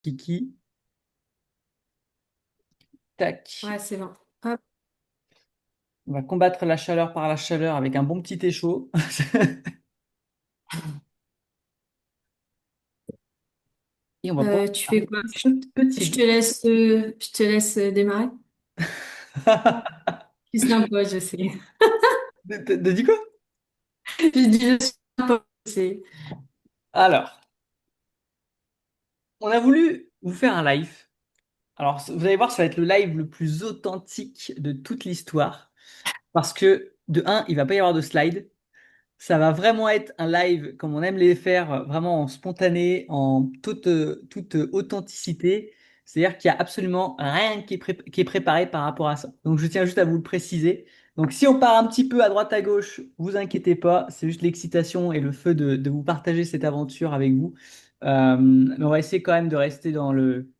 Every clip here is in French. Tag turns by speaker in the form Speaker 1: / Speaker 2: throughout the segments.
Speaker 1: Kiki. Tac.
Speaker 2: Ouais, c'est bon. Hop.
Speaker 1: On va combattre la chaleur par la chaleur avec un bon petit thé chaud. Et on va pouvoir
Speaker 2: Tu
Speaker 1: faire
Speaker 2: fais
Speaker 1: des
Speaker 2: quoi?
Speaker 1: petits jeux.
Speaker 2: Je te laisse démarrer. Je suis sympa, je sais.
Speaker 1: De dis quoi?
Speaker 2: Je dis je suis sympa, je sais.
Speaker 1: Alors, on a voulu vous faire un live. Alors, vous allez voir, ça va être le live le plus authentique de toute l'histoire. Parce que, de un, il va pas y avoir de slide. Ça va vraiment être un live comme on aime les faire, vraiment en spontané, en toute authenticité. C'est-à-dire qu'il n'y a absolument rien qui est préparé par rapport à ça. Donc je tiens juste à vous le préciser. Donc si on part un petit peu à droite à gauche, vous inquiétez pas, c'est juste l'excitation et le feu de vous partager cette aventure avec vous. Mais on va essayer quand même de rester dans le...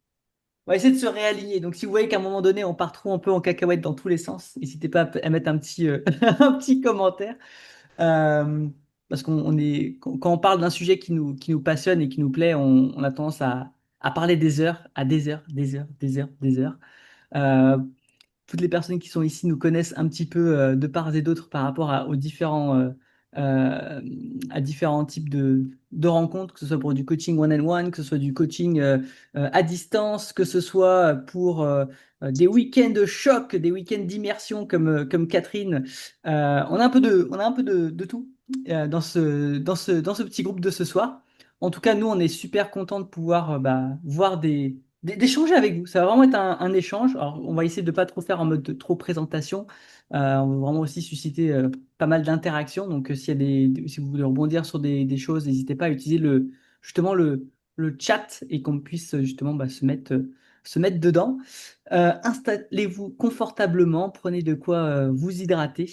Speaker 1: On va essayer de se réaligner. Donc si vous voyez qu'à un moment donné, on part trop un peu en cacahuète dans tous les sens, n'hésitez pas à mettre un petit, un petit commentaire. Euh, Parce qu'on est, quand on parle d'un sujet qui nous passionne et qui nous plaît, on a tendance à parler des heures, à des heures, des heures, des heures, des heures. Euh, Toutes les personnes qui sont ici nous connaissent un petit peu de part et d'autre par rapport euh, à différents types de rencontres, que ce soit pour du coaching one-on-one, que ce soit du coaching à distance, que ce soit pour des week-ends de choc, des week-ends d'immersion comme Catherine. On a un peu de tout dans ce petit groupe de ce soir. En tout cas, nous, on est super contents de pouvoir voir d'échanger avec vous. Ça va vraiment être un échange. Alors, on va essayer de pas trop faire en mode trop présentation. On va vraiment aussi susciter pas mal d'interactions. Donc, si vous voulez rebondir sur des choses, n'hésitez pas à utiliser justement le chat et qu'on puisse justement se mettre dedans. Installez-vous confortablement, prenez de quoi vous hydrater.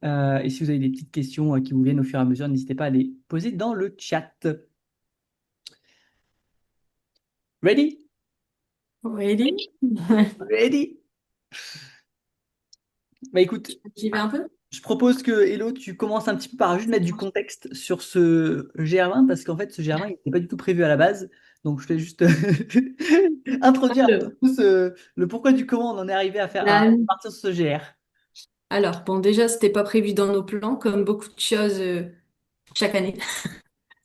Speaker 1: Et si vous avez des petites questions qui vous viennent au fur et à mesure, n'hésitez pas à les poser dans le chat. Ready?
Speaker 2: Ready?
Speaker 1: Ready? Bah écoute,
Speaker 2: J'y vais un peu?
Speaker 1: je propose que Hello, tu commences un petit peu par juste mettre du contexte sur ce GR20 parce qu'en fait, ce GR20 il n'était pas du tout prévu à la base. Donc, je vais juste introduire un
Speaker 2: Alors,
Speaker 1: petit peu le pourquoi du comment on en est arrivé à
Speaker 2: la-
Speaker 1: partir sur ce GR.
Speaker 2: Alors, bon, déjà, c'était pas prévu dans nos plans, comme beaucoup de choses chaque année.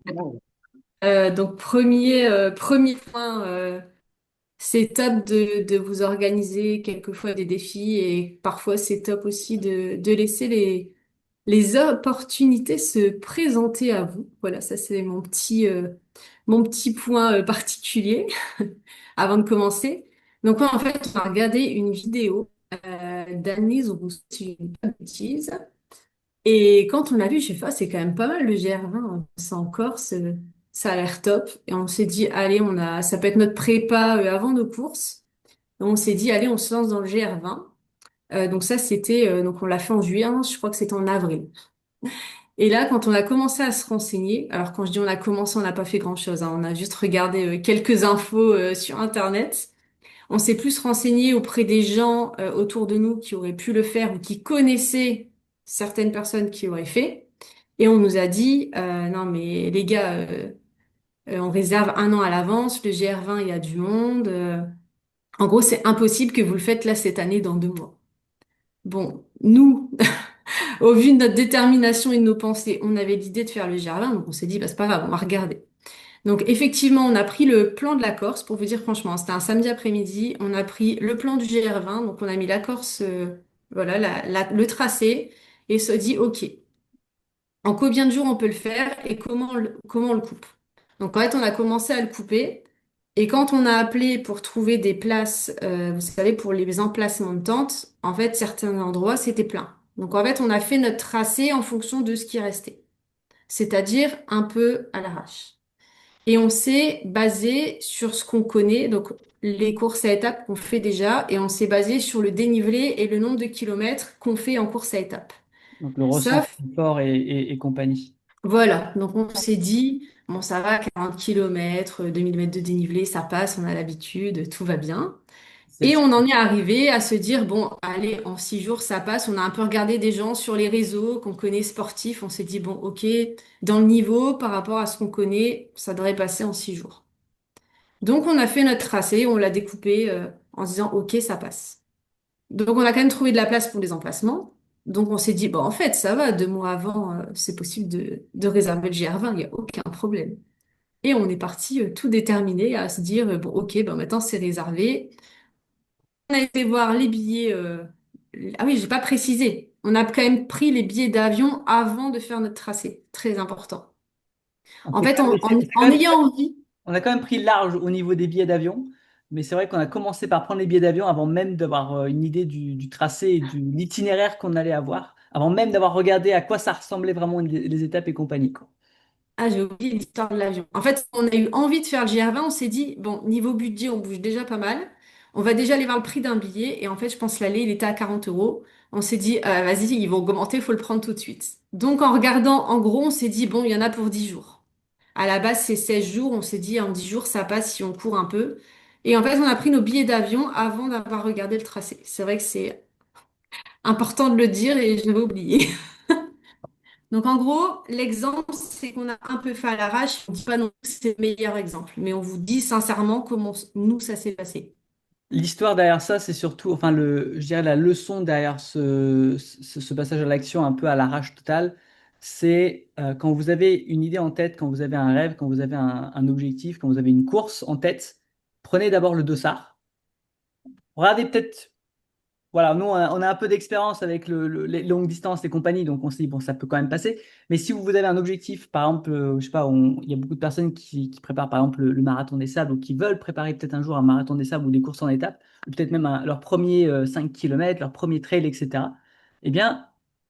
Speaker 2: Donc, premier point, c'est top de vous organiser quelquefois des défis et parfois c'est top aussi de laisser les opportunités se présenter à vous. Voilà, ça c'est mon petit point particulier avant de commencer. Donc, ouais, en fait, on a regardé une vidéo d'Annelise Rousseau, si je ne dis pas de bêtises. Et quand on l'a vu, je sais pas, c'est quand même pas mal le GR20, hein. C'est en Corse, ça a l'air top. Et on s'est dit, allez, ça peut être notre prépa avant nos courses. Donc, on s'est dit, allez, on se lance dans le GR20. Donc ça, donc on l'a fait en juillet, hein, je crois que c'était en avril. Et là, quand on a commencé à se renseigner, alors quand je dis on a commencé, on n'a pas fait grand-chose, hein, on a juste regardé quelques infos sur Internet. On s'est plus renseigné auprès des gens autour de nous qui auraient pu le faire ou qui connaissaient certaines personnes qui auraient fait. Et on nous a dit, non mais les gars, on réserve un an à l'avance, le GR20, il y a du monde. En gros, c'est impossible que vous le faites là cette année dans 2 mois. Bon, nous, au vu de notre détermination et de nos pensées, on avait l'idée de faire le GR20, donc on s'est dit, bah, c'est pas grave, on va regarder. Donc effectivement, on a pris le plan de la Corse, pour vous dire franchement, c'était un samedi après-midi, on a pris le plan du GR20, donc on a mis la Corse, voilà, le tracé, et se dit, OK, en combien de jours on peut le faire et comment on le coupe? Donc en fait, on a commencé à le couper, et quand on a appelé pour trouver des places, vous savez, pour les emplacements de tentes, en fait, certains endroits, c'était plein. Donc en fait, on a fait notre tracé en fonction de ce qui restait, c'est-à-dire un peu à l'arrache. Et on s'est basé sur ce qu'on connaît, donc les courses à étapes qu'on fait déjà, et on s'est basé sur le dénivelé et le nombre de kilomètres qu'on fait en course à étapes.
Speaker 1: Donc, le ressenti
Speaker 2: Sauf,
Speaker 1: fort et compagnie.
Speaker 2: voilà, donc on s'est dit, bon ça va, 40 kilomètres, 2000 mètres de dénivelé, ça passe, on a l'habitude, tout va bien. Et
Speaker 1: C'est
Speaker 2: on en est arrivé à se dire, bon, allez, en 6 jours, ça passe. On a un peu regardé des gens sur les réseaux qu'on connaît sportifs. On s'est dit, bon, ok, dans le niveau, par rapport à ce qu'on connaît, ça devrait passer en 6 jours. Donc on a fait notre tracé, on l'a découpé en se disant OK, ça passe. Donc on a quand même trouvé de la place pour les emplacements. Donc on s'est dit, bon en fait ça va, 2 mois avant, c'est possible de réserver le GR20, il n'y a aucun problème. Et on est parti tout déterminé à se dire, bon ok, ben maintenant c'est réservé. On a été voir les billets. Ah oui, j'ai pas précisé. On a quand même pris les billets d'avion avant de faire notre tracé. Très important.
Speaker 1: On
Speaker 2: En
Speaker 1: s'est
Speaker 2: fait,
Speaker 1: quand même laissé-
Speaker 2: en ayant envie.
Speaker 1: on a quand même pris large au niveau des billets d'avion, mais c'est vrai qu'on a commencé par prendre les billets d'avion avant même d'avoir une idée du tracé et de l'itinéraire qu'on allait avoir, avant même d'avoir regardé à quoi ça ressemblait vraiment les étapes et compagnie, quoi.
Speaker 2: Ah, j'ai oublié l'histoire de l'avion. En fait, on a eu envie de faire le GR20. On s'est dit, bon, niveau budget, on bouge déjà pas mal. On va déjà aller voir le prix d'un billet. Et en fait, je pense l'aller, il était à 40 euros. On s'est dit, vas-y, ils vont augmenter, il faut le prendre tout de suite. Donc, en regardant, en gros, on s'est dit, bon, il y en a pour 10 jours. À la base, c'est 16 jours. On s'est dit, en 10 jours, ça passe si on court un peu. Et en fait, on a pris nos billets d'avion avant d'avoir regardé le tracé. C'est vrai que c'est important de le dire et je l'avais oublié. Donc en gros, l'exemple, c'est qu'on a un peu fait à l'arrache. On ne dit pas non plus que c'est le meilleur exemple, mais on vous dit sincèrement comment nous, ça s'est passé.
Speaker 1: L'histoire derrière ça, c'est surtout, enfin, je dirais la leçon derrière ce passage à l'action un peu à l'arrache totale, c'est quand vous avez une idée en tête, quand vous avez un rêve, quand vous avez un objectif, quand vous avez une course en tête, prenez d'abord le dossard. Regardez peut-être. Voilà, nous, on a un peu d'expérience avec les longues distances et compagnie, donc on se dit, bon, ça peut quand même passer. Mais si vous avez un objectif, par exemple, je sais pas, il y a beaucoup de personnes qui préparent, par exemple, le marathon des sables ou qui veulent préparer peut-être un jour un marathon des sables ou des courses en étapes, ou peut-être même leur premier 5 km, leur premier trail, etc. Eh bien,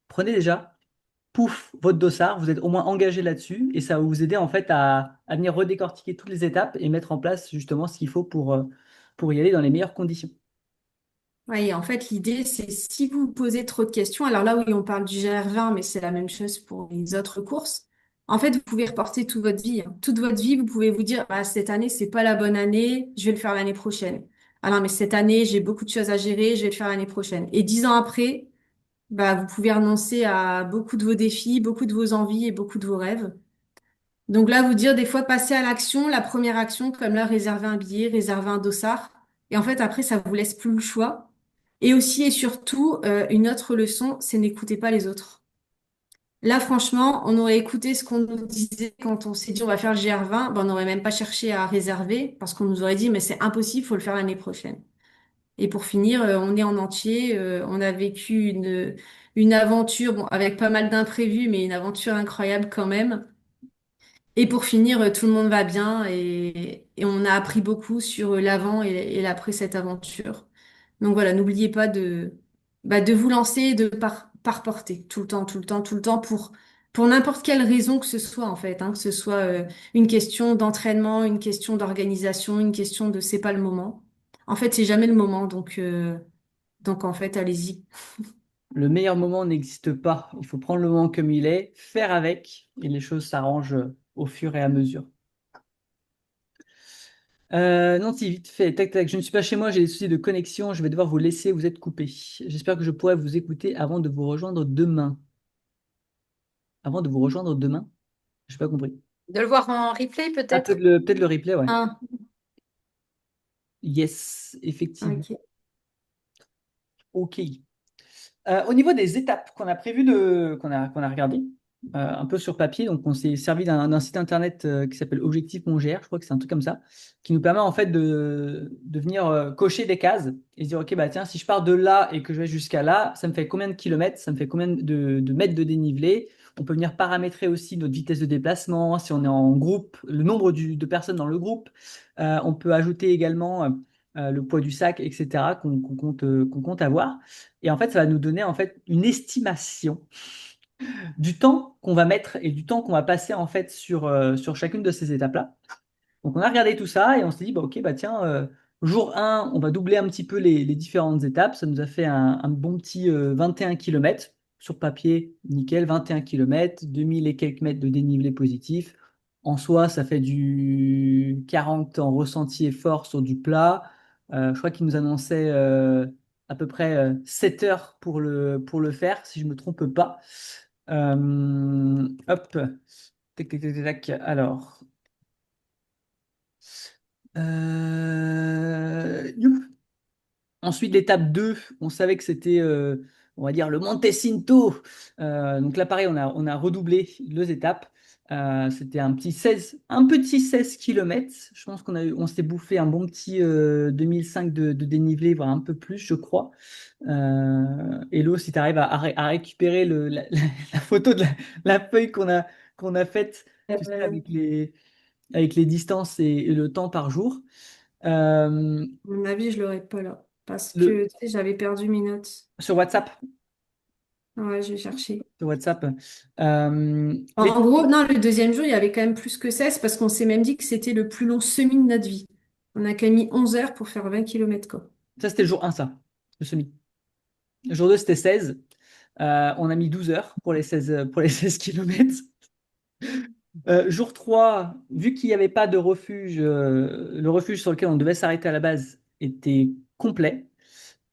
Speaker 1: prenez déjà, pouf, votre dossard, vous êtes au moins engagé là-dessus et ça va vous aider en fait à venir redécortiquer toutes les étapes et mettre en place justement ce qu'il faut pour y aller dans les meilleures conditions.
Speaker 2: Oui, en fait, l'idée, c'est si vous vous posez trop de questions, alors là, oui, on parle du GR20, mais c'est la même chose pour les autres courses. En fait, vous pouvez reporter toute votre vie, hein. Toute votre vie, vous pouvez vous dire, ah, cette année, c'est pas la bonne année, je vais le faire l'année prochaine. Ah non, mais cette année, j'ai beaucoup de choses à gérer, je vais le faire l'année prochaine. Et 10 ans après, bah, vous pouvez renoncer à beaucoup de vos défis, beaucoup de vos envies et beaucoup de vos rêves. Donc là, vous dire des fois passer à l'action, la première action, comme là, réserver un billet, réserver un dossard. Et en fait, après, ça vous laisse plus le choix. Et aussi et surtout, une autre leçon, c'est n'écoutez pas les autres. Là, franchement, on aurait écouté ce qu'on nous disait quand on s'est dit on va faire le GR20, ben, on n'aurait même pas cherché à réserver parce qu'on nous aurait dit mais c'est impossible, faut le faire l'année prochaine. Et pour finir, on est en entier, on a vécu une aventure, bon, avec pas mal d'imprévus, mais une aventure incroyable quand même. Et pour finir, tout le monde va bien et on a appris beaucoup sur l'avant et l'après cette aventure. Donc voilà, n'oubliez pas de vous lancer et de par porter tout le temps, tout le temps, tout le temps pour n'importe quelle raison que ce soit en fait, hein, que ce soit une question d'entraînement, une question d'organisation, une question de c'est pas le moment. En fait, c'est jamais le moment, donc en fait, allez-y.
Speaker 1: Le meilleur moment n'existe pas. Il faut prendre le moment comme il est, faire avec, et les choses s'arrangent au fur et à mesure. Nancy, vite fait, tac tac, je ne suis pas chez moi, j'ai des soucis de connexion, je vais devoir vous laisser, vous êtes coupé. J'espère que je pourrai vous écouter avant de vous rejoindre demain. Avant de vous rejoindre demain? Je n'ai pas compris.
Speaker 3: De le voir en replay
Speaker 1: Ah,
Speaker 3: peut-être?
Speaker 1: peut-être le replay, ouais.
Speaker 2: Ah,
Speaker 1: Yes, effectivement.
Speaker 2: ok.
Speaker 1: Ok. Au niveau des étapes qu'on a prévu qu'on a regardé un peu sur papier, donc on s'est servi d'un site internet qui s'appelle Objectif Mon GR, je crois que c'est un truc comme ça, qui nous permet en fait de venir cocher des cases et se dire ok bah tiens si je pars de là et que je vais jusqu'à là, ça me fait combien de kilomètres, ça me fait combien de mètres de dénivelé. On peut venir paramétrer aussi notre vitesse de déplacement, si on est en groupe, le nombre de personnes dans le groupe. On peut ajouter également le poids du sac, etc. qu'on compte avoir. Et en fait, ça va nous donner en fait une estimation du temps qu'on va mettre et du temps qu'on va passer en fait sur chacune de ces étapes-là. Donc on a regardé tout ça et on s'est dit bah, ok bah tiens jour 1 on va doubler un petit peu les différentes étapes. Ça nous a fait un bon petit 21 km sur papier, nickel, 21 km, 2000 et quelques mètres de dénivelé positif. En soi, ça fait du 40 en ressenti effort sur du plat. Je crois qu'il nous annonçait à peu près 7 heures pour le faire, si je ne me trompe pas. Hop, tac, tac, tac, tac, tac. Alors, Youp. Ensuite, l'étape 2, on savait que c'était, on va dire, le Monte Cinto. Donc là, pareil, on a redoublé 2 étapes. C'était un petit 16 km. Je pense on s'est bouffé un bon petit 2005 de dénivelé, voire un peu plus, je crois. Hello, si tu arrives à récupérer la photo de la feuille qu'on a faite, tu sais,
Speaker 2: Euh,
Speaker 1: avec les distances et le temps par jour. Euh,
Speaker 2: À mon avis, je l'aurais pas là. Parce
Speaker 1: le,
Speaker 2: que tu sais, j'avais perdu mes notes.
Speaker 1: sur WhatsApp.
Speaker 2: Ouais, je vais chercher.
Speaker 1: Sur WhatsApp. Les...
Speaker 2: En gros, non, le deuxième jour, il y avait quand même plus que 16 parce qu'on s'est même dit que c'était le plus long semi de notre vie. On a quand même mis 11 heures pour faire 20 kilomètres quoi.
Speaker 1: Ça, c'était le jour 1, ça, le semi. Le jour 2, c'était 16. On a mis 12 heures pour les 16 kilomètres. Jour 3, vu qu'il n'y avait pas de refuge, le refuge sur lequel on devait s'arrêter à la base était complet.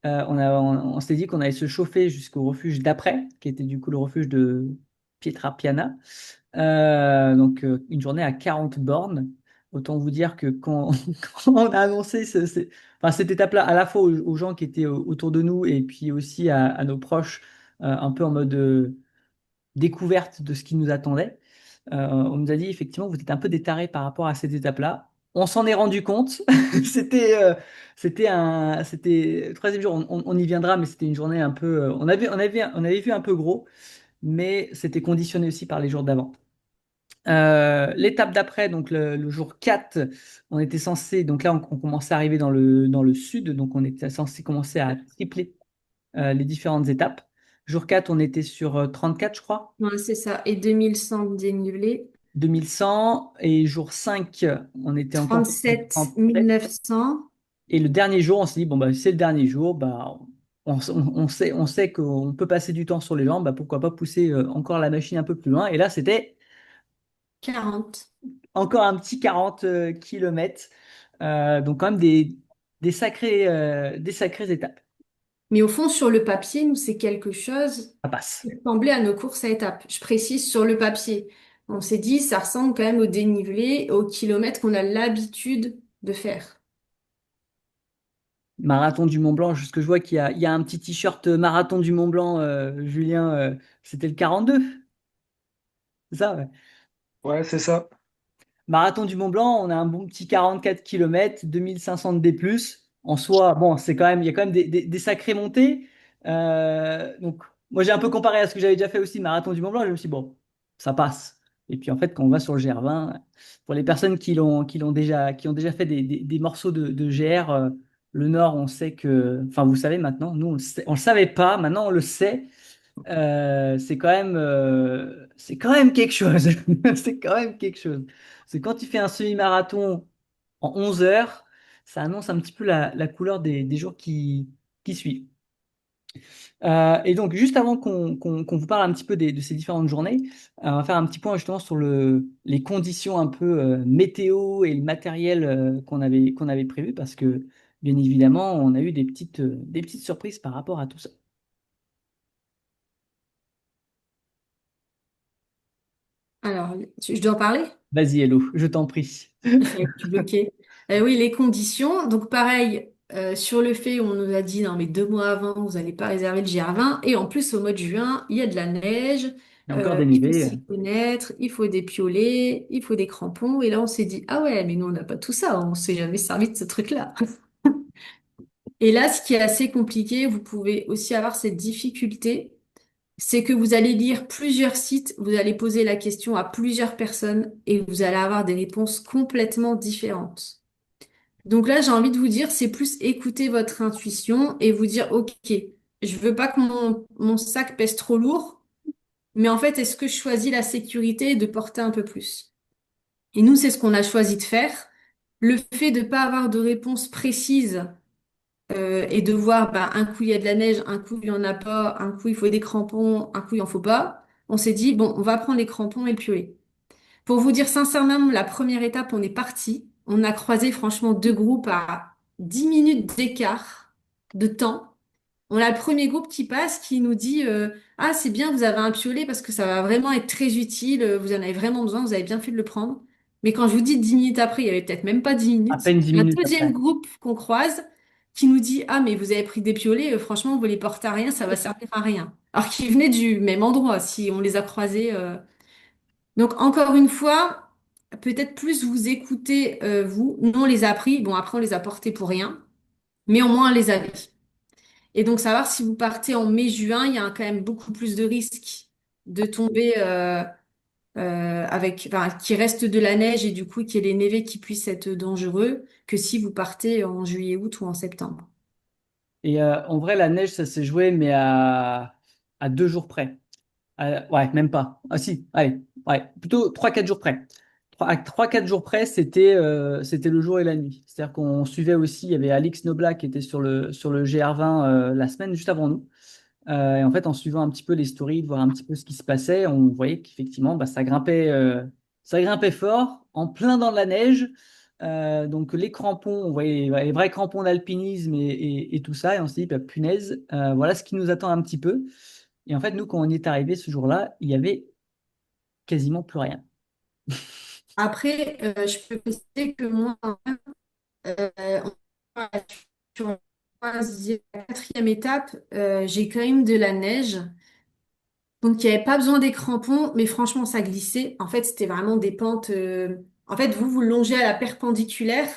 Speaker 1: On s'est dit qu'on allait se chauffer jusqu'au refuge d'après, qui était du coup le refuge de Pietra Piana. Donc, une journée à 40 bornes. Autant vous dire que quand, quand on a annoncé enfin, cette étape-là, à la fois aux gens qui étaient autour de nous et puis aussi à nos proches, un peu en mode découverte de ce qui nous attendait, on nous a dit effectivement, vous êtes un peu détarés par rapport à cette étape-là. On s'en est rendu compte. C'était le troisième jour, on y viendra, mais c'était une journée un peu. On avait vu un peu gros, mais c'était conditionné aussi par les jours d'avant. L'étape d'après, donc le jour 4, on était censé, donc là on commençait à arriver dans le sud, donc on était censé commencer à tripler les différentes étapes. Jour 4, on était sur 34, je crois,
Speaker 2: Ouais, c'est ça. Et 2100 de dénivelé.
Speaker 1: 2100, et jour 5, on était encore sur
Speaker 2: 37
Speaker 1: 37.
Speaker 2: 900.
Speaker 1: Et le dernier jour, on s'est dit, bon, bah, c'est le dernier jour, bah, on sait qu'on peut passer du temps sur les jambes, bah, pourquoi pas pousser encore la machine un peu plus loin. Et là, c'était
Speaker 2: 40.
Speaker 1: encore un petit 40 km. Donc quand même des sacrées étapes.
Speaker 2: Mais au fond, sur le papier, nous, c'est quelque chose
Speaker 1: Ça passe.
Speaker 2: qui ressemblait à nos courses à étapes. Je précise sur le papier. On s'est dit, ça ressemble quand même au dénivelé, au kilomètre qu'on a l'habitude de faire.
Speaker 1: Marathon du Mont Blanc, jusque je vois qu'il y a un petit t-shirt Marathon du Mont Blanc, Julien, c'était le 42, c'est ça, ouais.
Speaker 3: Ouais, c'est ça.
Speaker 1: Marathon du Mont Blanc, on a un bon petit 44 km, 2500 de D+. En soi, bon, il y a quand même des sacrées montées. Donc, moi, j'ai un peu comparé à ce que j'avais déjà fait aussi, Marathon du Mont Blanc. Je me suis dit, bon, ça passe. Et puis, en fait, quand on va sur le GR20, pour les personnes qui ont déjà fait des morceaux de GR, le Nord, on sait que, enfin, vous savez maintenant, nous, on le savait pas, maintenant, on le sait. C'est quand même quelque chose. C'est quand même quelque chose. C'est quand tu fais un semi-marathon en 11 heures, ça annonce un petit peu la couleur des jours qui suivent. Et donc, juste avant qu'on vous parle un petit peu de ces différentes journées, on va faire un petit point justement sur les conditions un peu météo et le matériel qu'on avait prévu parce que, bien évidemment, on a eu des petites surprises par rapport à tout ça.
Speaker 2: Alors, je dois en parler?
Speaker 1: Vas-y, Hello, je t'en prie.
Speaker 2: Je suis bloquée. Oui, les conditions. Donc, pareil, sur le fait où on nous a dit, non, mais 2 mois avant, vous n'allez pas réserver le GR20. Et en plus, au mois de juin, il y a de la neige.
Speaker 1: Il y a encore des
Speaker 2: Il faut
Speaker 1: nivets.
Speaker 2: s'y connaître. Il faut des piolets. Il faut des crampons. Et là, on s'est dit, ah ouais, mais nous, on n'a pas tout ça. On s'est jamais servi de ce truc-là. Et là, ce qui est assez compliqué, vous pouvez aussi avoir cette difficulté, c'est que vous allez lire plusieurs sites, vous allez poser la question à plusieurs personnes et vous allez avoir des réponses complètement différentes. Donc là, j'ai envie de vous dire, c'est plus écouter votre intuition et vous dire, OK, je veux pas que mon sac pèse trop lourd, mais en fait, est-ce que je choisis la sécurité et de porter un peu plus? Et nous, c'est ce qu'on a choisi de faire. Le fait de ne pas avoir de réponse précise et de voir, bah, un coup il y a de la neige, un coup il y en a pas, un coup il faut des crampons, un coup il en faut pas, on s'est dit, bon, on va prendre les crampons et le piolet. Pour vous dire sincèrement, la première étape, on est parti. On a croisé franchement 2 groupes à 10 minutes d'écart de temps. On a le premier groupe qui passe qui nous dit ah, c'est bien, vous avez un piolet parce que ça va vraiment être très utile, vous en avez vraiment besoin, vous avez bien fait de le prendre. Mais quand je vous dis 10 minutes après, il y avait peut-être même pas 10
Speaker 1: À
Speaker 2: minutes.
Speaker 1: peine 10
Speaker 2: Un
Speaker 1: minutes
Speaker 2: deuxième
Speaker 1: après.
Speaker 2: groupe qu'on croise qui nous dit, ah, mais vous avez pris des piolets, franchement, vous les portez à rien, ça va servir à rien. Alors qu'ils venaient du même endroit, si on les a croisés. Donc, encore une fois, peut-être plus vous écoutez, vous. Nous, on les a pris. Bon, après, on les a portés pour rien, mais au moins, on les avait. Et donc, savoir si vous partez en mai-juin, il y a quand même beaucoup plus de risques de tomber enfin, qu'il reste de la neige et du coup qu'il y ait les névés qui puissent être dangereux que si vous partez en juillet, août ou en septembre.
Speaker 1: Et en vrai, la neige, ça s'est joué, mais à 2 jours près. Ouais, même pas. Ah si, allez, ouais, plutôt 3 4 jours près. À 3 4 jours près, c'était le jour et la nuit. C'est-à-dire qu'on suivait aussi, il y avait Alix Noblat qui était sur le GR20 la semaine juste avant nous. Et en fait, en suivant un petit peu les stories, de voir un petit peu ce qui se passait, on voyait qu'effectivement, bah, ça grimpait fort, en plein dans la neige. Donc les crampons, on voyait les vrais crampons d'alpinisme et tout ça, et on s'est dit, bah, punaise, voilà ce qui nous attend un petit peu. Et en fait, nous, quand on y est arrivé ce jour-là, il y avait quasiment plus rien.
Speaker 2: Après, je peux préciser que moi, on- sur la quatrième étape, j'ai quand même de la neige. Donc, il n'y avait pas besoin des crampons, mais franchement, ça glissait. En fait, c'était vraiment des pentes. En fait, vous longez à la perpendiculaire,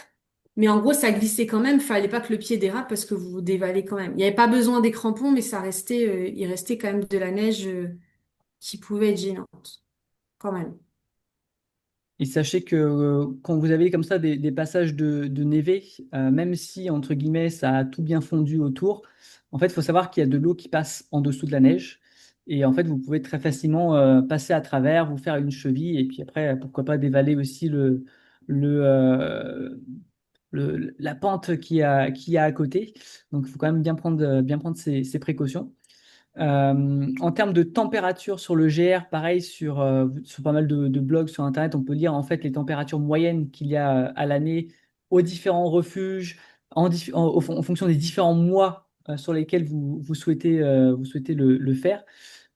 Speaker 2: mais en gros, ça glissait quand même. Fallait pas que le pied dérape parce que vous vous dévalez quand même. Il n'y avait pas besoin des crampons, mais il restait quand même de la neige, qui pouvait être gênante, quand même.
Speaker 1: Et sachez que quand vous avez comme ça des passages de névé, même si, entre guillemets, ça a tout bien fondu autour, en fait, il faut savoir qu'il y a de l'eau qui passe en dessous de la neige. Et en fait, vous pouvez très facilement passer à travers, vous faire une cheville, et puis après, pourquoi pas dévaler aussi le, euh, la pente qui a à côté. Donc, il faut quand même bien prendre ces précautions. En termes de température sur le GR, pareil, sur pas mal de blogs sur Internet, on peut lire en fait les températures moyennes qu'il y a à l'année aux différents refuges, en fonction des différents mois sur lesquels vous souhaitez le faire.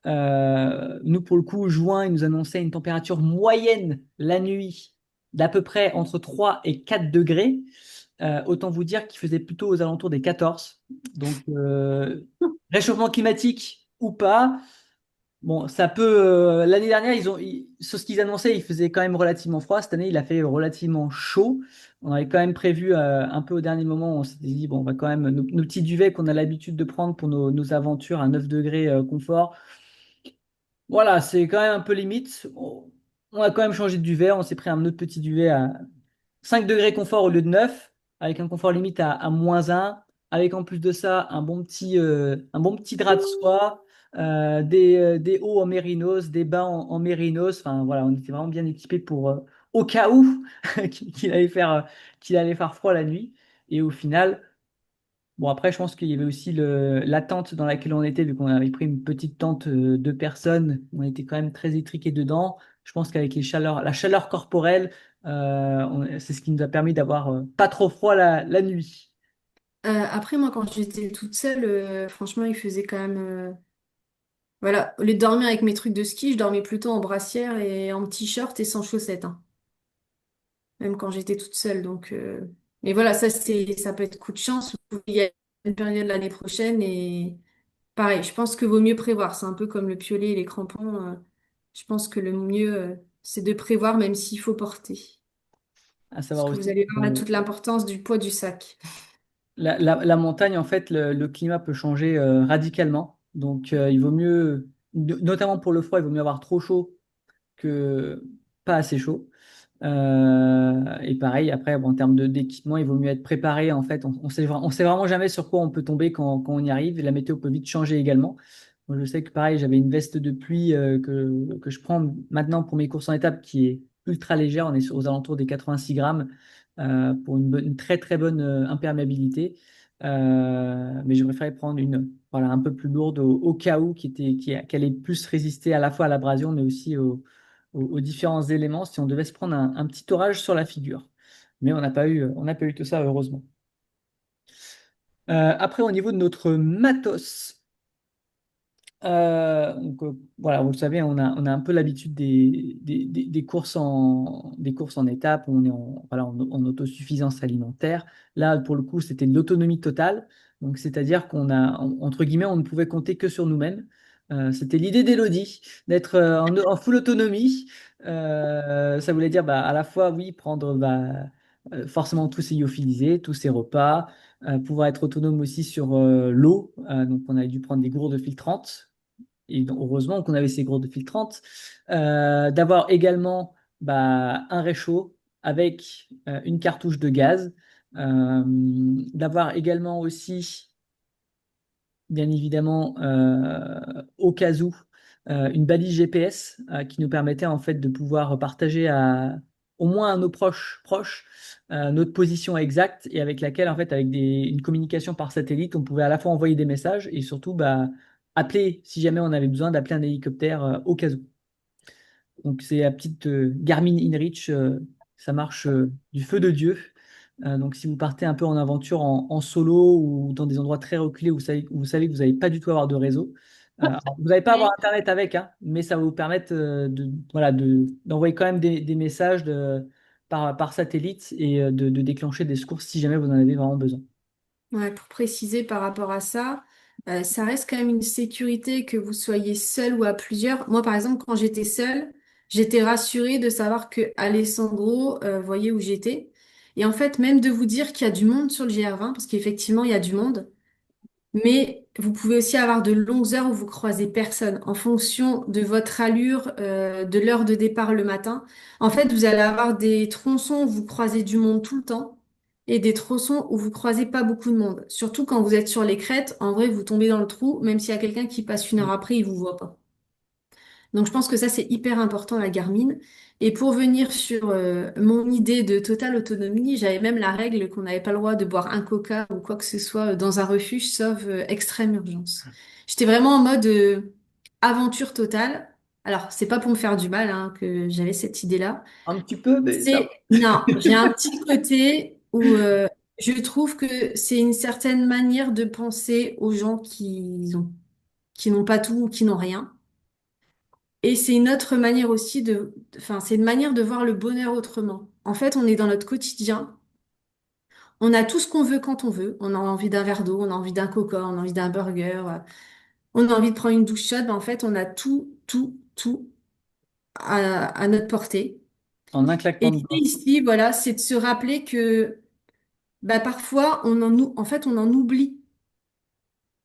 Speaker 1: Nous, pour le coup, juin, il nous annonçait une température moyenne la nuit d'à peu près entre 3 et 4 degrés. Autant vous dire qu'il faisait plutôt aux alentours des 14. Donc, réchauffement climatique ou pas, bon, ça peut. L'année dernière, sur ce qu'ils annonçaient, il faisait quand même relativement froid. Cette année, il a fait relativement chaud. On avait quand même prévu un peu au dernier moment, on s'était dit, bon, on va quand même, nos petits duvets qu'on a l'habitude de prendre pour nos aventures à 9 degrés confort. Voilà, c'est quand même un peu limite. On a quand même changé de duvet. On s'est pris un autre petit duvet à 5 degrés confort au lieu de 9, avec un confort limite à -1, avec en plus de ça un bon petit drap de soie, des hauts en mérinos, des bas en mérinos. Enfin voilà, on était vraiment bien équipés pour au cas où qu'il allait faire froid la nuit. Et au final, bon, après, je pense qu'il y avait aussi la tente dans laquelle on était, vu qu'on avait pris une petite tente de personnes, on était quand même très étriqués dedans. Je pense qu'avec la chaleur corporelle, c'est ce qui nous a permis d'avoir pas trop froid la nuit.
Speaker 2: Après, moi, quand j'étais toute seule, franchement, il faisait quand même. Voilà, au lieu de dormir avec mes trucs de ski, je dormais plutôt en brassière et en t-shirt et sans chaussettes, hein. Même quand j'étais toute seule. Donc, mais voilà, ça peut être coup de chance. Vous pouvez y aller une période l'année prochaine et pareil, je pense que vaut mieux prévoir. C'est un peu comme le piolet et les crampons. Je pense que le mieux, c'est de prévoir même s'il faut porter.
Speaker 1: À
Speaker 2: Parce
Speaker 1: savoir
Speaker 2: que vous
Speaker 1: aussi
Speaker 2: allez voir là
Speaker 1: que
Speaker 2: toute l'importance du poids du sac.
Speaker 1: la montagne, en fait, le climat peut changer radicalement. Donc, il vaut mieux, notamment pour le froid, il vaut mieux avoir trop chaud que pas assez chaud. Et pareil, après, bon, en termes d'équipement, il vaut mieux être préparé. En fait, on sait vraiment jamais sur quoi on peut tomber quand on y arrive. Et la météo peut vite changer également. Moi, je sais que pareil, j'avais une veste de pluie que je prends maintenant pour mes courses en étape qui est ultra légère. On est aux alentours des 86 grammes pour une très très bonne imperméabilité. Mais je préférais prendre une voilà, un peu plus lourde au cas où qui allait plus résister à la fois à l'abrasion, mais aussi aux différents éléments si on devait se prendre un petit orage sur la figure. Mais on n'a pas eu tout ça, heureusement. Après, au niveau de notre matos, Voilà, vous le savez, on a un peu l'habitude des courses en étapes, où on est voilà, en autosuffisance alimentaire. Là, pour le coup, c'était de l'autonomie totale. Donc, c'est-à-dire entre guillemets, on ne pouvait compter que sur nous-mêmes. C'était l'idée d'Élodie, d'être en full autonomie. Ça voulait dire bah, à la fois, oui, prendre bah, forcément tous ses lyophilisés, tous ses repas, pouvoir être autonome aussi sur l'eau. Donc, on avait dû prendre des gourdes filtrantes et donc, heureusement qu'on avait ces gourdes filtrantes, d'avoir également bah, un réchaud avec une cartouche de gaz, d'avoir également aussi, bien évidemment, au cas où, une balise GPS qui nous permettait en fait de pouvoir partager au moins à nos proches notre position exacte et avec laquelle, en fait, avec une communication par satellite, on pouvait à la fois envoyer des messages et surtout bah, appeler, si jamais on avait besoin, d'appeler un hélicoptère au cas où. Donc c'est la petite Garmin InReach, ça marche du feu de Dieu. Donc si vous partez un peu en aventure en solo ou dans des endroits très reculés où vous savez que vous n'allez pas du tout avoir de réseau, alors, vous n'allez pas avoir
Speaker 2: Ouais.
Speaker 1: Internet avec, hein, mais ça va vous permettre voilà, d'envoyer quand même des messages par satellite et de déclencher des secours si jamais vous en avez vraiment besoin.
Speaker 2: Ouais, pour préciser par rapport à ça, ça reste quand même une sécurité que vous soyez seul ou à plusieurs. Moi, par exemple, quand j'étais seule, j'étais rassurée de savoir que Alessandro voyait où j'étais. Et en fait, même de vous dire qu'il y a du monde sur le GR20, parce qu'effectivement, il y a du monde, mais vous pouvez aussi avoir de longues heures où vous croisez personne en fonction de votre allure, de l'heure de départ le matin. En fait, vous allez avoir des tronçons où vous croisez du monde tout le temps et des tronçons où vous croisez pas beaucoup de monde. Surtout quand vous êtes sur les crêtes, en vrai, vous tombez dans le trou, même s'il y a quelqu'un qui passe une heure après, il vous voit pas. Donc je pense que ça, c'est hyper important, la Garmin. Et pour venir sur mon idée de totale autonomie, j'avais même la règle qu'on n'avait pas le droit de boire un coca ou quoi que ce soit dans un refuge, sauf extrême urgence. J'étais vraiment en mode aventure totale. Alors, c'est pas pour me faire du mal hein, que j'avais cette idée-là.
Speaker 1: Un petit peu, mais ça va.
Speaker 2: Non, j'ai un petit côté où je trouve que c'est une certaine manière de penser aux gens qui n'ont pas tout ou qui n'ont rien. Et c'est une autre manière aussi enfin, c'est une manière de voir le bonheur autrement. En fait, on est dans notre quotidien. On a tout ce qu'on veut quand on veut. On a envie d'un verre d'eau, on a envie d'un coca, on a envie d'un burger, on a envie de prendre une douche chaude. Ben, en fait, on a tout à notre portée.
Speaker 1: En un
Speaker 2: Et
Speaker 1: claquement de
Speaker 2: l'idée
Speaker 1: doigts.
Speaker 2: ici, voilà, c'est de se rappeler que, bah, parfois, en fait, on en oublie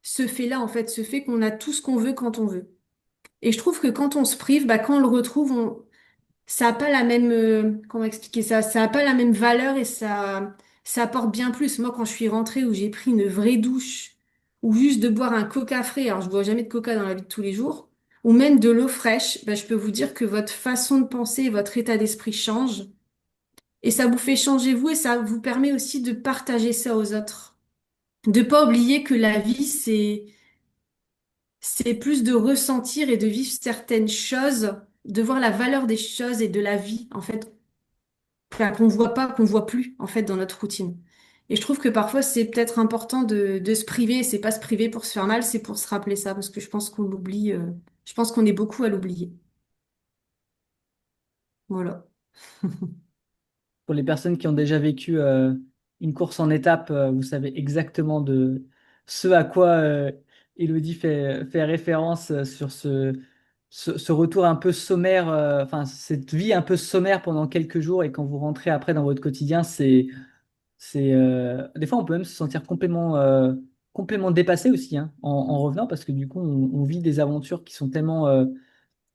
Speaker 2: ce fait-là, en fait, ce fait qu'on a tout ce qu'on veut quand on veut. Et je trouve que quand on se prive, bah, quand on le retrouve, ça a pas la même, comment expliquer ça? Ça a pas la même valeur et ça apporte bien plus. Moi, quand je suis rentrée où j'ai pris une vraie douche, ou juste de boire un coca frais, alors je bois jamais de coca dans la vie de tous les jours, ou même de l'eau fraîche, bah, je peux vous dire que votre façon de penser, votre état d'esprit change. Et ça vous fait changer vous et ça vous permet aussi de partager ça aux autres. De pas oublier que la vie, c'est plus de ressentir et de vivre certaines choses, de voir la valeur des choses et de la vie, en fait, enfin, qu'on voit pas, qu'on voit plus, en fait, dans notre routine. Et je trouve que parfois, c'est peut-être important de se priver, et c'est pas se priver pour se faire mal, c'est pour se rappeler ça, parce que je pense qu'on l'oublie, je pense qu'on est beaucoup à l'oublier. Voilà.
Speaker 1: Pour les personnes qui ont déjà vécu une course en étape, vous savez exactement de ce à quoi Elodie fait référence sur ce retour un peu sommaire, enfin cette vie un peu sommaire pendant quelques jours et quand vous rentrez après dans votre quotidien, des fois on peut même se sentir complètement dépassé aussi hein, en revenant parce que du coup on vit des aventures qui sont tellement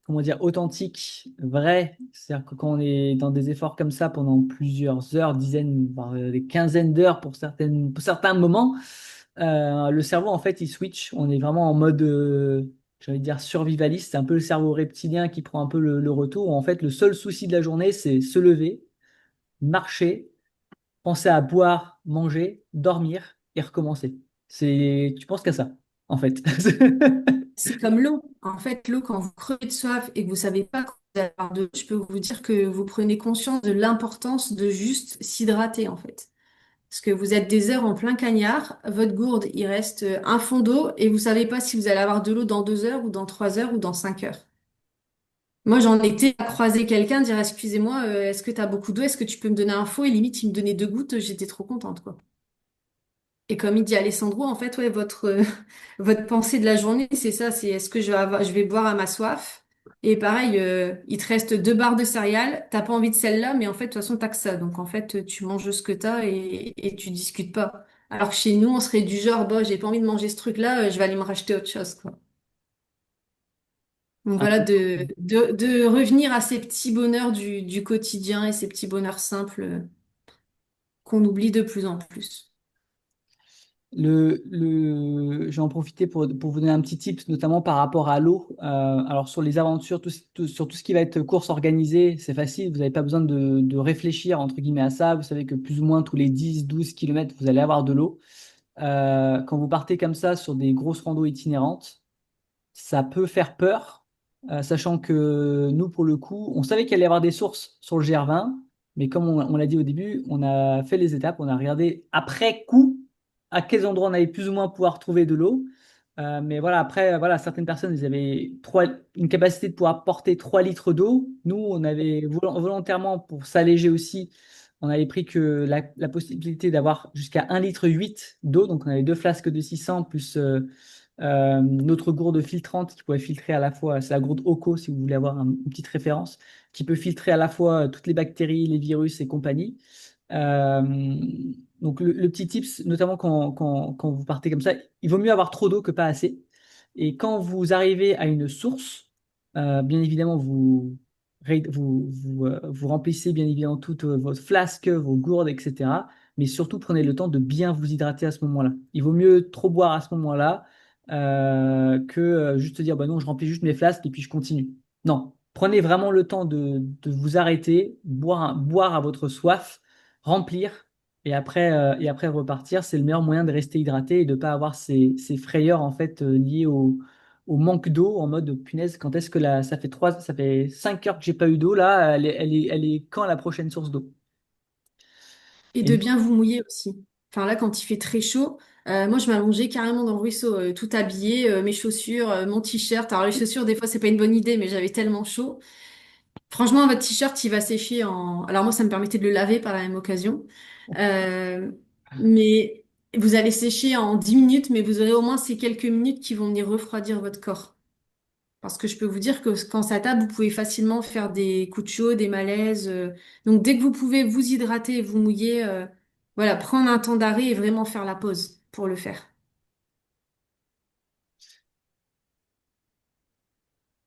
Speaker 1: comment dire, authentique, vrai. C'est-à-dire que quand on est dans des efforts comme ça pendant plusieurs heures, dizaines, voire des quinzaines d'heures pour certains moments, le cerveau, en fait, il switch. On est vraiment en mode, j'ai envie de dire, survivaliste. C'est un peu le cerveau reptilien qui prend un peu le retour. Où, en fait, le seul souci de la journée, c'est se lever, marcher, penser à boire, manger, dormir et recommencer. Tu penses qu'à ça, en fait.
Speaker 2: C'est comme l'eau. En fait, l'eau, quand vous crevez de soif et que vous savez pas quand vous allez avoir de l'eau, je peux vous dire que vous prenez conscience de l'importance de juste s'hydrater, en fait. Parce que vous êtes des heures en plein cagnard, votre gourde, il reste un fond d'eau et vous savez pas si vous allez avoir de l'eau dans 2 heures ou dans 3 heures ou dans 5 heures. Moi, j'en étais à croiser quelqu'un, dire, excusez-moi, est-ce que tu as beaucoup d'eau? Est-ce que tu peux me donner un fond? Et limite, il me donnait 2 gouttes, j'étais trop contente, quoi. Et comme il dit Alessandro, en fait, ouais, votre pensée de la journée, c'est ça, c'est est-ce que je vais boire à ma soif? Et pareil, il te reste 2 barres de céréales, t'as pas envie de celle-là, mais en fait, de toute façon, t'as que ça. Donc, en fait, tu manges ce que t'as et tu discutes pas. Alors que chez nous, on serait du genre, bah, j'ai pas envie de manger ce truc-là, je vais aller me racheter autre chose, quoi. Donc
Speaker 1: Un
Speaker 2: voilà,
Speaker 1: peu.
Speaker 2: de revenir à ces petits bonheurs du quotidien et ces petits bonheurs simples qu'on oublie de plus en plus.
Speaker 1: J'en profiter pour vous donner un petit tip, notamment par rapport à l'eau. Alors, sur les aventures, sur tout ce qui va être course organisée, c'est facile. Vous n'avez pas besoin de réfléchir, entre guillemets, à ça. Vous savez que plus ou moins tous les 10, 12 kilomètres, vous allez avoir de l'eau. Quand vous partez comme ça sur des grosses randos itinérantes, ça peut faire peur, sachant que nous, pour le coup, on savait qu'il allait y avoir des sources sur le GR20, mais comme on l'a dit au début, on a fait les étapes, on a regardé après coup à quels endroits on allait plus ou moins pouvoir trouver de l'eau. Mais voilà, après, voilà, certaines personnes, ils avaient une capacité de pouvoir porter 3 litres d'eau. Nous, on avait volontairement, pour s'alléger aussi, on avait pris que la possibilité d'avoir jusqu'à 1,8 litre d'eau. Donc, on avait 2 flasques de 600 plus notre gourde filtrante qui pourrait filtrer à la fois, c'est la gourde Oco si vous voulez avoir une petite référence, qui peut filtrer à la fois toutes les bactéries, les virus et compagnie. Euh, donc le petit tips, notamment quand vous partez comme ça, il vaut mieux avoir trop d'eau que pas assez. Et quand vous arrivez à une source, bien évidemment, vous remplissez bien évidemment toutes vos flasques, vos gourdes, etc. Mais surtout, prenez le temps de bien vous hydrater à ce moment-là. Il vaut mieux trop boire à ce moment-là que juste dire, bah non, je remplis juste mes flasques et puis je continue. Non, prenez vraiment le temps de vous arrêter, boire à votre soif, remplir et après repartir. C'est le meilleur moyen de rester hydraté et de ne pas avoir ces frayeurs en fait liées au manque d'eau en mode punaise, quand est-ce que ça fait 5 heures que j'ai pas eu d'eau là, elle est quand la prochaine source d'eau?
Speaker 2: Et
Speaker 1: Et
Speaker 2: de
Speaker 1: nous,
Speaker 2: bien vous mouiller aussi. Enfin là, quand il fait très chaud, moi je m'allongeais carrément dans le ruisseau, tout habillé, mes chaussures, mon t-shirt. Alors les chaussures, des fois, c'est pas une bonne idée, mais j'avais tellement chaud. Franchement, votre t-shirt, il va sécher en... Alors moi, ça me permettait de le laver par la même occasion. Euh, mais vous allez sécher en 10 minutes, mais vous aurez au moins ces quelques minutes qui vont venir refroidir votre corps. Parce que je peux vous dire que quand ça tape, vous pouvez facilement faire des coups de chaud, des malaises. Donc dès que vous pouvez vous hydrater et vous mouiller, voilà, prendre un temps d'arrêt et vraiment faire la pause pour le faire.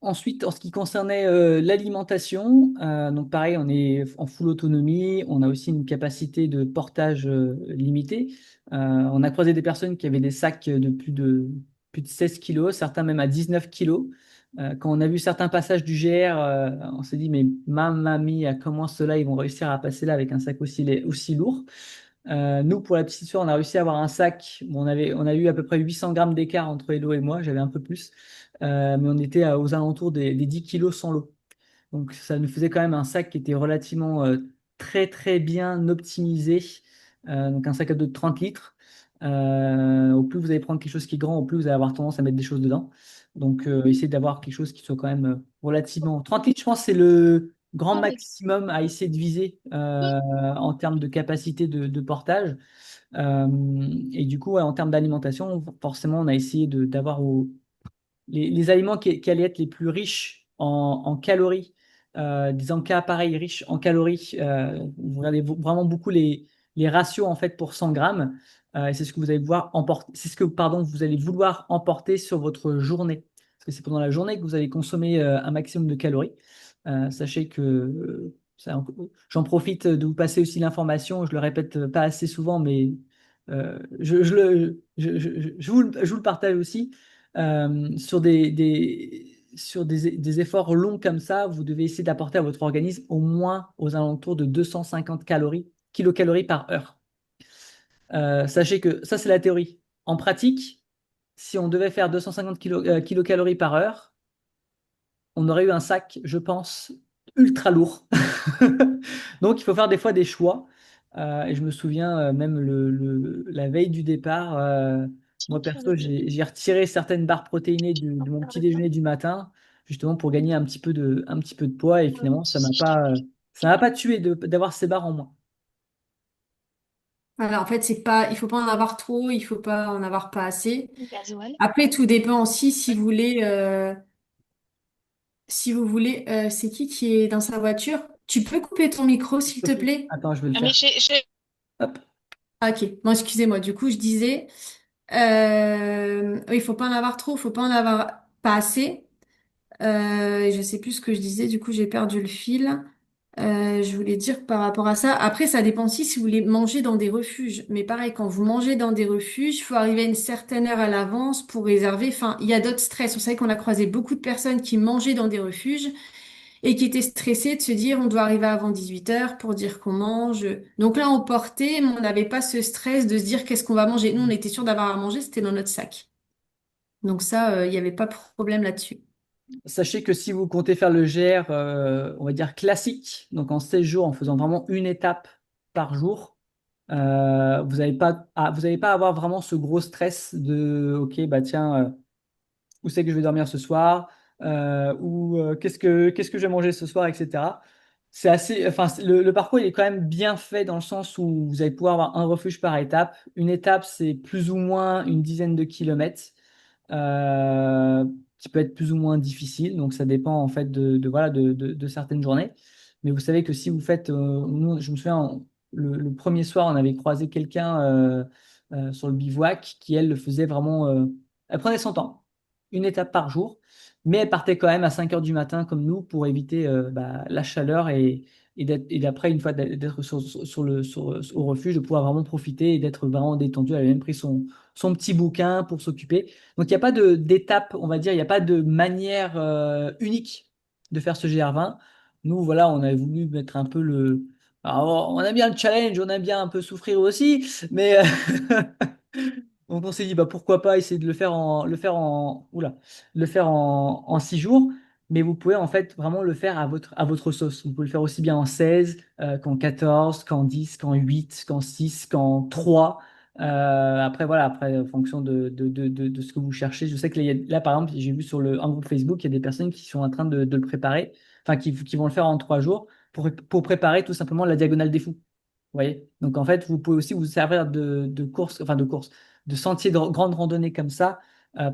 Speaker 1: Ensuite, en ce qui concernait l'alimentation, donc pareil, on est en full autonomie, on a aussi une capacité de portage limitée. On a croisé des personnes qui avaient des sacs de plus de 16 kilos, certains même à 19 kilos. Quand on a vu certains passages du GR, on s'est dit, mais mamma mia, comment ceux-là, ils vont réussir à passer là avec un sac aussi lourd? Nous, pour la petite histoire, on a réussi à avoir un sac. Bon, on a eu à peu près 800 grammes d'écart entre Elo et moi. J'avais un peu plus. Mais on était aux alentours des 10 kilos sans l'eau. Donc, ça nous faisait quand même un sac qui était relativement très, très bien optimisé. Donc, un sac à dos de 30 litres. Au plus vous allez prendre quelque chose qui est grand, au plus vous allez avoir tendance à mettre des choses dedans. Donc, essayez d'avoir quelque chose qui soit quand même relativement. 30 litres, je pense, c'est le grand maximum à essayer de viser en termes de capacité de portage. Et du coup, ouais, en termes d'alimentation, forcément, on a essayé d'avoir les aliments qui allaient être les plus riches en calories, des encas pareils riches en calories. Vous regardez vraiment beaucoup les ratios en fait pour 100 grammes. Et c'est ce que vous allez pouvoir emporter, c'est ce que, pardon, vous allez vouloir emporter sur votre journée. Parce que c'est pendant la journée que vous allez consommer un maximum de calories. Sachez que j'en profite de vous passer aussi l'information, je le répète pas assez souvent, mais je vous le partage aussi. Sur des efforts longs comme ça, vous devez essayer d'apporter à votre organisme au moins aux alentours de 250 kilocalories par heure. Sachez que ça, c'est la théorie. En pratique, si on devait faire 250 kilocalories par heure, on aurait eu un sac, je pense, ultra lourd. Donc, il faut faire des fois des choix. Et je me souviens même la veille du départ, moi perso, j'ai retiré certaines barres protéinées de mon petit déjeuner du matin, justement pour gagner un petit peu de poids. Et finalement, ça m'a pas tué d'avoir ces barres en moins.
Speaker 2: Voilà, en fait, c'est pas, il faut pas en avoir trop, il faut pas en avoir pas assez. Après, tout dépend aussi si vous voulez, c'est qui est dans sa voiture? Tu peux couper ton micro, s'il te
Speaker 1: Ok.
Speaker 2: plaît?
Speaker 1: Attends, je vais le
Speaker 3: Ah, mais
Speaker 1: faire. Hop.
Speaker 2: Ah, ok. Bon, excusez-moi. Du coup, je disais, oui, il faut pas en avoir trop, il faut pas en avoir pas assez. Je sais plus ce que je disais, du coup j'ai perdu le fil. Je voulais dire par rapport à ça. Après, ça dépend aussi si vous voulez manger dans des refuges. Mais pareil, quand vous mangez dans des refuges, il faut arriver à une certaine heure à l'avance pour réserver. Enfin, il y a d'autres stress. Vous savez qu'on a croisé beaucoup de personnes qui mangeaient dans des refuges et qui étaient stressées de se dire on doit arriver avant 18 heures pour dire qu'on mange. Donc là, on portait, mais on n'avait pas ce stress de se dire qu'est-ce qu'on va manger. Nous, on était sûr d'avoir à manger, c'était dans notre sac. Donc ça, il n'y avait pas de problème là-dessus.
Speaker 1: Sachez que si vous comptez faire le GR, on va dire classique, donc en 16 jours, en faisant vraiment une étape par jour, vous n'allez pas à avoir vraiment ce gros stress de, ok, bah tiens, où c'est que je vais dormir ce soir, ou qu'est-ce que je vais manger ce soir, etc. C'est assez, enfin, le parcours il est quand même bien fait dans le sens où vous allez pouvoir avoir un refuge par étape. Une étape, c'est plus ou moins une dizaine de kilomètres, euh, qui peut être plus ou moins difficile. Donc ça dépend en fait voilà, de certaines journées. Mais vous savez que si vous faites, nous, je me souviens, le premier soir, on avait croisé quelqu'un sur le bivouac qui, elle, le faisait vraiment. Elle prenait son temps, une étape par jour, mais elle partait quand même à 5 heures du matin comme nous pour éviter la chaleur et d'après, une fois d'être au refuge, de pouvoir vraiment profiter et d'être vraiment détendu. Elle avait même pris son petit bouquin pour s'occuper. Donc, il n'y a pas d'étape, on va dire, il n'y a pas de manière unique de faire ce GR20. Nous, voilà, on avait voulu mettre un peu le. Alors, on aime bien le challenge, on aime bien un peu souffrir aussi, mais donc on s'est dit bah pourquoi pas essayer de le faire en 6 jours, mais vous pouvez en fait vraiment le faire à votre sauce. Vous pouvez le faire aussi bien en 16 qu'en 14, qu'en 10, qu'en 8, qu'en 6, qu'en 3. Après voilà, après en fonction de ce que vous cherchez. Je sais que là, par exemple, j'ai vu sur un groupe Facebook, il y a des personnes qui sont en train de le préparer, enfin qui vont le faire en 3 jours pour préparer tout simplement la diagonale des fous. Vous voyez? Donc en fait, vous pouvez aussi vous servir de course, de sentiers de grande randonnée comme ça,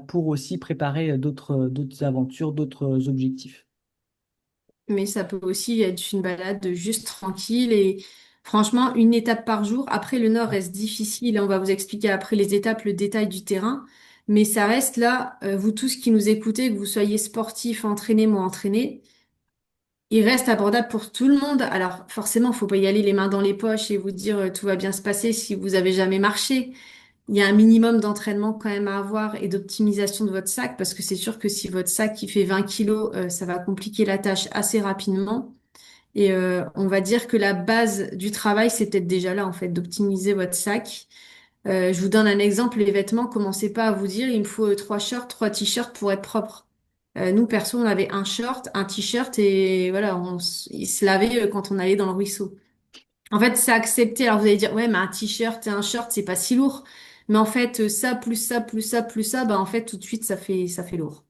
Speaker 1: pour aussi préparer d'autres aventures, d'autres objectifs.
Speaker 2: Mais ça peut aussi être une balade juste tranquille et franchement, une étape par jour. Après, le nord reste difficile et on va vous expliquer après les étapes, le détail du terrain. Mais ça reste là, vous tous qui nous écoutez, que vous soyez sportif, entraîné, moins entraîné, il reste abordable pour tout le monde. Alors forcément, faut pas y aller les mains dans les poches et vous dire tout va bien se passer si vous avez jamais marché. Il y a un minimum d'entraînement quand même à avoir et d'optimisation de votre sac parce que c'est sûr que si votre sac qui fait 20 kilos, ça va compliquer la tâche assez rapidement. Et on va dire que la base du travail, c'est peut-être déjà là, en fait, d'optimiser votre sac. Je vous donne un exemple, les vêtements, commencez pas à vous dire, il me faut 3 shorts, 3 t-shirts pour être propre. Nous, perso, on avait un short, un t-shirt et voilà, il se lavait quand on allait dans le ruisseau. En fait, c'est accepté. Alors vous allez dire, ouais, mais un t-shirt et un short, c'est pas si lourd. Mais en fait, ça, plus ça, plus ça, plus ça, bah en fait, tout de suite, ça fait lourd.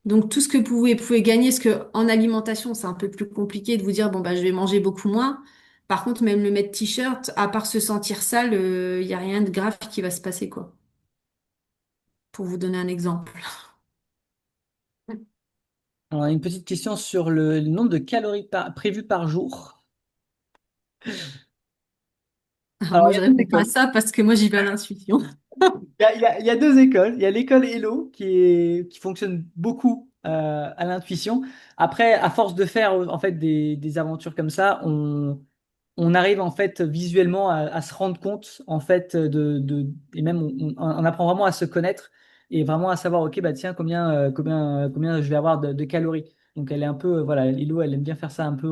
Speaker 2: Donc tout ce que pouvez gagner, parce que en alimentation, c'est un peu plus compliqué de vous dire bon bah je vais manger beaucoup moins. Par contre, même le mettre t-shirt, à part se sentir sale, il y a rien de grave qui va se passer quoi. Pour vous donner un exemple.
Speaker 1: Alors, une petite question sur le nombre de calories prévues par jour.
Speaker 2: Alors
Speaker 1: Alors,
Speaker 2: moi
Speaker 1: il y
Speaker 2: je
Speaker 1: a deux
Speaker 2: réponds pas à
Speaker 1: écoles.
Speaker 2: ça parce que moi j'y vais à l'intuition.
Speaker 1: Il y a deux écoles. Il y a l'école Hello qui fonctionne beaucoup à l'intuition. Après, à force de faire en fait des aventures comme ça, on arrive en fait visuellement à se rendre compte en fait et même on apprend vraiment à se connaître et vraiment à savoir ok bah tiens combien je vais avoir de calories. Donc elle est un peu voilà Lilo elle aime bien faire ça un peu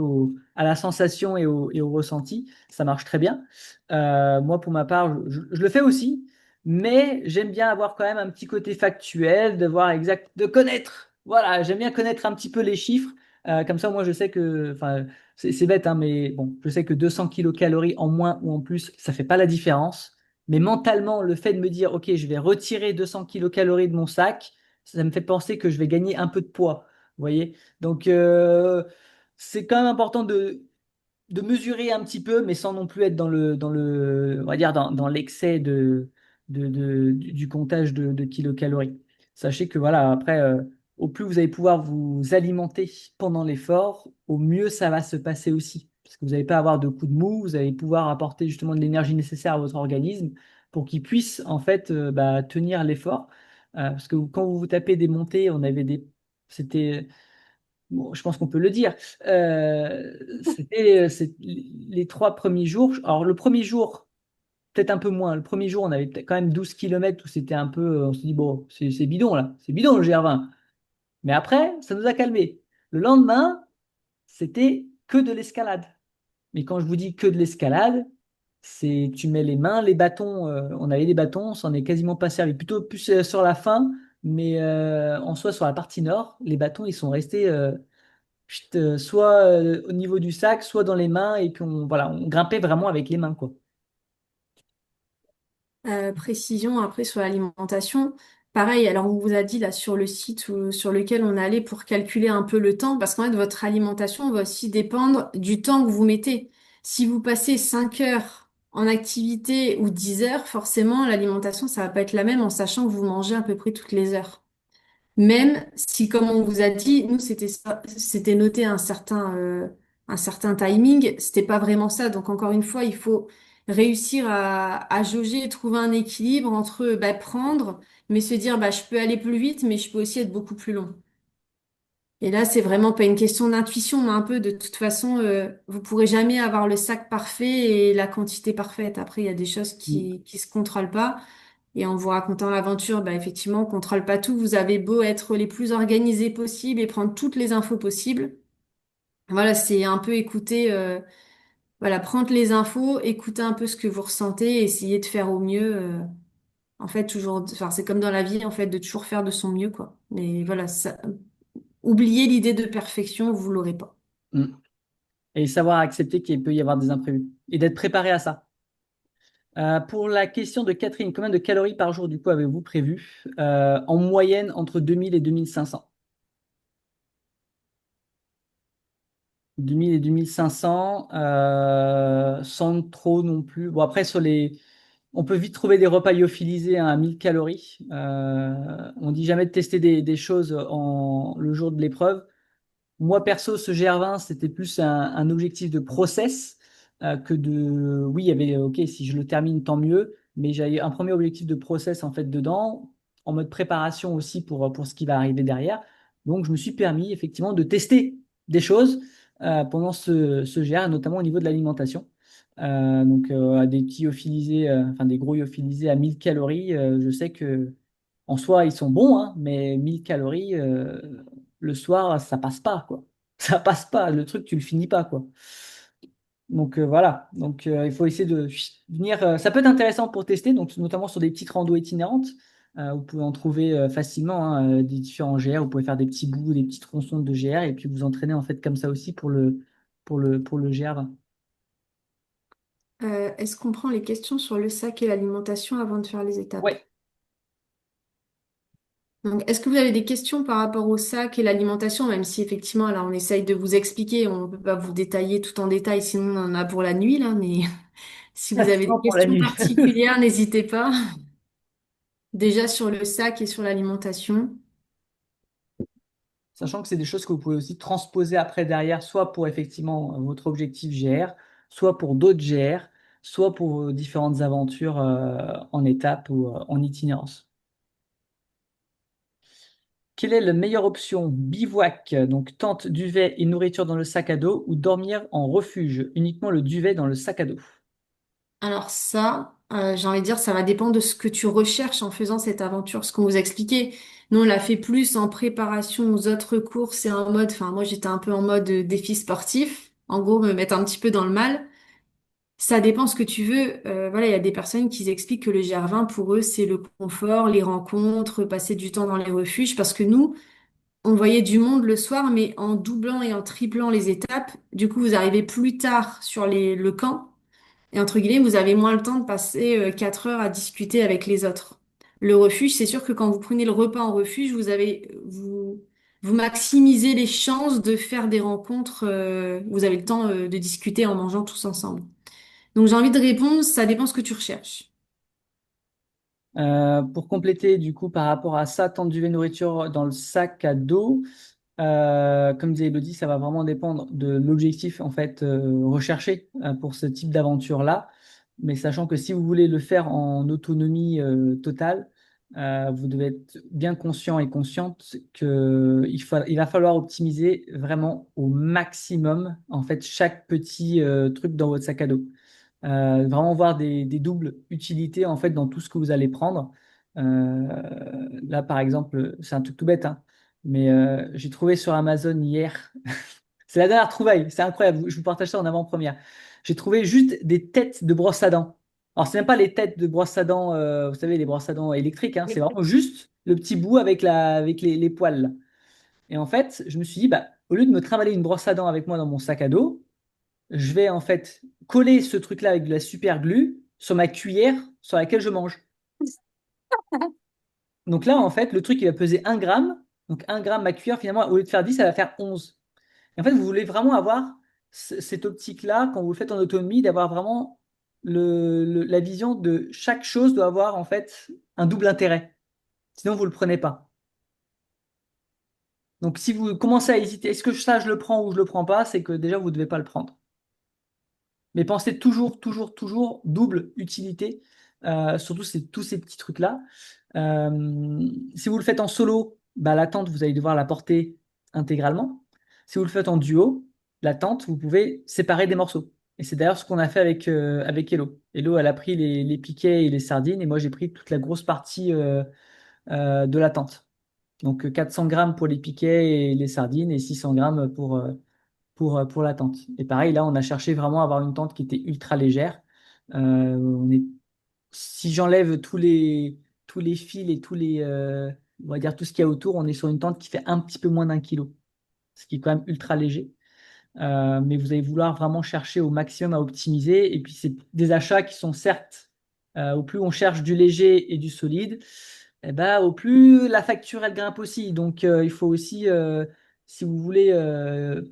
Speaker 1: à la sensation et au ressenti. Ça marche très bien. Moi pour ma part je le fais aussi, mais j'aime bien avoir quand même un petit côté factuel, de voir exact, de connaître. Voilà, j'aime bien connaître un petit peu les chiffres Comme ça, moi, je sais que, enfin, c'est bête, hein, mais bon, je sais que 200 kilocalories en moins ou en plus, ça fait pas la différence. Mais mentalement, le fait de me dire, OK, je vais retirer 200 kilocalories de mon sac, ça me fait penser que je vais gagner un peu de poids. Vous voyez? Donc, c'est quand même important de mesurer un petit peu, mais sans non plus être on va dire dans l'excès du comptage de kilocalories. Sachez que voilà, après, au plus vous allez pouvoir vous alimenter pendant l'effort, au mieux ça va se passer aussi. Parce que vous n'allez pas avoir de coups de mou, vous allez pouvoir apporter justement de l'énergie nécessaire à votre organisme pour qu'il puisse en fait tenir l'effort. Parce que quand vous vous tapez des montées, c'était bon, je pense qu'on peut le dire. Les 3 premiers jours. Alors, le premier jour, peut-être un peu moins. Le premier jour, on avait peut-être quand même 12 kilomètres où c'était un peu. On se dit, bon, c'est bidon là. C'est bidon le GR20. Mais après, ça nous a calmé. Le lendemain, c'était que de l'escalade. Mais quand je vous dis que de l'escalade, c'est tu mets les mains, les bâtons. On avait des bâtons, on s'en est quasiment pas servi. Plutôt plus sur la fin. Mais en soi, sur la partie nord, les bâtons, ils sont restés. Chut, soit au niveau du sac, soit dans les mains, et puis on grimpait vraiment avec les mains, quoi.
Speaker 2: Précision après sur l'alimentation. Pareil, alors on vous a dit là sur le site sur lequel on allait pour calculer un peu le temps, parce qu'en fait votre alimentation va aussi dépendre du temps que vous mettez. Si vous passez 5 heures en activité ou 10 heures, forcément l'alimentation ça va pas être la même en sachant que vous mangez à peu près toutes les heures. Même si, comme on vous a dit, nous, c'était noté un certain timing, c'était pas vraiment ça. Donc, encore une fois, il faut réussir à jauger et trouver un équilibre entre bah, prendre, mais se dire, bah, je peux aller plus vite, mais je peux aussi être beaucoup plus long. Et là, c'est vraiment pas une question d'intuition, mais un peu de toute façon, vous pourrez jamais avoir le sac parfait et la quantité parfaite. Après, il y a des choses
Speaker 1: Mm.
Speaker 2: qui se contrôlent pas. Et en vous racontant l'aventure, bah effectivement, on contrôle pas tout. Vous avez beau être les plus organisés possibles et prendre toutes les infos possibles. Voilà, c'est un peu écouter, voilà, prendre les infos, écouter un peu ce que vous ressentez, et essayer de faire au mieux. En fait, toujours, enfin, c'est comme dans la vie, en fait, de toujours faire de son mieux, quoi. Mais voilà, ça, oubliez l'idée de perfection, vous l'aurez pas.
Speaker 1: Mm. Et savoir accepter qu'il peut y avoir des imprévus. Et d'être préparé à ça. Pour la question de Catherine, combien de calories par jour, du coup, avez-vous prévu? En moyenne, entre 2000 et 2500. 2000 et 2500, sans trop non plus. Bon, après, on peut vite trouver des repas lyophilisés à 1000 calories. On dit jamais de tester des choses le jour de l'épreuve. Moi, perso, ce GR20, c'était plus un objectif de process que de. Oui, il y avait, OK, si je le termine, tant mieux. Mais j'avais un premier objectif de process, en fait, dedans, en mode préparation aussi pour ce qui va arriver derrière. Donc, je me suis permis, effectivement, de tester des choses pendant ce GR, notamment au niveau de l'alimentation. Donc, des petits lyophilisés, enfin, des gros lyophilisés à 1000 calories, je sais que en soi, ils sont bons, hein, mais 1000 calories, le soir, ça passe pas, quoi. Ça passe pas, le truc, tu le finis pas, quoi. Donc voilà, donc il faut essayer de venir. Ça peut être intéressant pour tester, donc notamment sur des petites randos itinérantes. Vous pouvez en trouver facilement hein, des différents GR. Vous pouvez faire des petits bouts, des petites tronçons de GR et puis vous entraîner en fait comme ça aussi pour le GR20.
Speaker 2: Est-ce qu'on prend les questions sur le sac et l'alimentation avant de faire les étapes?
Speaker 1: Ouais,
Speaker 2: Donc, est-ce que vous avez des questions par rapport au sac et l'alimentation, même si effectivement, là, on essaye de vous expliquer, on ne peut pas vous détailler tout en détail, sinon on en a pour la nuit, là, mais si vous avez des
Speaker 1: pour la
Speaker 2: questions
Speaker 1: nuit.
Speaker 2: particulières, n'hésitez pas. Déjà sur le sac et sur l'alimentation.
Speaker 1: Sachant que c'est des choses que vous pouvez aussi transposer après derrière, soit pour effectivement votre objectif GR, soit pour d'autres GR, soit pour vos différentes aventures en étape ou en itinérance. Quelle est la meilleure option? Bivouac, donc tente, duvet et nourriture dans le sac à dos, ou dormir en refuge, uniquement le duvet dans le sac à dos.
Speaker 2: Alors ça, j'ai envie de dire, ça va dépendre de ce que tu recherches en faisant cette aventure. Ce qu'on vous a expliqué, nous, on l'a fait plus en préparation aux autres courses et en mode, enfin, moi, j'étais un peu en mode défi sportif. En gros, me mettre un petit peu dans le mal. Ça dépend ce que tu veux. Voilà, il y a des personnes qui expliquent que le GR20, pour eux, c'est le confort, les rencontres, passer du temps dans les refuges, parce que nous, on voyait du monde le soir, mais en doublant et en triplant les étapes, du coup, vous arrivez plus tard sur le camp. Et entre guillemets, vous avez moins le temps de passer 4 heures à discuter avec les autres. Le refuge, c'est sûr que quand vous prenez le repas en refuge, vous maximisez les chances de faire des rencontres. Vous avez le temps de discuter en mangeant tous ensemble. Donc j'ai envie de répondre, ça dépend ce que tu recherches.
Speaker 1: Pour compléter, du coup, par rapport à ça, temps de durée nourriture dans le sac à dos, comme disait Elodie, ça va vraiment dépendre de l'objectif en fait recherché pour ce type d'aventure-là. Mais sachant que si vous voulez le faire en autonomie totale, vous devez être bien conscient et consciente que il va falloir optimiser vraiment au maximum en fait chaque petit truc dans votre sac à dos. Vraiment voir des doubles utilités en fait dans tout ce que vous allez prendre. Là, par exemple, c'est un truc tout bête, hein, mais j'ai trouvé sur Amazon hier, c'est la dernière trouvaille, c'est incroyable, je vous partage ça en avant-première. J'ai trouvé juste des têtes de brosse à dents. Alors, c'est même pas les têtes de brosse à dents, vous savez, les brosses à dents électriques, hein, c'est vraiment juste le petit bout avec, avec les poils, là. Et en fait, je me suis dit, bah, au lieu de me trimballer une brosse à dents avec moi dans mon sac à dos, je vais en fait coller ce truc-là avec de la super glue sur ma cuillère sur laquelle je mange. Donc là, en fait, le truc, il va peser 1 gramme. Donc 1 gramme, ma cuillère, finalement, au lieu de faire 10, ça va faire 11. Et en fait, vous voulez vraiment avoir cette optique-là, quand vous le faites en autonomie, d'avoir vraiment la vision de chaque chose doit avoir en fait un double intérêt. Sinon, vous ne le prenez pas. Donc si vous commencez à hésiter, est-ce que ça, je le prends ou je le prends pas, c'est que déjà, vous ne devez pas le prendre. Mais pensez toujours, toujours, toujours double utilité, surtout tous ces petits trucs-là. Si vous le faites en solo, bah, la tente, vous allez devoir la porter intégralement. Si vous le faites en duo, la tente, vous pouvez séparer des morceaux. Et c'est d'ailleurs ce qu'on a fait avec Hello. Hello, elle a pris les piquets et les sardines, et moi, j'ai pris toute la grosse partie de la tente. Donc 400 grammes pour les piquets et les sardines, et 600 grammes pour la tente. Et pareil, là, on a cherché vraiment à avoir une tente qui était ultra légère. Si j'enlève tous les fils et on va dire tout ce qu'il y a autour, on est sur une tente qui fait un petit peu moins d'1 kilo, ce qui est quand même ultra léger. Mais vous allez vouloir vraiment chercher au maximum à optimiser. Et puis, c'est des achats qui sont certes, au plus on cherche du léger et du solide, eh ben, au plus la facture, elle grimpe aussi. Donc, il faut aussi, si vous voulez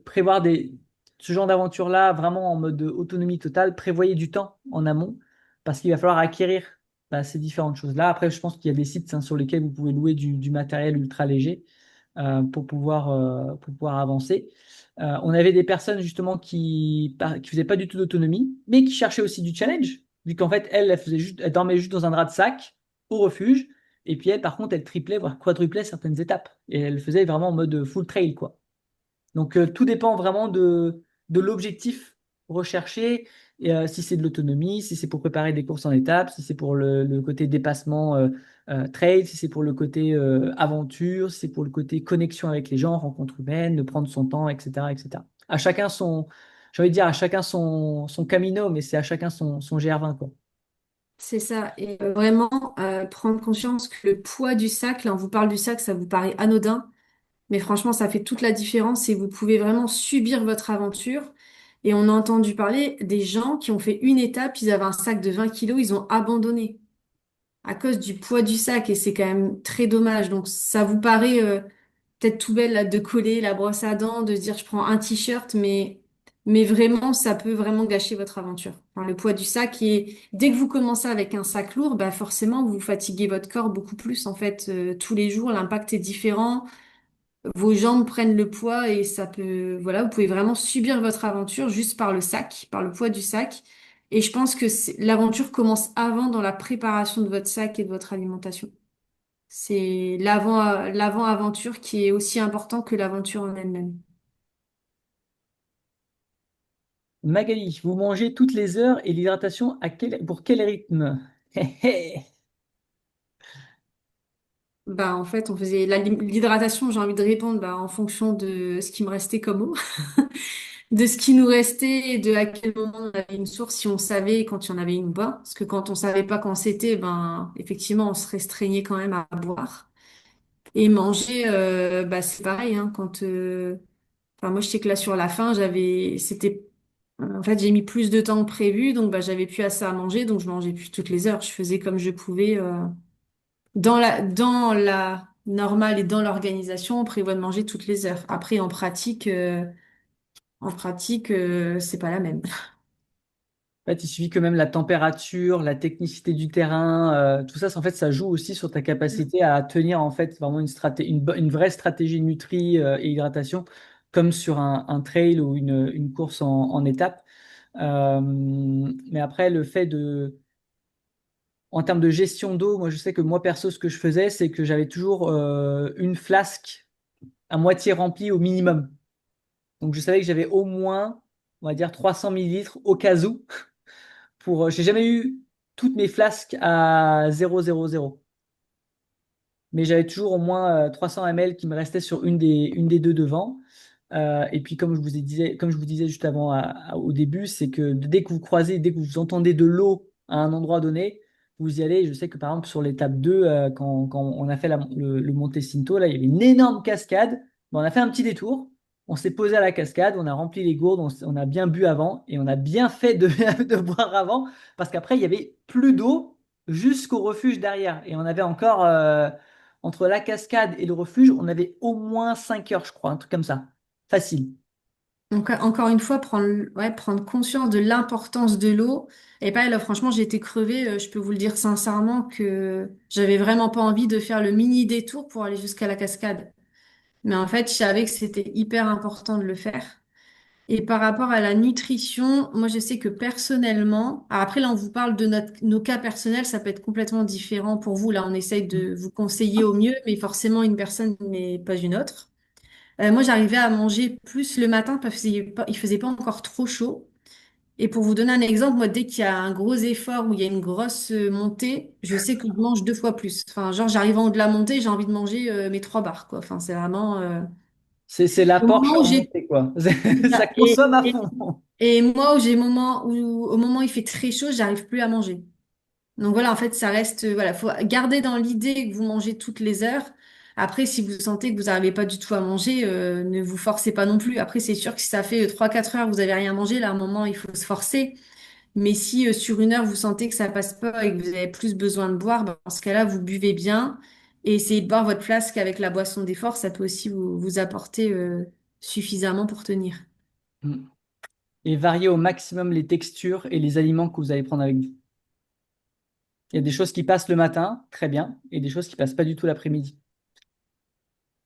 Speaker 1: prévoir ce genre d'aventure-là vraiment en mode autonomie totale, prévoyez du temps en amont parce qu'il va falloir acquérir bah, ces différentes choses-là. Après, je pense qu'il y a des sites hein, sur lesquels vous pouvez louer du matériel ultra léger pour pouvoir avancer. On avait des personnes justement qui faisaient pas du tout d'autonomie, mais qui cherchaient aussi du challenge, vu qu'en fait, elle dormait juste dans un drap de sac au refuge, et puis elle, par contre, elle triplait, voire quadruplait certaines étapes, et elle faisait vraiment en mode full trail, quoi. Donc, tout dépend vraiment de l'objectif recherché, et, si c'est de l'autonomie, si c'est pour préparer des courses en étapes, si c'est pour le côté dépassement trail, si c'est pour le côté aventure, si c'est pour le côté connexion avec les gens, rencontre humaine, de prendre son temps, etc., etc. À chacun j'ai envie de dire, à chacun son camino, mais c'est à chacun son GR20, quoi.
Speaker 2: C'est ça. Et vraiment, prendre conscience que le poids du sac, là, on vous parle du sac, ça vous paraît anodin, mais franchement, ça fait toute la différence et vous pouvez vraiment subir votre aventure. Et on a entendu parler des gens qui ont fait une étape, ils avaient un sac de 20 kilos, ils ont abandonné à cause du poids du sac et c'est quand même très dommage. Donc, ça vous paraît peut-être tout belle là, de coller la brosse à dents, de se dire je prends un t-shirt, mais vraiment, ça peut vraiment gâcher votre aventure. Enfin, le poids du sac et dès que vous commencez avec un sac lourd, bah forcément, vous fatiguez votre corps beaucoup plus en fait tous les jours. L'impact est différent. Vos jambes prennent le poids et ça peut, voilà, vous pouvez vraiment subir votre aventure juste par le sac, par le poids du sac. Et je pense que l'aventure commence avant dans la préparation de votre sac et de votre alimentation. C'est l'avant-aventure qui est aussi important que l'aventure en elle-même.
Speaker 1: Magali, vous mangez toutes les heures et l'hydratation pour quel rythme?
Speaker 2: Bah, en fait, on faisait l'hydratation, j'ai envie de répondre, bah, en fonction de ce qui me restait comme eau, de ce qui nous restait et de à quel moment on avait une source, si on savait quand il y en avait une ou pas. Parce que quand on savait pas quand c'était, ben, effectivement, on se restreignait quand même à boire. Et manger, bah, c'est pareil, hein, enfin, moi, je sais que là, sur la fin, en fait, j'ai mis plus de temps que prévu, donc, bah, j'avais plus assez à manger, donc je mangeais plus toutes les heures. Je faisais comme je pouvais, dans la normale et dans l'organisation, on prévoit de manger toutes les heures. Après, en pratique, c'est pas la même.
Speaker 1: En fait, il suffit que même la température, la technicité du terrain, tout ça, en fait, ça joue aussi sur ta capacité à tenir en fait vraiment une vraie stratégie nutri et hydratation, comme sur un trail ou une course en étape. Mais après, en termes de gestion d'eau, moi, je sais que moi perso, ce que je faisais, c'est que j'avais toujours une flasque à moitié remplie au minimum. Donc, je savais que j'avais au moins, on va dire, 300 millilitres au cas où. J'ai jamais eu toutes mes flasques à 0,0,0. Mais j'avais toujours au moins 300 ml qui me restaient sur une des deux devant. Et puis, comme je vous disais juste avant au début, c'est que dès que vous entendez de l'eau à un endroit donné, vous y allez. Je sais que par exemple, sur l'étape 2, quand on a fait le Monte Cinto, là, il y avait une énorme cascade. Bon, on a fait un petit détour. On s'est posé à la cascade, on a rempli les gourdes, on a bien bu avant et on a bien fait de boire avant parce qu'après, il y avait plus d'eau jusqu'au refuge derrière. Et on avait encore, entre la cascade et le refuge, on avait au moins 5 heures, je crois, un truc comme ça. Facile.
Speaker 2: Donc, encore une fois, prendre conscience de l'importance de l'eau. Et pareil, là, franchement, j'ai été crevée. Je peux vous le dire sincèrement que j'avais vraiment pas envie de faire le mini détour pour aller jusqu'à la cascade. Mais en fait, je savais que c'était hyper important de le faire. Et par rapport à la nutrition, moi, je sais que personnellement, après, là, on vous parle de nos cas personnels, ça peut être complètement différent pour vous. Là, on essaye de vous conseiller au mieux, mais forcément, une personne n'est pas une autre. Moi, j'arrivais à manger plus le matin parce qu'il faisait pas encore trop chaud. Et pour vous donner un exemple, moi, dès qu'il y a un gros effort ou il y a une grosse montée, je sais que je mange 2 fois plus. Enfin, genre, j'arrive en haut de la montée, j'ai envie de manger mes 3 barres, quoi. Enfin, c'est vraiment
Speaker 1: C'est la
Speaker 2: au
Speaker 1: Porsche
Speaker 2: moment où
Speaker 1: en
Speaker 2: j'ai
Speaker 1: montée, quoi. Ça
Speaker 2: ça.
Speaker 1: consomme à fond.
Speaker 2: Et moi, au moment où il fait très chaud, j'arrive plus à manger. Donc voilà, en fait, ça reste, voilà, faut garder dans l'idée que vous mangez toutes les heures. Après, si vous sentez que vous n'arrivez pas du tout à manger, ne vous forcez pas non plus. Après, c'est sûr que si ça fait 3, 4 heures que vous avez rien mangé, là, à un moment, il faut se forcer. Mais si sur une heure, vous sentez que ça passe pas et que vous avez plus besoin de boire, ben, dans ce cas-là, vous buvez bien et essayez de boire votre flasque avec la boisson d'effort. Ça peut aussi vous apporter suffisamment pour tenir.
Speaker 1: Et variez au maximum les textures et les aliments que vous allez prendre avec vous. Il y a des choses qui passent le matin, très bien, et des choses qui passent pas du tout l'après-midi.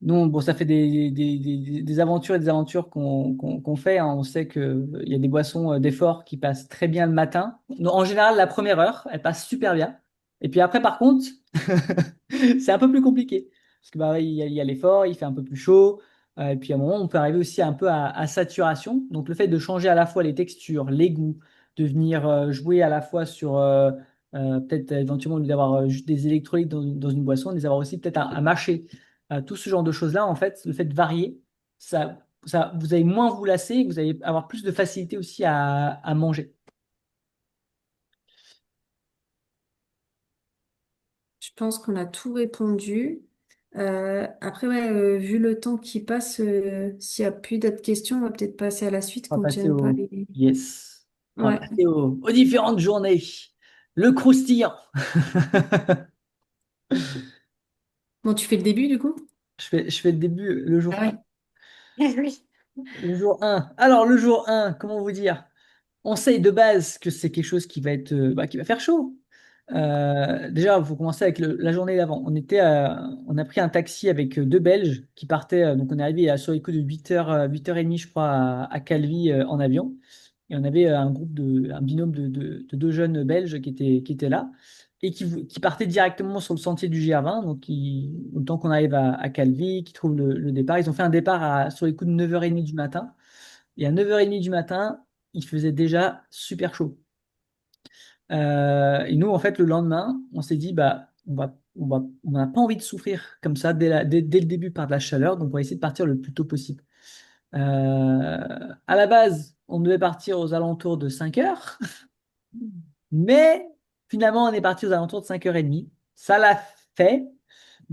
Speaker 1: Nous, bon, ça fait des aventures et des aventures qu'on fait, hein. On sait qu'il y a des boissons d'effort qui passent très bien le matin. Non, en général, la première heure, elle passe super bien. Et puis après, par contre, c'est un peu plus compliqué. Parce que bah, il y a l'effort, il fait un peu plus chaud. Et puis à un moment, on peut arriver aussi un peu à saturation. Donc le fait de changer à la fois les textures, les goûts, de venir jouer à la fois sur peut-être éventuellement au lieu d'avoir juste des électrolytes dans une boisson, de les avoir aussi peut-être à mâcher. Tout ce genre de choses-là, en fait, le fait de varier, vous allez moins vous lasser, et vous allez avoir plus de facilité aussi à manger.
Speaker 2: Je pense qu'on a tout répondu. Après, ouais, vu le temps qui passe, s'il n'y a plus d'autres questions, on va peut-être passer à la suite
Speaker 1: On va
Speaker 2: qu'on ne
Speaker 1: passer
Speaker 2: tienne pas
Speaker 1: au
Speaker 2: les...
Speaker 1: yes. On va
Speaker 2: Ouais.
Speaker 1: passer aux différentes journées. Le croustillant.
Speaker 2: Bon, tu fais le début du coup?
Speaker 1: Je fais le début, le
Speaker 2: Ah
Speaker 1: jour
Speaker 2: ouais.
Speaker 1: Le jour un. Alors, le jour un, comment vous dire? On sait de base que c'est quelque chose qui va qui va faire chaud. Déjà, il faut commencer avec la journée d'avant. On a pris un taxi avec deux Belges qui partaient. Donc, on est arrivé sur les coups de 8h, 8h30, je crois, à Calvi en avion. Et on avait un binôme de deux jeunes Belges qui étaient là et qui partaient directement sur le sentier du GR20. Donc, le temps qu'on arrive à Calvi, qui trouvent le départ, ils ont fait un départ sur les coups de 9h30 du matin. Et à 9h30 du matin, il faisait déjà super chaud. Et nous, en fait, le lendemain, on s'est dit, bah, on n'a pas envie de souffrir comme ça dès le début par de la chaleur, donc on va essayer de partir le plus tôt possible. À la base, on devait partir aux alentours de 5 heures, mais finalement, on est parti aux alentours de 5h30. Ça l'a fait,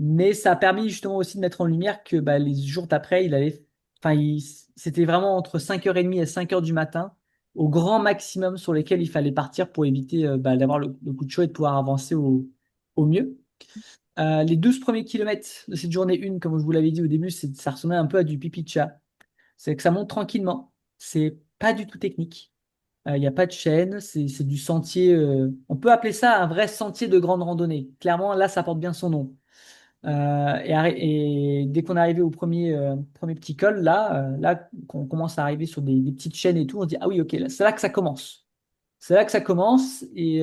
Speaker 1: Mais ça a permis justement aussi de mettre en lumière que bah, les jours d'après, c'était vraiment entre 5h30 et 5h du matin, au grand maximum sur lesquels il fallait partir pour éviter bah, d'avoir le coup de chaud et de pouvoir avancer au mieux. Les 12 premiers kilomètres de cette journée 1, comme je vous l'avais dit au début, ça ressemblait un peu à du pipi de chat. C'est que ça monte tranquillement. C'est pas du tout technique. Il n'y a pas de chaîne. C'est du sentier. On peut appeler ça un vrai sentier de grande randonnée. Clairement, là, ça porte bien son nom. Et dès qu'on est arrivé au premier petit col, là, qu'on commence à arriver sur des petites chaînes et tout, on se dit, ah oui, ok, c'est là que ça commence. C'est là que ça commence et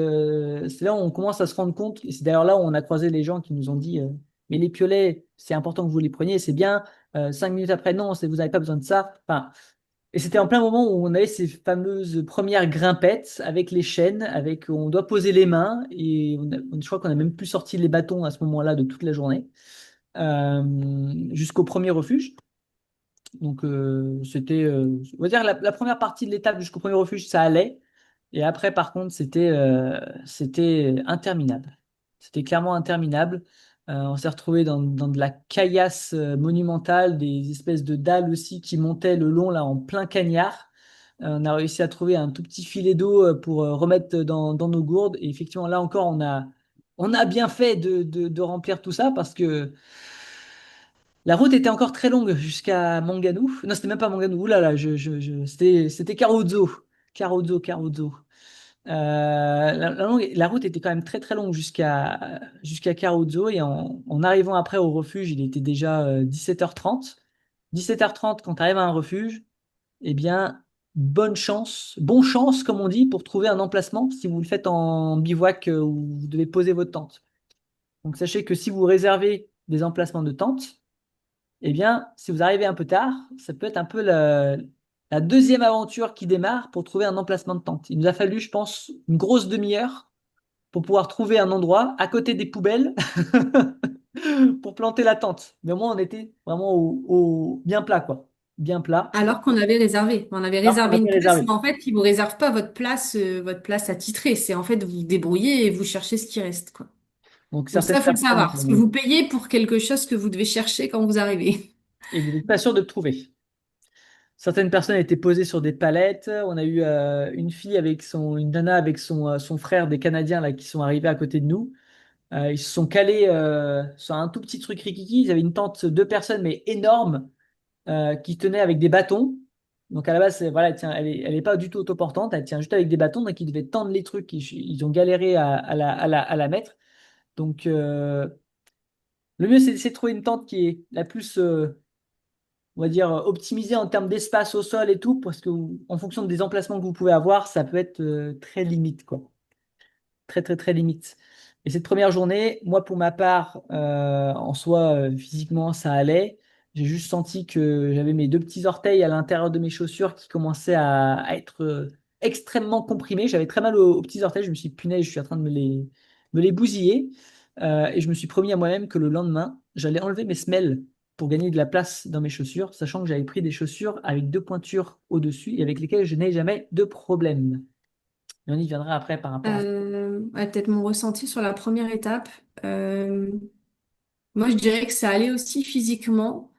Speaker 1: c'est là où on commence à se rendre compte. Et c'est d'ailleurs là où on a croisé les gens qui nous ont dit mais les piolets, c'est important que vous les preniez, c'est bien. 5 minutes après, non, vous n'avez pas besoin de ça. Enfin, et c'était en plein moment où on avait ces fameuses premières grimpettes avec les chaînes, avec on doit poser les mains et je crois qu'on a même plus sorti les bâtons à ce moment-là de toute la journée jusqu'au premier refuge. Donc, on va dire, la première partie de l'étape jusqu'au premier refuge, ça allait. Et après, par contre, c'était interminable. C'était clairement interminable. On s'est retrouvé dans de la caillasse monumentale, des espèces de dalles aussi qui montaient le long, là, en plein cagnard. On a réussi à trouver un tout petit filet d'eau pour remettre dans nos gourdes. Et effectivement, là encore, on a bien fait de remplir tout ça parce que la route était encore très longue jusqu'à Manganou. Non, c'était même pas Manganou. Ouh là là, c'était Carozzo. Carozzo, Carozzo. La route était quand même très très longue jusqu'à Carozzo et en arrivant après au refuge, il était déjà 17h30. 17h30, quand tu arrives à un refuge, eh bien, bonne chance, comme on dit, pour trouver un emplacement si vous le faites en bivouac où vous devez poser votre tente. Donc sachez que si vous réservez des emplacements de tente, eh bien, si vous arrivez un peu tard, ça peut être un peu la deuxième aventure qui démarre pour trouver un emplacement de tente. Il nous a fallu, je pense, une grosse demi-heure pour pouvoir trouver un endroit à côté des poubelles pour planter la tente. Mais au moins, on était vraiment au bien plat, quoi. Bien plat.
Speaker 2: Alors qu'on avait réservé. On avait
Speaker 1: Alors qu'on
Speaker 2: réservé une
Speaker 1: avait
Speaker 2: place,
Speaker 1: réservé.
Speaker 2: mais en fait, ils vous réservent pas votre place attitrée. C'est en fait, vous vous débrouillez et vous cherchez ce qui reste, quoi.
Speaker 1: Donc,
Speaker 2: Donc
Speaker 1: certaines
Speaker 2: ça, faut le
Speaker 1: personnes,
Speaker 2: savoir. Parce que vous payez pour quelque chose que vous devez chercher quand vous arrivez.
Speaker 1: et vous n'êtes pas sûr de trouver. Certaines personnes étaient posées sur des palettes. On a eu une nana avec son frère, des Canadiens là, qui sont arrivés à côté de nous. Ils se sont calés sur un tout petit truc rikiki. Ils avaient une tente 2 personnes, mais énorme, qui tenait avec des bâtons. Donc à la base, voilà, elle est pas du tout autoportante. Elle tient juste avec des bâtons. Donc ils devaient tendre les trucs. Ils ont galéré à la mettre. Donc le mieux, c'est d'essayer de trouver une tente qui est la plus, on va dire, optimisée en termes d'espace au sol et tout, parce que en fonction des emplacements que vous pouvez avoir, ça peut être très limite, quoi. Très très très limite. Et cette première journée, moi pour ma part, en soi, physiquement, ça allait. J'ai juste senti que j'avais mes 2 petits orteils à l'intérieur de mes chaussures qui commençaient à être extrêmement comprimés. J'avais très mal aux petits orteils. Je me suis dit, punaise, je suis en train de me les bousiller. Et je me suis promis à moi-même que le lendemain, j'allais enlever mes semelles pour gagner de la place dans mes chaussures, sachant que j'avais pris des chaussures avec 2 pointures au-dessus et avec lesquelles je n'ai jamais de problème. Mais on y viendra après par rapport à ça.
Speaker 2: Ouais, peut-être mon ressenti sur la première étape. Euh, Moi, je dirais que ça allait aussi physiquement.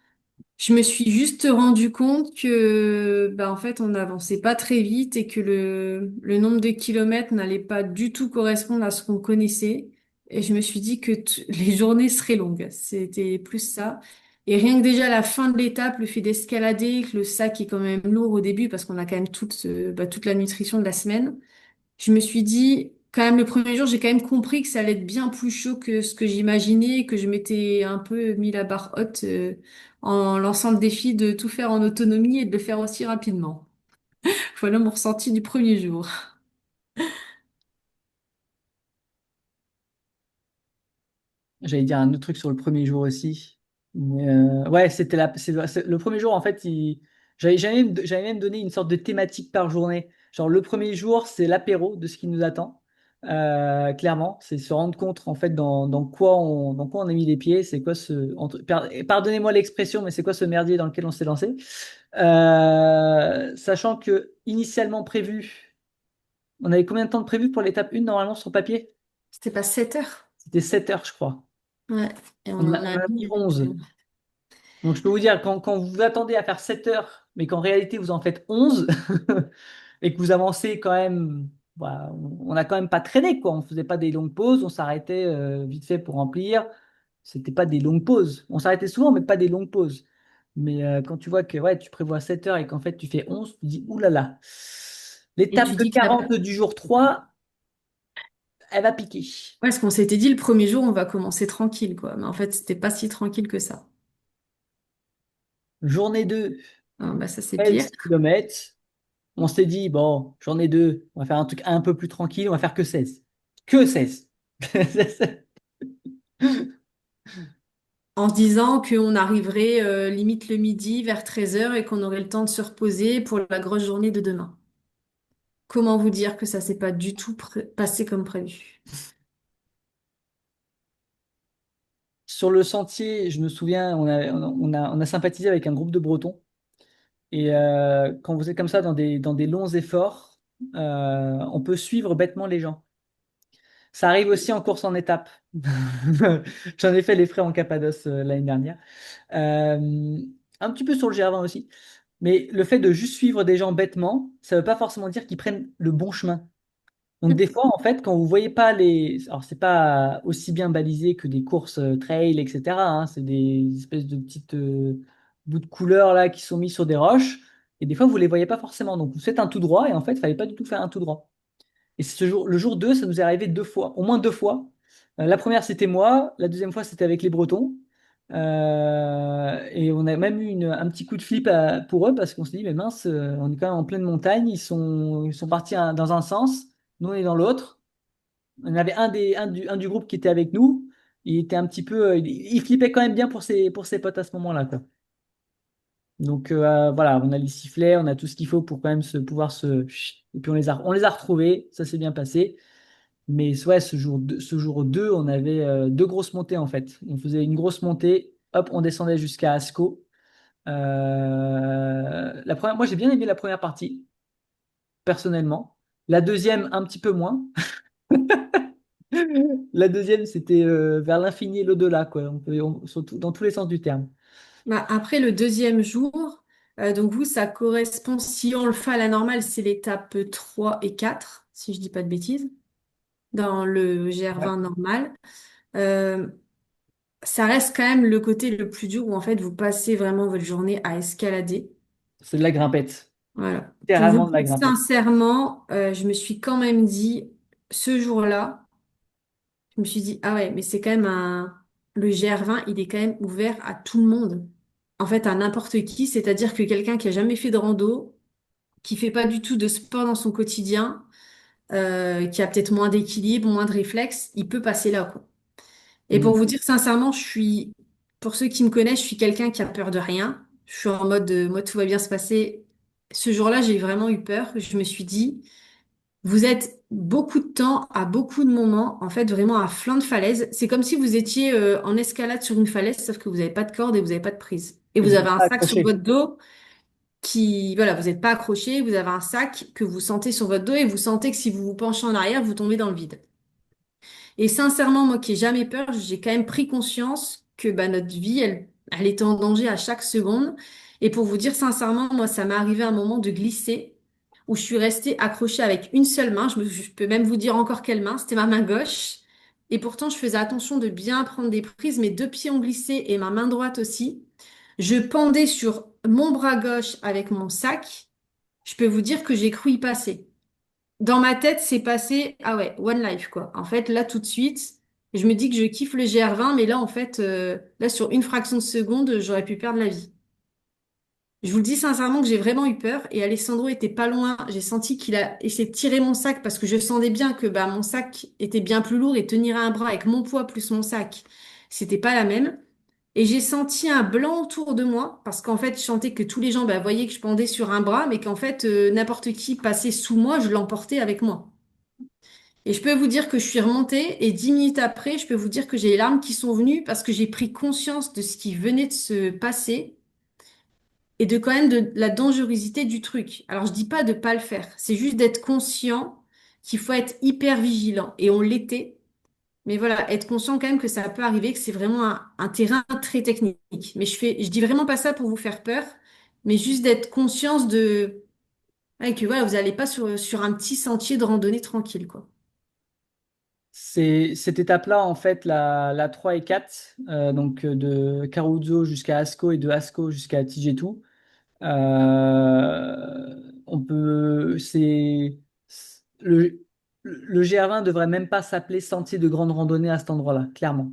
Speaker 2: Je me suis juste rendu compte que, bah, en fait, on n'avançait pas très vite et que le nombre de kilomètres n'allait pas du tout correspondre à ce qu'on connaissait. Et je me suis dit que les journées seraient longues. C'était plus ça. Et rien que déjà la fin de l'étape, le fait d'escalader, que le sac est quand même lourd au début parce qu'on a quand même toute la nutrition de la semaine. Je me suis dit, quand même, le premier jour, j'ai quand même compris que ça allait être bien plus chaud que ce que j'imaginais et que je m'étais un peu mis la barre haute, en lançant le défi de tout faire en autonomie et de le faire aussi rapidement. Voilà mon ressenti du premier jour.
Speaker 1: J'allais dire un autre truc sur le premier jour aussi. Mais ouais, le premier jour, en fait, j'avais même donné une sorte de thématique par journée. Genre, le premier jour, c'est l'apéro de ce qui nous attend. Clairement, c'est se rendre compte, en fait, dans quoi on a mis les pieds. C'est quoi pardonnez-moi l'expression, mais c'est quoi ce merdier dans lequel on s'est lancé? Sachant que, initialement prévu, on avait combien de temps de prévu pour l'étape 1 normalement sur papier?
Speaker 2: C'était pas 7 heures.
Speaker 1: C'était 7 heures, je crois.
Speaker 2: Ouais. Et on en
Speaker 1: On
Speaker 2: a
Speaker 1: a mis
Speaker 2: mis.
Speaker 1: 11. Donc, je peux vous dire, quand vous vous attendez à faire 7 heures, mais qu'en réalité, vous en faites 11, et que vous avancez quand même, voilà, on n'a quand même pas traîné, quoi. On faisait pas des longues pauses, on s'arrêtait vite fait pour remplir. C'était pas des longues pauses. On s'arrêtait souvent, mais pas des longues pauses. Mais quand tu vois que ouais, tu prévois 7 heures et qu'en fait, tu fais 11, tu te dis, oulala,
Speaker 2: Et tu
Speaker 1: l'étape de
Speaker 2: dis que la...
Speaker 1: 40 du jour 3, elle va piquer.
Speaker 2: Ouais, parce qu'on s'était dit le premier jour, on va commencer tranquille, quoi. Mais en fait, c'était pas si tranquille que ça.
Speaker 1: Journée 2,
Speaker 2: Ah, bah, ça, c'est pire.
Speaker 1: 13 km. On s'est dit, bon, journée 2, on va faire un truc un peu plus tranquille, on va faire que 16. Que 16.
Speaker 2: En se disant qu'on arriverait limite le midi vers 13h et qu'on aurait le temps de se reposer pour la grosse journée de demain. Comment vous dire que ça s'est pas du tout passé comme prévu?
Speaker 1: Sur le sentier, je me souviens, on a sympathisé avec un groupe de Bretons. Et quand vous êtes comme ça dans des longs efforts, on peut suivre bêtement les gens. Ça arrive aussi en course en étape. J'en ai fait les frais en Cappadoce l'année dernière. Euh, un petit peu sur le GR20 aussi. Mais le fait de juste suivre des gens bêtement, ça ne veut pas forcément dire qu'ils prennent le bon chemin. Donc des fois, en fait, quand vous voyez pas les... Alors, c'est pas aussi bien balisé que des courses trail, etc., hein. C'est des espèces de petites bouts de couleurs là qui sont mis sur des roches. Et des fois, vous les voyez pas forcément. Donc vous faites un tout droit et en fait, il fallait pas du tout faire un tout droit. Et le jour 2, ça nous est arrivé 2 fois, au moins 2 fois. La première, c'était moi. La deuxième fois, c'était avec les Bretons. Et on a même eu un petit coup de flip pour eux parce qu'on s'est dit, mais mince, on est quand même en pleine montagne. Ils sont partis dans un sens, nous on est dans l'autre. On avait un du groupe qui était avec nous. Il était un petit peu, il flippait quand même bien pour ses potes à ce moment-là, quoi. Donc voilà, on a les sifflets, on a tout ce qu'il faut pour quand même pouvoir se. Et puis on les a retrouvés, ça s'est bien passé. Mais ouais, ce jour 2, on avait deux grosses montées en fait. On faisait une grosse montée, hop, on descendait jusqu'à Ascot. Moi, j'ai bien aimé la première partie, personnellement. La deuxième, un petit peu moins. La deuxième, c'était vers l'infini et l'au-delà, quoi. Surtout dans tous les sens du terme.
Speaker 2: Bah, après le deuxième jour, donc vous, ça correspond, si on le fait à la normale, c'est l'étape 3 et 4 si je dis pas de bêtises, dans le
Speaker 1: Ouais.
Speaker 2: GR20 normal. Euh, Ça reste quand même le côté le plus dur où en fait vous passez vraiment votre journée à escalader.
Speaker 1: C'est de la grimpette.
Speaker 2: Voilà. Pour vous
Speaker 1: Littéralement de la
Speaker 2: dire
Speaker 1: grimpette.
Speaker 2: sincèrement, je me suis quand même dit ce jour-là, je me suis dit ah ouais, mais c'est quand même un le GR20, il est quand même ouvert à tout le monde. En fait, à n'importe qui, c'est-à-dire que quelqu'un qui a jamais fait de rando, qui fait pas du tout de sport dans son quotidien, qui a peut-être moins d'équilibre, moins de réflexes, il peut passer là, quoi. Et pour
Speaker 1: Mm.
Speaker 2: vous dire sincèrement, pour ceux qui me connaissent, je suis quelqu'un qui a peur de rien. Je suis en mode, moi, tout va bien se passer. Ce jour-là, j'ai vraiment eu peur. Je me suis dit, vous êtes beaucoup de temps, à beaucoup de moments, en fait, vraiment à flanc de falaise. C'est comme si vous étiez en escalade sur une falaise, sauf que vous n'avez pas de corde et vous n'avez pas de prise. Et
Speaker 1: Et
Speaker 2: vous
Speaker 1: vous
Speaker 2: avez
Speaker 1: n'êtes
Speaker 2: un
Speaker 1: pas
Speaker 2: sac sur
Speaker 1: accroché.
Speaker 2: votre dos voilà, vous n'êtes pas accroché, vous avez un sac que vous sentez sur votre dos et vous sentez que si vous vous penchez en arrière, vous tombez dans le vide. Et sincèrement, moi qui ai jamais peur, j'ai quand même pris conscience que bah, notre vie, elle était en danger à chaque seconde. Et pour vous dire sincèrement, moi, ça m'est arrivé un moment de glisser où je suis restée accrochée avec une seule main. Je peux même vous dire encore quelle main. C'était ma main gauche. Et pourtant, je faisais attention de bien prendre des prises. Mes deux pieds ont glissé et ma main droite aussi. Je pendais sur mon bras gauche avec mon sac. Je peux vous dire que j'ai cru y passer. Dans ma tête, c'est passé, ah ouais, One Life, quoi. En fait, là, tout de suite, je me dis que je kiffe le GR20, mais là, en fait, là, sur une fraction de seconde, j'aurais pu perdre la vie. Je vous le dis sincèrement que j'ai vraiment eu peur et Alessandro était pas loin. J'ai senti qu'il a essayé de tirer mon sac parce que je sentais bien que bah, mon sac était bien plus lourd et tenir à un bras avec mon poids plus mon sac, c'était pas la même. Et j'ai senti un blanc autour de moi parce qu'en fait, je sentais que tous les gens bah, voyaient que je pendais sur un bras, mais qu'en fait, n'importe qui passait sous moi, je l'emportais avec moi. Et je peux vous dire que je suis remontée et 10 minutes après, je peux vous dire que j'ai les larmes qui sont venues parce que j'ai pris conscience de ce qui venait de se passer et de quand même de la dangerosité du truc. Alors je dis pas de pas le faire, c'est juste d'être conscient qu'il faut être hyper vigilant et on l'était. Mais voilà, être conscient quand même que ça peut arriver, que c'est vraiment un terrain très technique. Mais je dis vraiment pas ça pour vous faire peur, mais juste d'être conscience de, ouais, que voilà, vous n'allez pas sur un petit sentier de randonnée tranquille, quoi.
Speaker 1: C'est cette étape-là, en fait, la 3 et 4, donc de Caruzzo jusqu'à Asco et de Asco jusqu'à Tijetu. Le GR20 devrait même pas s'appeler sentier de grande randonnée à cet endroit-là, clairement.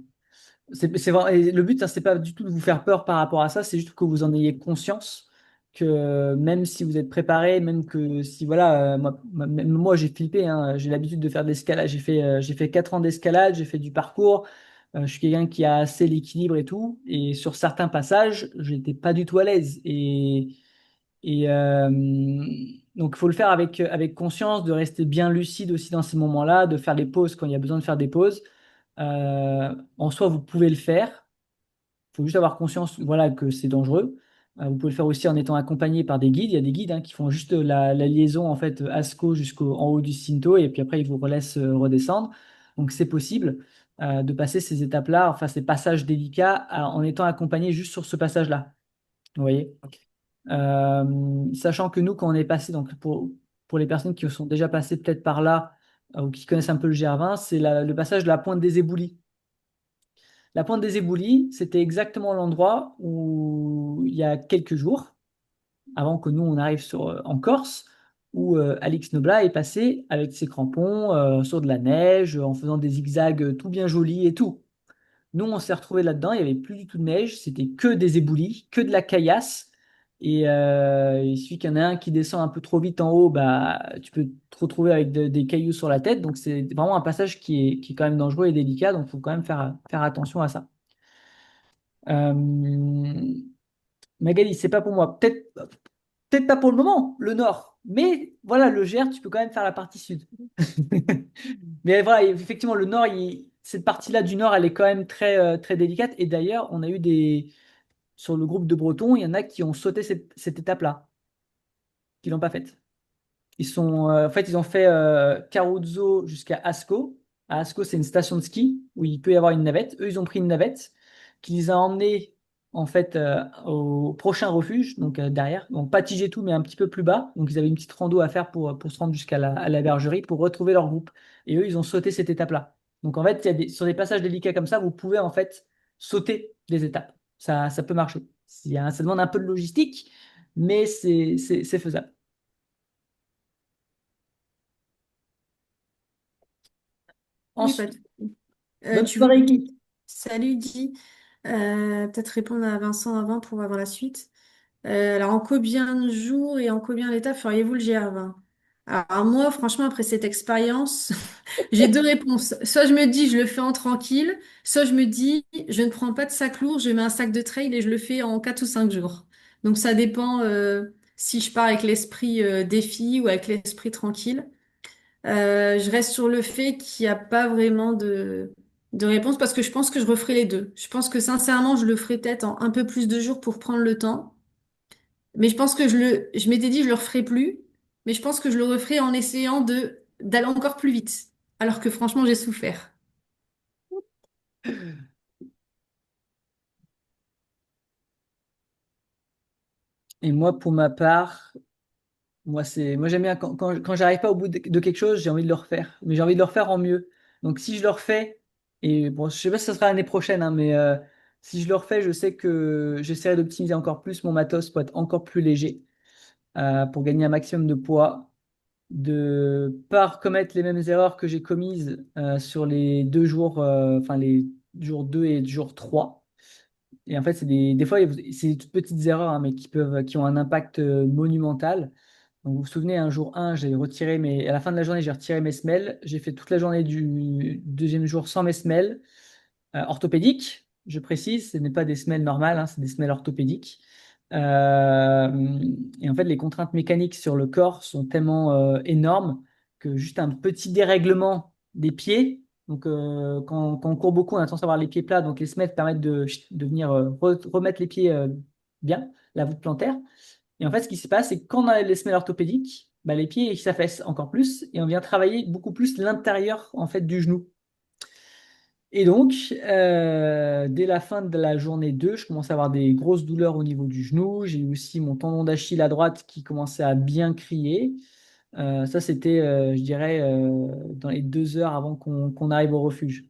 Speaker 1: Et le but, hein, c'est pas du tout de vous faire peur par rapport à ça, c'est juste que vous en ayez conscience que même si vous êtes préparé, même que si voilà, même moi j'ai flippé, hein, j'ai l'habitude de faire de l'escalade, j'ai fait 4 ans d'escalade, j'ai fait du parcours, je suis quelqu'un qui a assez l'équilibre et tout, et sur certains passages, j'étais pas du tout à l'aise. Et donc il faut le faire avec conscience, de rester bien lucide aussi dans ces moments-là, de faire des pauses quand il y a besoin de faire des pauses. En soi, vous pouvez le faire. Il faut juste avoir conscience, voilà, que c'est dangereux. Vous pouvez le faire aussi en étant accompagné par des guides. Il y a des guides, hein, qui font juste la liaison en fait ASCO jusqu'en haut du Cinto et puis après ils vous laissent redescendre. Donc c'est possible de passer ces étapes-là, enfin ces passages délicats en étant accompagné juste sur ce passage-là. Vous voyez? Sachant que nous, quand on est passé, donc pour les personnes qui sont déjà passées peut-être par là ou qui connaissent un peu le GR20, c'est le passage de la pointe des Éboulis. La pointe des Éboulis, c'était exactement l'endroit où, il y a quelques jours, avant que nous on arrive en Corse, où Alix Nobla est passé avec ses crampons sur de la neige, en faisant des zigzags tout bien jolis et tout. Nous, on s'est retrouvés là-dedans, il n'y avait plus du tout de neige, c'était que des éboulis, que de la caillasse. Et il suffit qu'il y en ait un qui descend un peu trop vite en haut, bah, tu peux te retrouver avec des cailloux sur la tête. Donc c'est vraiment un passage qui est quand même dangereux et délicat, donc il faut quand même faire attention à ça. Euh, Magali, c'est pas pour moi. Peut-être pas pour le moment, le nord. Mais voilà, le GR, tu peux quand même faire la partie sud. Mais voilà, effectivement, le nord, cette partie-là du nord, elle est quand même très délicate. Et d'ailleurs, on a eu sur le groupe de Bretons, il y en a qui ont sauté cette étape-là, qui l'ont pas faite. En fait, ils ont fait Caruzzo jusqu'à Asco. À Asco, c'est une station de ski où il peut y avoir une navette. Eux, ils ont pris une navette qui les a emmenés en fait au prochain refuge, donc derrière. Donc pas Tigetou, mais un petit peu plus bas. Donc ils avaient une petite rando à faire pour se rendre jusqu'à à la bergerie pour retrouver leur groupe. Et eux, ils ont sauté cette étape-là. Donc en fait, sur des passages délicats comme ça, vous pouvez en fait sauter des étapes. Ça peut marcher. Ça demande un peu de logistique, mais c'est faisable.
Speaker 2: Oui, pas
Speaker 1: Ensuite,
Speaker 2: de souci.
Speaker 1: bonne
Speaker 2: Tu veux
Speaker 1: soirée, Kik.
Speaker 2: Salut, Di. Peut-être répondre à Vincent avant pour avoir la suite. Alors, en combien de jours et en combien d'étapes feriez-vous le GR20? Alors, moi, franchement, après cette expérience, j'ai deux réponses. Soit je me dis, je le fais en tranquille, soit je me dis, je ne prends pas de sac lourd, je mets un sac de trail et je le fais en 4 ou 5 jours. Donc, ça dépend si je pars avec l'esprit défi ou avec l'esprit tranquille. Je reste sur le fait qu'il n'y a pas vraiment de réponse parce que je pense que je referai les deux. Je pense que sincèrement, je le ferai peut-être en un peu plus de jours pour prendre le temps. Mais je pense que je m'étais dit, je le referai plus. Mais je pense que je le referai en essayant d'aller encore plus vite. Alors que franchement, j'ai souffert.
Speaker 1: Et moi, pour ma part, moi j'aime bien quand j'arrive pas au bout de quelque chose, j'ai envie de le refaire. Mais j'ai envie de le refaire en mieux. Donc si je le refais, et bon, je sais pas si ça sera l'année prochaine, hein, mais si je le refais, je sais que j'essaierai d'optimiser encore plus mon matos pour être encore plus léger, pour gagner un maximum de poids, de pas commettre les mêmes erreurs que j'ai commises sur les 2 jours, enfin les jours 2 et jour 3. Et en fait, des fois, c'est des toutes petites erreurs, hein, mais qui ont un impact monumental. Donc, vous vous souvenez, un jour 1, à la fin de la journée, j'ai retiré mes semelles. J'ai fait toute la journée du deuxième jour sans mes semelles orthopédiques. Je précise, ce n'est pas des semelles normales, hein, c'est des semelles orthopédiques. Et en fait, les contraintes mécaniques sur le corps sont tellement énormes que juste un petit dérèglement des pieds. Donc, quand on court beaucoup, on a tendance à avoir les pieds plats. Donc, les semelles permettent de venir remettre les pieds bien, la voûte plantaire. Et en fait, ce qui se passe, c'est que quand on a les semelles orthopédiques, bah, les pieds ils s'affaissent encore plus et on vient travailler beaucoup plus l'intérieur en fait du genou. Et donc, dès la fin de la journée 2, je commençais à avoir des grosses douleurs au niveau du genou. J'ai eu aussi mon tendon d'Achille à droite qui commençait à bien crier. Ça, c'était, je dirais, dans les 2 heures avant qu'on arrive au refuge.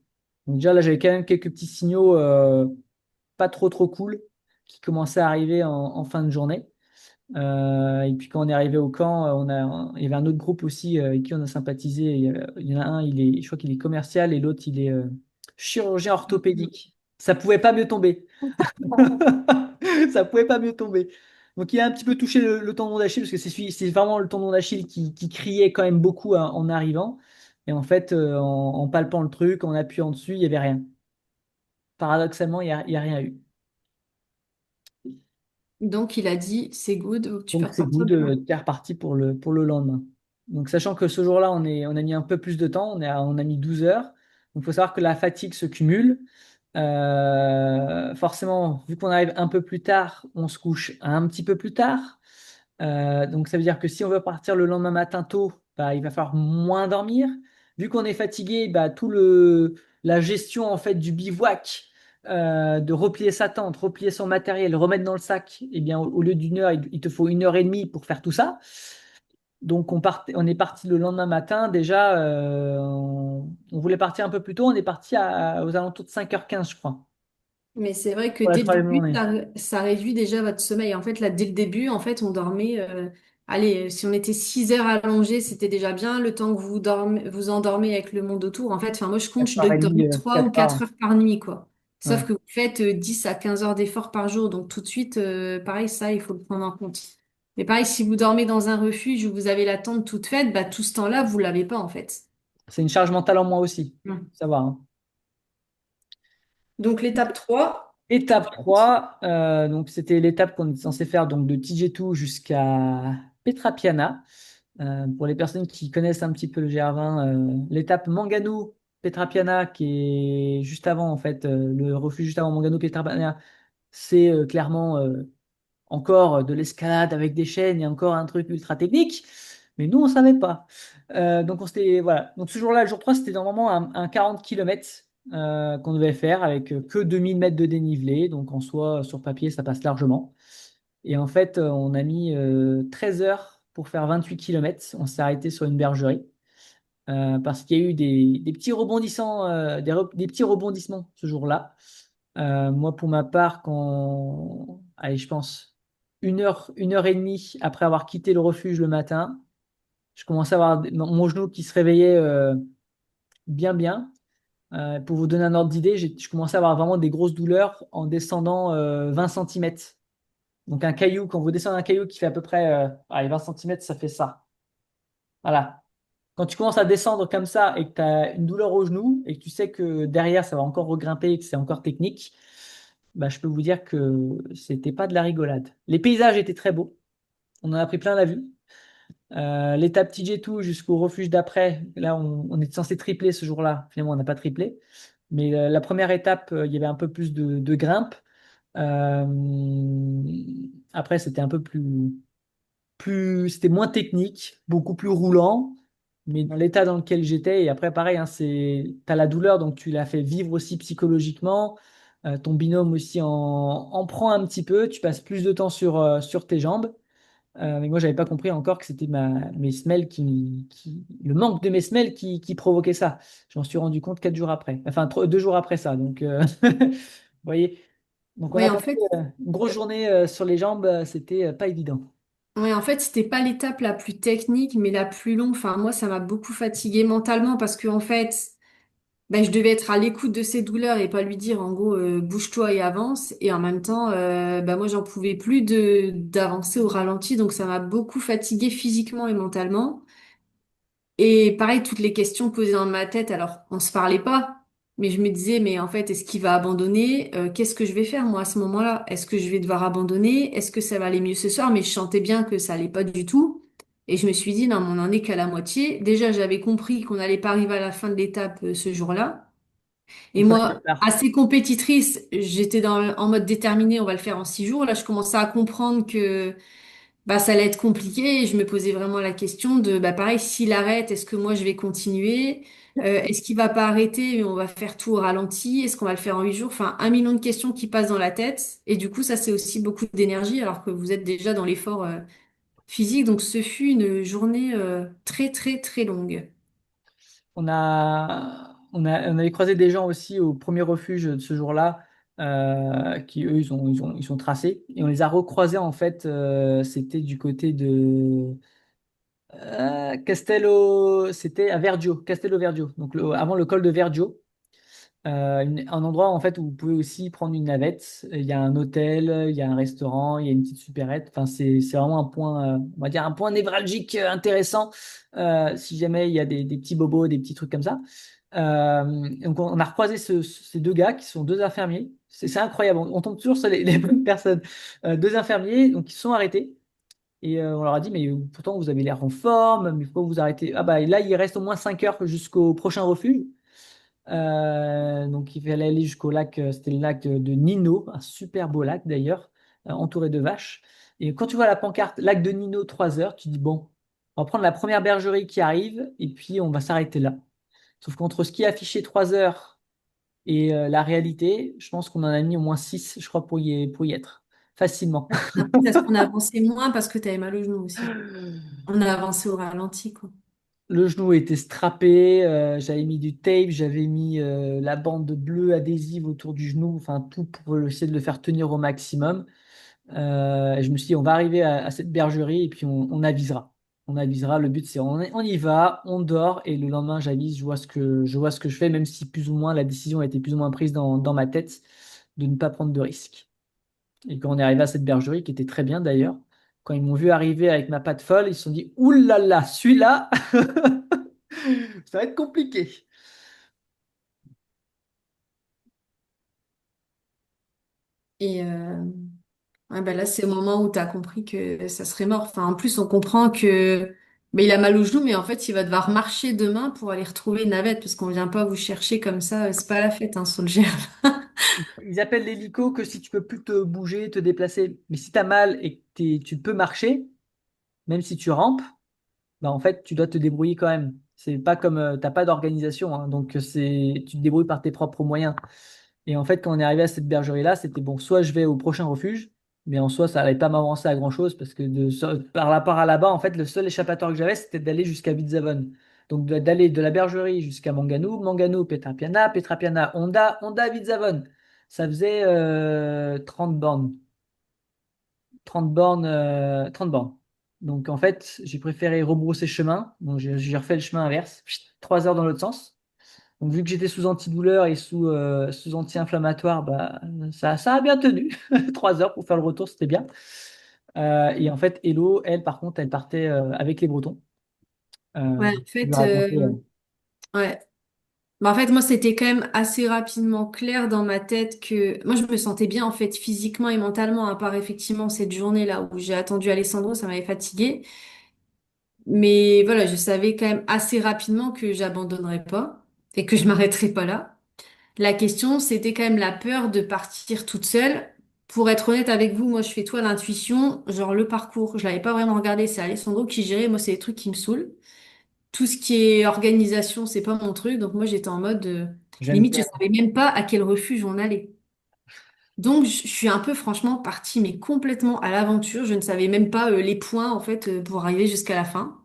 Speaker 1: Donc déjà, là, j'avais quand même quelques petits signaux pas trop, trop cool qui commençaient à arriver en fin de journée. Et puis quand on est arrivé au camp, il y avait un autre groupe aussi avec qui on a sympathisé. Il y en a un, je crois qu'il est commercial et l'autre, il est chirurgien orthopédique. Ça pouvait pas mieux tomber. Ça pouvait pas mieux tomber. Donc il a un petit peu touché le tendon d'Achille parce que c'est vraiment le tendon d'Achille qui criait quand même beaucoup en arrivant. Et en fait, en palpant le truc, en appuyant dessus, il n'y avait rien. Paradoxalement, il y a rien eu.
Speaker 2: Donc il a dit, c'est good, tu peux
Speaker 1: Donc c'est
Speaker 2: repartir
Speaker 1: good,
Speaker 2: demain.
Speaker 1: t'es reparti pour le lendemain. Donc sachant que ce jour-là, on a mis un peu plus de temps, on a mis 12 heures. Donc il faut savoir que la fatigue se cumule. Forcément, vu qu'on arrive un peu plus tard, on se couche un petit peu plus tard. Donc ça veut dire que si on veut partir le lendemain matin tôt, bah, il va falloir moins dormir. Vu qu'on est fatigué, bah, la gestion en fait du bivouac, de replier sa tente, replier son matériel, remettre dans le sac, eh bien au lieu d'une heure, il te faut 1 heure et demie pour faire tout ça. Donc on est parti le lendemain matin. Déjà, on voulait partir un peu plus tôt. On est parti aux alentours de 5h15, je crois,
Speaker 2: Mais c'est vrai que
Speaker 1: pour la
Speaker 2: dès le
Speaker 1: troisième
Speaker 2: début,
Speaker 1: journée.
Speaker 2: ça réduit déjà votre sommeil. En fait, là, dès le début, en fait, on dormait. Allez, si on était 6 heures allongés, c'était déjà bien. Le temps que vous endormez avec le monde autour. En fait, enfin, moi, je compte, je dois
Speaker 1: 4h30,
Speaker 2: dormir 3 ou
Speaker 1: 4
Speaker 2: 4
Speaker 1: heures.
Speaker 2: heures par nuit, quoi. Sauf
Speaker 1: Ouais.
Speaker 2: que vous faites 10 à 15 heures d'effort par jour. Donc, tout de suite, pareil, ça, il faut le prendre en compte. Mais pareil, si vous dormez dans un refuge où vous avez la tente toute faite, bah, tout ce temps-là, vous l'avez pas, en fait.
Speaker 1: C'est une charge mentale en moins aussi.
Speaker 2: Mm.
Speaker 1: Ça va, hein.
Speaker 2: Donc, l'étape 3.
Speaker 1: Étape 3, donc c'était l'étape qu'on était censé faire donc de Tijetu jusqu'à Petrapiana. Pour les personnes qui connaissent un petit peu le GR20, l'étape Mangano Petrapiana qui est juste avant en fait, le refuge juste avant Mangano Petrapiana, c'est clairement encore de l'escalade avec des chaînes et encore un truc ultra technique. Mais nous, on savait pas. Donc, voilà. Donc, ce jour-là, le jour 3 c'était normalement un 40 km qu'on devait faire avec que 2000 mètres de dénivelé. Donc, en soi, sur papier, ça passe largement. Et en fait, on a mis 13 heures pour faire 28 km. On s'est arrêté sur une bergerie parce qu'il y a eu des petits rebondissants, des petits rebondissements ce jour-là. Moi, pour ma part, allez, je pense 1 heure et demie après avoir quitté le refuge le matin, je commençais à avoir mon genou qui se réveillait bien, bien. Pour vous donner un ordre d'idée, je commençais à avoir vraiment des grosses douleurs en descendant 20 centimètres. Donc un caillou, quand vous descendez un caillou qui fait à peu près allez, 20 centimètres, ça fait ça. Voilà. Quand tu commences à descendre comme ça et que tu as une douleur au genou et que tu sais que derrière ça va encore regrimper et que c'est encore technique, bah, je peux vous dire que c'était pas de la rigolade. Les paysages étaient très beaux. On en a pris plein la vue. L'étape TJ2 jusqu'au refuge d'après, là on était censé tripler ce jour-là. Finalement, on n'a pas triplé. Mais la première étape, il y avait un peu plus de grimpe. Euh, Après, c'était un peu c'était moins technique, beaucoup plus roulant, mais dans l'état dans lequel j'étais, et après pareil, hein, t'as la douleur, donc tu l'as fait vivre aussi psychologiquement. Ton binôme aussi en prend un petit peu, tu passes plus de temps sur tes jambes. Mais moi, j'avais pas compris encore que c'était mes semelles le manque de mes semelles qui provoquait ça. Je m'en suis rendu compte 4 jours après, enfin 2 jours après ça. Donc, vous voyez, donc on
Speaker 2: Ouais,
Speaker 1: a
Speaker 2: en
Speaker 1: passé
Speaker 2: fait,
Speaker 1: une grosse journée sur les jambes, c'était pas évident.
Speaker 2: Ouais, en fait, c'était pas l'étape la plus technique, mais la plus longue. Enfin, moi, ça m'a beaucoup fatiguée mentalement parce que, en fait, ben, je devais être à l'écoute de ses douleurs et pas lui dire, en gros, bouge-toi et avance. Et en même temps, ben, moi, j'en pouvais plus d'avancer au ralenti. Donc, ça m'a beaucoup fatiguée physiquement et mentalement. Et pareil, toutes les questions posées dans ma tête, alors on se parlait pas, mais je me disais, mais en fait, est-ce qu'il va abandonner? Qu'est-ce que je vais faire moi à ce moment-là? Est-ce que je vais devoir abandonner? Est-ce que ça va aller mieux ce soir? Mais je sentais bien que ça allait pas du tout. Et je me suis dit, non, mais on en est qu'à la moitié. Déjà, j'avais compris qu'on n'allait pas arriver à la fin de l'étape ce jour-là. Et
Speaker 1: Donc ça fait
Speaker 2: moi,
Speaker 1: tard.
Speaker 2: assez compétitrice, j'étais en mode déterminé, on va le faire en 6 jours. Là, je commençais à comprendre que bah, ça allait être compliqué et je me posais vraiment la question de, bah, pareil, s'il arrête, est-ce que moi je vais continuer? Est-ce qu'il va pas arrêter, mais on va faire tout au ralenti? Est-ce qu'on va le faire en 8 jours? Enfin, un million de questions qui passent dans la tête. Et du coup, ça, c'est aussi beaucoup d'énergie alors que vous êtes déjà dans l'effort, physique. Donc, ce fut une journée, très, très, très longue.
Speaker 1: On avait croisé des gens aussi au premier refuge de ce jour-là, qui eux, ils sont tracés. Et on les a recroisés, en fait, c'était du côté de Castello, c'était à Vergio, Castello Vergio, donc avant le col de Vergio. Un endroit en fait où vous pouvez aussi prendre une navette. Il y a un hôtel, il y a un restaurant, il y a une petite supérette. Enfin, c'est vraiment un point, on va dire un point névralgique intéressant, si jamais il y a des petits bobos, des petits trucs comme ça. Donc on a recroisé ces deux gars qui sont deux infirmiers. C'est incroyable, on tombe toujours sur les bonnes personnes. Deux infirmiers donc ils se sont arrêtés et on leur a dit mais pourtant vous avez l'air en forme, mais pourquoi vous arrêtez? Ah bah là il reste au moins 5 heures jusqu'au prochain refuge. Donc il fallait aller jusqu'au lac, c'était le lac de Nino, un super beau lac d'ailleurs, entouré de vaches. Et quand tu vois la pancarte lac de Nino 3 heures, tu dis bon, on va prendre la première bergerie qui arrive et puis on va s'arrêter là. Sauf qu'entre ce qui est affiché 3 heures et la réalité, je pense qu'on en a mis au moins 6 je crois, pour y être. Facilement.
Speaker 2: Peut-être qu'on a avancé moins parce que tu avais mal au genou aussi. On a avancé au ralenti, quoi.
Speaker 1: Le genou était strappé, j'avais mis du tape, j'avais mis la bande bleue adhésive autour du genou, enfin tout pour essayer de le faire tenir au maximum. Et je me suis dit, on va arriver à cette bergerie et puis on avisera. On avisera. Le but, c'est on y va, on dort et le lendemain, j'avise, je vois ce que je fais, même si plus ou moins la décision a été plus ou moins prise dans ma tête de ne pas prendre de risques. Et quand on est arrivé à cette bergerie, qui était très bien d'ailleurs, quand ils m'ont vu arriver avec ma patte folle, ils se sont dit, ouh là là, celui-là, ça va être compliqué.
Speaker 2: Et ouais, bah là, c'est au moment où tu as compris que ça serait mort. Enfin, en plus, on comprend que il a mal au genou, mais en fait, il va devoir marcher demain pour aller retrouver une navette, parce qu'on vient pas vous chercher comme ça. C'est pas la fête, hein, sur le GR.
Speaker 1: Ils appellent l'hélico que si tu peux plus te bouger, te déplacer. Mais si tu as mal et que tu peux marcher, même si tu rampes, bah en fait, tu dois te débrouiller quand même. C'est pas comme t'as pas d'organisation, hein, donc tu te débrouilles par tes propres moyens. Et en fait, quand on est arrivé à cette bergerie-là, c'était bon, soit je vais au prochain refuge, mais en soi, ça allait pas m'avancer à grand-chose parce que par rapport à là-bas, en fait, le seul échappatoire que j'avais, c'était d'aller jusqu'à Vitzavon. Donc d'aller de la bergerie jusqu'à Mangano, Mangano, Petrapiana, Petrapiana, Honda, Honda, Vitzavon. Ça faisait 30 bornes. 30 bornes, 30 bornes. Donc en fait, j'ai préféré rebrousser chemin. Donc j'ai refait le chemin inverse. Chut, 3 heures dans l'autre sens. Donc vu que j'étais sous antidouleur et sous anti-inflammatoire, bah, ça a bien tenu. 3 heures pour faire le retour, c'était bien. Et en fait, Hello, elle, par contre, elle partait avec les Bretons.
Speaker 2: Ouais, en
Speaker 1: Je lui
Speaker 2: fait,
Speaker 1: racontais,
Speaker 2: ouais. Bah, en fait, moi, c'était quand même assez rapidement clair dans ma tête que moi, je me sentais bien, en fait, physiquement et mentalement, à part effectivement cette journée-là où j'ai attendu Alessandro, ça m'avait fatiguée. Mais voilà, je savais quand même assez rapidement que j'abandonnerais pas et que je m'arrêterais pas là. La question, c'était quand même la peur de partir toute seule. Pour être honnête avec vous, moi, je fais tout à l'intuition, genre le parcours, je l'avais pas vraiment regardé, c'est Alessandro qui gérait, moi, c'est des trucs qui me saoulent. Tout ce qui est organisation, c'est pas mon truc, donc moi, j'étais en mode,
Speaker 1: j'aime
Speaker 2: limite, je
Speaker 1: bien.
Speaker 2: savais même pas à quel refuge on allait. Donc, je suis un peu, franchement, partie, mais complètement à l'aventure. Je ne savais même pas, les points, en fait, pour arriver jusqu'à la fin.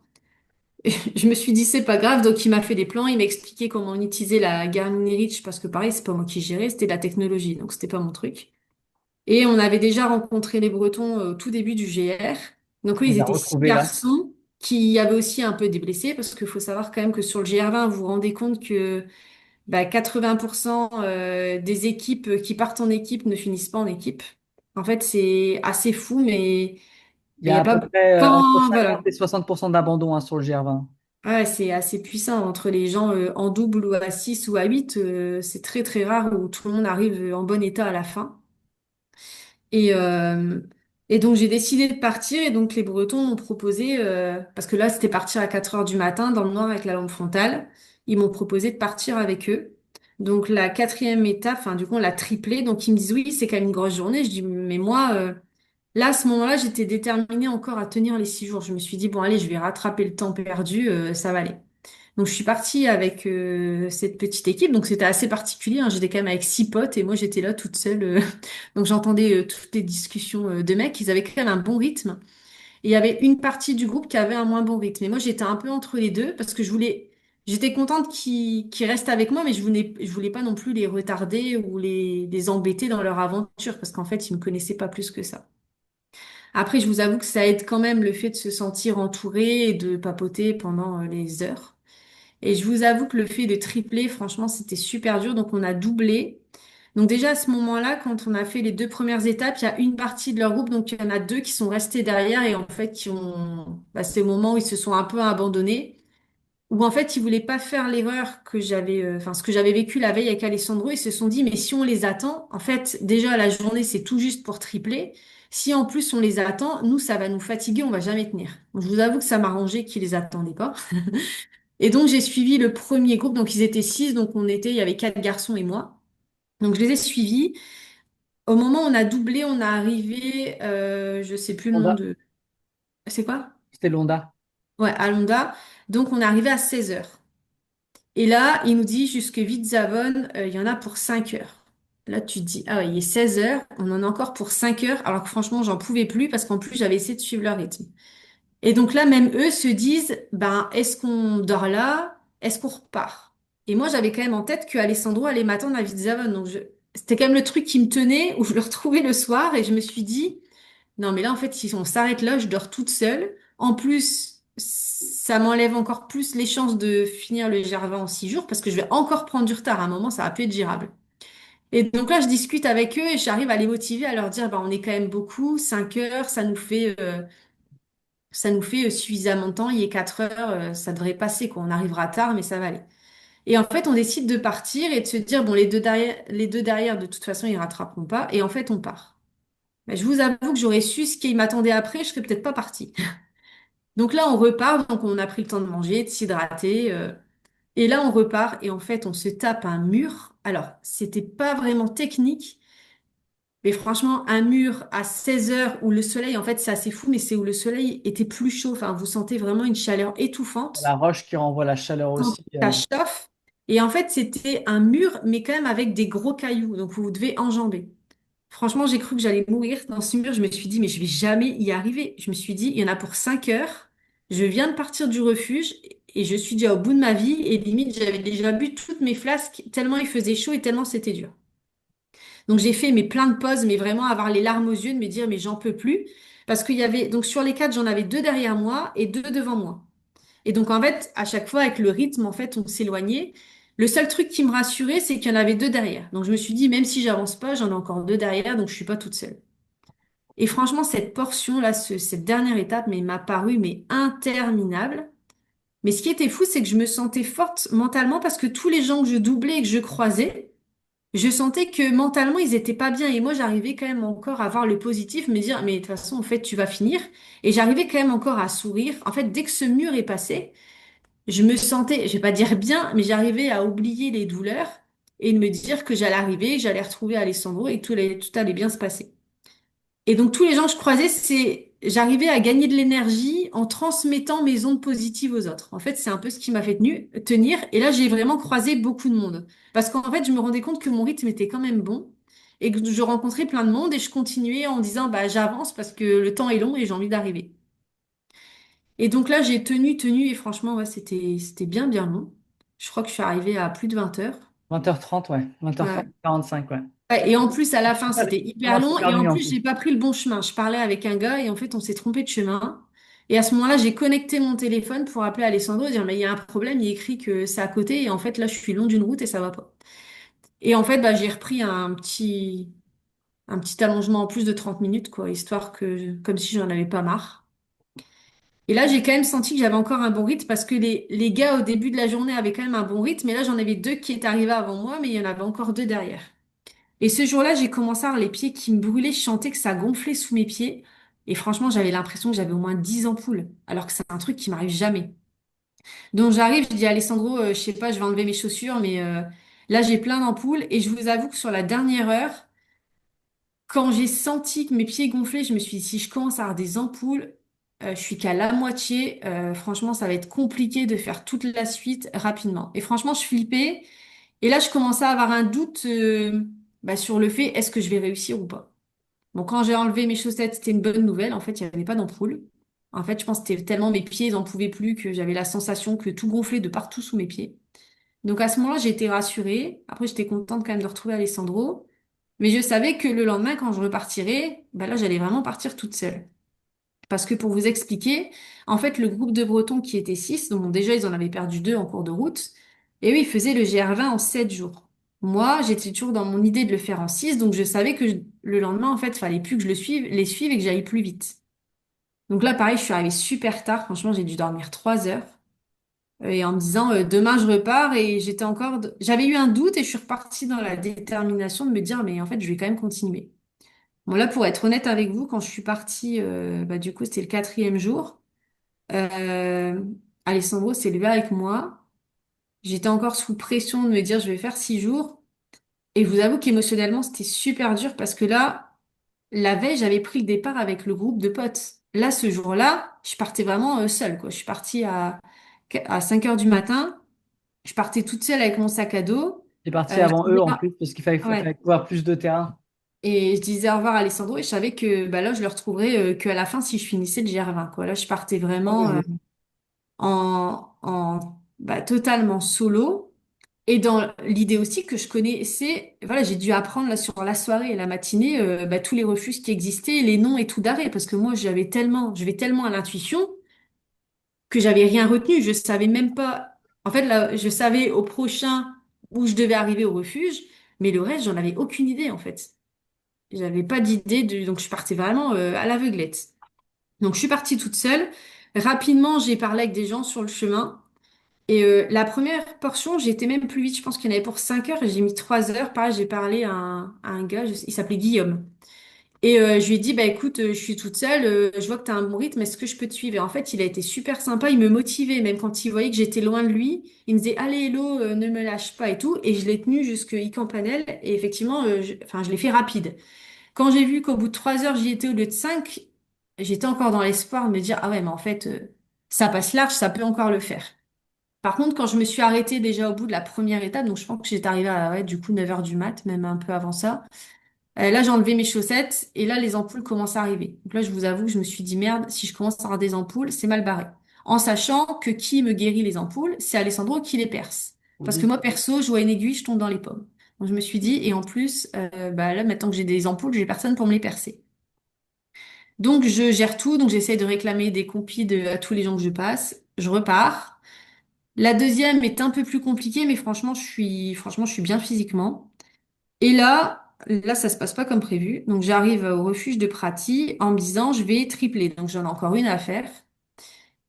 Speaker 2: Je me suis dit, c'est pas grave, donc il m'a fait des plans, il m'a expliqué comment on utilisait la Garmin Reach, parce que pareil, c'est pas moi qui gérais, c'était de la technologie, donc c'était pas mon truc. Et on avait déjà rencontré les Bretons au tout début du GR. Donc eux,
Speaker 1: On
Speaker 2: ils
Speaker 1: les a
Speaker 2: étaient six
Speaker 1: retrouvés là.
Speaker 2: garçons qui avaient aussi un peu des blessés, parce qu'il faut savoir quand même que sur le GR20, vous vous rendez compte que bah, 80% des équipes qui partent en équipe ne finissent pas en équipe. En fait, c'est assez fou, mais
Speaker 1: Il y
Speaker 2: il n'y
Speaker 1: a
Speaker 2: a
Speaker 1: à peu
Speaker 2: pas...
Speaker 1: près entre
Speaker 2: Quand,
Speaker 1: 50
Speaker 2: voilà.
Speaker 1: et 60% d'abandon hein, sur le GR20.
Speaker 2: Ouais, c'est assez puissant entre les gens en double ou à 6 ou à 8. C'est très très rare où tout le monde arrive en bon état à la fin. Et, euh, et donc j'ai décidé de partir et donc les Bretons m'ont proposé, parce que là c'était partir à 4 heures du matin dans le noir avec la lampe frontale, ils m'ont proposé de partir avec eux. Donc la quatrième étape, enfin du coup on l'a triplé, donc ils me disent oui c'est quand même une grosse journée. Je dis mais moi Là, à ce moment-là, j'étais déterminée encore à tenir les 6 jours. Je me suis dit, bon, allez, je vais rattraper le temps perdu, ça va aller. Donc, je suis partie avec cette petite équipe. Donc, c'était assez particulier, hein. J'étais quand même avec 6 potes et moi, j'étais là toute seule. Donc, j'entendais toutes les discussions de mecs. Ils avaient quand même un bon rythme. Et il y avait une partie du groupe qui avait un moins bon rythme. Et moi, j'étais un peu entre les deux parce que j'étais contente qu'ils restent avec moi, mais je voulais pas non plus les retarder ou les embêter dans leur aventure parce qu'en fait, ils me connaissaient pas plus que ça. Après, je vous avoue que ça aide quand même le fait de se sentir entouré et de papoter pendant les heures. Et je vous avoue que le fait de tripler, franchement, c'était super dur. Donc, on a doublé. Donc, déjà, à ce moment-là, quand on a fait les 2 premières étapes, il y a une partie de leur groupe. Donc, il y en a deux qui sont restés derrière et en fait, c'est au moment où ils se sont un peu abandonnés. Où en fait, ils voulaient pas faire l'erreur que enfin, ce que j'avais vécu la veille avec Alessandro. Ils se sont dit, mais si on les attend, en fait, déjà, la journée, c'est tout juste pour tripler. Si en plus on les attend, nous, ça va nous fatiguer, on va jamais tenir. Donc, je vous avoue que ça m'arrangeait qu'ils les attendaient pas. Et donc, j'ai suivi le premier groupe. Donc, ils étaient 6. Donc, il y avait 4 garçons et moi. Donc, je les ai suivis. Au moment où on a doublé, on a arrivé, je sais plus le nom
Speaker 1: Londa.
Speaker 2: de... C'est quoi?
Speaker 1: C'était Londa.
Speaker 2: Ouais, à Londa. Donc, on est arrivé à 16 heures. Et là, il nous dit jusque Vitzavon, il y en a pour 5 heures. Là, tu te dis, ah ouais, il est 16 heures, on en a encore pour 5 heures, alors que franchement, j'en pouvais plus parce qu'en plus, j'avais essayé de suivre leur rythme. Et donc là, même eux se disent, ben, est-ce qu'on dort là? Est-ce qu'on repart? Et moi, j'avais quand même en tête que Alessandro allait m'attendre à Vitzavon. C'était quand même le truc qui me tenait, où je le retrouvais le soir, et je me suis dit, non, mais là, en fait, si on s'arrête là, je dors toute seule. En plus, ça m'enlève encore plus les chances de finir le Gervais en 6 jours, parce que je vais encore prendre du retard. À un moment, ça va plus être gérable. Et donc là, je discute avec eux et j'arrive à les motiver, à leur dire, bah, on est quand même beaucoup, 5 heures, ça nous fait suffisamment de temps, il est 4 heures, ça devrait passer, quoi. On arrivera tard, mais ça va aller. Et en fait, on décide de partir et de se dire, bon, les deux derrière, de toute façon, ils rattraperont pas. Et en fait, on part. Mais je vous avoue que j'aurais su ce qui m'attendait après, je serais peut-être pas partie. Donc là, on repart, donc on a pris le temps de manger, de s'hydrater, et là, on repart, et en fait, on se tape un mur. Alors, c'était pas vraiment technique, mais franchement, un mur à 16 heures où le soleil, en fait, c'est assez fou, mais c'est où le soleil était plus chaud. Enfin, vous sentez vraiment une chaleur
Speaker 1: La
Speaker 2: étouffante.
Speaker 1: roche qui renvoie la chaleur
Speaker 2: Quand
Speaker 1: aussi.
Speaker 2: ça chauffe. Et en fait, c'était un mur, mais quand même avec des gros cailloux. Donc, vous devez enjamber. Franchement, j'ai cru que j'allais mourir dans ce mur. Je me suis dit, mais je vais jamais y arriver. Je me suis dit, il y en a pour 5 heures. Je viens de partir du refuge et je suis déjà au bout de ma vie. Et limite, j'avais déjà bu toutes mes flasques tellement il faisait chaud et tellement c'était dur. Donc, j'ai fait mes plein de pauses, mais vraiment avoir les larmes aux yeux, de me dire, mais j'en peux plus. Parce qu'il y avait, donc sur les 4, j'en avais 2 derrière moi et 2 devant moi. Et donc, en fait, à chaque fois, avec le rythme, en fait, on s'éloignait. Le seul truc qui me rassurait, c'est qu'il y en avait 2 derrière. Donc, je me suis dit, même si j'avance pas, j'en ai encore 2 derrière, donc je suis pas toute seule. Et franchement, cette portion-là, cette dernière étape, mais m'a paru, mais interminable. Mais ce qui était fou, c'est que je me sentais forte mentalement parce que tous les gens que je doublais et que je croisais, je sentais que mentalement, ils étaient pas bien. Et moi, j'arrivais quand même encore à voir le positif, me dire, mais de toute façon, en fait, tu vas finir. Et j'arrivais quand même encore à sourire. En fait, dès que ce mur est passé, je me sentais, je vais pas dire bien, mais j'arrivais à oublier les douleurs et de me dire que j'allais arriver, que j'allais retrouver Alessandro et que tout allait bien se passer. Et donc tous les gens que je croisais, j'arrivais à gagner de l'énergie en transmettant mes ondes positives aux autres. En fait, c'est un peu ce qui m'a fait tenir. Et là, j'ai vraiment croisé beaucoup de monde. Parce qu'en fait, je me rendais compte que mon rythme était quand même bon et que je rencontrais plein de monde et je continuais en disant, bah, j'avance parce que le temps est long et j'ai envie d'arriver. Et donc là, j'ai tenu et franchement, ouais, c'était bien, bien long. Je crois que je suis arrivée à plus de 20 heures.
Speaker 1: 20h30, ouais. 20h30,
Speaker 2: Ouais.
Speaker 1: 45, ouais.
Speaker 2: Ouais, et en plus, à la fin,
Speaker 1: Ouais,
Speaker 2: c'était
Speaker 1: il
Speaker 2: hyper
Speaker 1: commence à
Speaker 2: long.
Speaker 1: faire
Speaker 2: Et en
Speaker 1: nuit en
Speaker 2: plus,
Speaker 1: plus.
Speaker 2: j'ai pas pris le bon chemin. Je parlais avec un gars et en fait, on s'est trompé de chemin. Et à ce moment-là, j'ai connecté mon téléphone pour appeler Alessandro et dire, mais il y a un problème, il est écrit que c'est à côté. Et en fait, là, je suis long d'une route et ça va pas. Et en fait, bah, j'ai repris un petit allongement en plus de 30 minutes, quoi, histoire que, comme si j'en avais pas marre. Et là, j'ai quand même senti que j'avais encore un bon rythme parce que les gars, au début de la journée, avaient quand même un bon rythme. Et là, j'en avais 2 qui étaient arrivés avant moi, mais il y en avait encore 2 derrière. Et ce jour-là, j'ai commencé à avoir les pieds qui me brûlaient. Je sentais que ça gonflait sous mes pieds. Et franchement, j'avais l'impression que j'avais au moins 10 ampoules, alors que c'est un truc qui m'arrive jamais. Donc j'arrive, je dis à Alessandro, je sais pas, je vais enlever mes chaussures, mais là, j'ai plein d'ampoules. Et je vous avoue que sur la dernière heure, quand j'ai senti que mes pieds gonflaient, je me suis dit, si je commence à avoir des ampoules, je suis qu'à la moitié. Franchement, ça va être compliqué de faire toute la suite rapidement. Et franchement, je flippais. Et là, je commençais à avoir un doute sur le fait, est-ce que je vais réussir ou pas? Bon, quand j'ai enlevé mes chaussettes, c'était une bonne nouvelle. En fait, il n'y avait pas d'ampoule. En fait, je pense que c'était tellement mes pieds, ils n'en pouvaient plus que j'avais la sensation que tout gonflait de partout sous mes pieds. Donc à ce moment-là, j'ai été rassurée. Après, j'étais contente quand même de retrouver Alessandro. Mais je savais que le lendemain, quand je repartirais, bah là, j'allais vraiment partir toute seule. Parce que pour vous expliquer, en fait, le groupe de Bretons qui était 6, donc bon, déjà, ils en avaient perdu 2 en cours de route, et eux, ils faisaient le GR20 en 7 jours. Moi, j'étais toujours dans mon idée de le faire en 6, donc je savais que le lendemain, en fait, il fallait plus que je les suive et que j'aille plus vite. Donc là, pareil, je suis arrivée super tard. Franchement, j'ai dû dormir 3 heures. Et en me disant, demain, je repars. Et j'avais eu un doute et je suis repartie dans la détermination de me dire, mais en fait, je vais quand même continuer. Bon, là, pour être honnête avec vous, quand je suis partie, du coup, c'était le 4e jour. Euh, Alessandro s'est levé avec moi. J'étais encore sous pression de me dire, je vais faire 6 jours. Et je vous avoue qu'émotionnellement, c'était super dur parce que là, la veille, j'avais pris le départ avec le groupe de potes. Là, ce jour-là, je partais vraiment seule, quoi. Je suis partie à 5 heures du matin. Je partais toute seule avec mon sac à dos.
Speaker 1: T'es parti
Speaker 2: Je
Speaker 1: avant eux
Speaker 2: disais,
Speaker 1: en plus parce qu'il fallait
Speaker 2: ouais.
Speaker 1: couvrir plus de terrain.
Speaker 2: Et je disais au revoir à Alessandro et je savais que bah là, je le retrouverais qu'à la fin si je finissais le GR20, quoi. Là, je partais vraiment
Speaker 1: Opposé.
Speaker 2: totalement solo. Et dans l'idée aussi que je connaissais, voilà, j'ai dû apprendre là sur la soirée et la matinée tous les refuges qui existaient, les noms et tout d'arrêt, parce que moi je vais tellement à l'intuition que j'avais rien retenu. Je savais même pas. En fait, là, je savais au prochain où je devais arriver au refuge, mais le reste, j'en avais aucune idée en fait. J'avais pas donc je partais vraiment à l'aveuglette. Donc je suis partie toute seule. Rapidement, j'ai parlé avec des gens sur le chemin. Et la première portion, j'ai été même plus vite. Je pense qu'il y en avait pour 5 heures et j'ai mis 3 heures. Pareil, j'ai parlé à un gars, il s'appelait Guillaume. Et je lui ai dit, bah écoute, je suis toute seule, je vois que tu as un bon rythme, est-ce que je peux te suivre? Et en fait, il a été super sympa, il me motivait, même quand il voyait que j'étais loin de lui, il me disait, allez, Hello, ne me lâche pas et tout. Et je l'ai tenu jusqu'à Campanelle et effectivement, je l'ai fait rapide. Quand j'ai vu qu'au bout de 3 heures, j'y étais au lieu de 5, j'étais encore dans l'espoir de me dire, ah ouais, mais en fait, ça passe large, ça peut encore le faire. Par contre, quand je me suis arrêtée déjà au bout de la première étape, donc je pense que j'étais arrivée à ouais, du coup 9 heures du mat, même un peu avant ça, là j'ai enlevé mes chaussettes et là les ampoules commencent à arriver. Donc là je vous avoue que je me suis dit merde, si je commence à avoir des ampoules, c'est mal barré. En sachant que qui me guérit les ampoules, c'est Alessandro qui les perce. Parce que
Speaker 1: Oui.
Speaker 2: moi perso, je vois une aiguille, je tombe dans les pommes. Donc je me suis dit, et en plus, là maintenant que j'ai des ampoules, j'ai personne pour me les percer. Donc je gère tout, donc j'essaie de réclamer des compis à tous les gens que je passe. Je repars. La deuxième est un peu plus compliquée, mais franchement, je suis bien physiquement. Et là, ça se passe pas comme prévu. Donc, j'arrive au refuge de Prati en me disant, je vais tripler. Donc, j'en ai encore une à faire.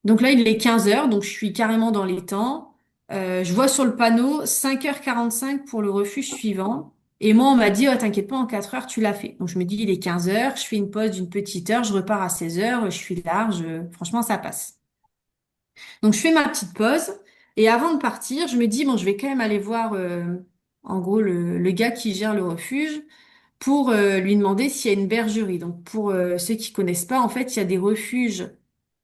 Speaker 2: Donc là, il est 15 heures, donc je suis carrément dans les temps. Je vois sur le panneau 5h45 pour le refuge suivant. Et moi, on m'a dit, oh, t'inquiète pas, en 4 heures, tu l'as fait. Donc, je me dis, il est 15 heures, je fais une pause d'une petite heure, je repars à 16 heures, je suis large, franchement, ça passe. Donc je fais ma petite pause et avant de partir, je me dis bon, je vais quand même aller voir en gros le gars qui gère le refuge pour lui demander s'il y a une bergerie. Donc pour ceux qui connaissent pas, en fait, il y a des refuges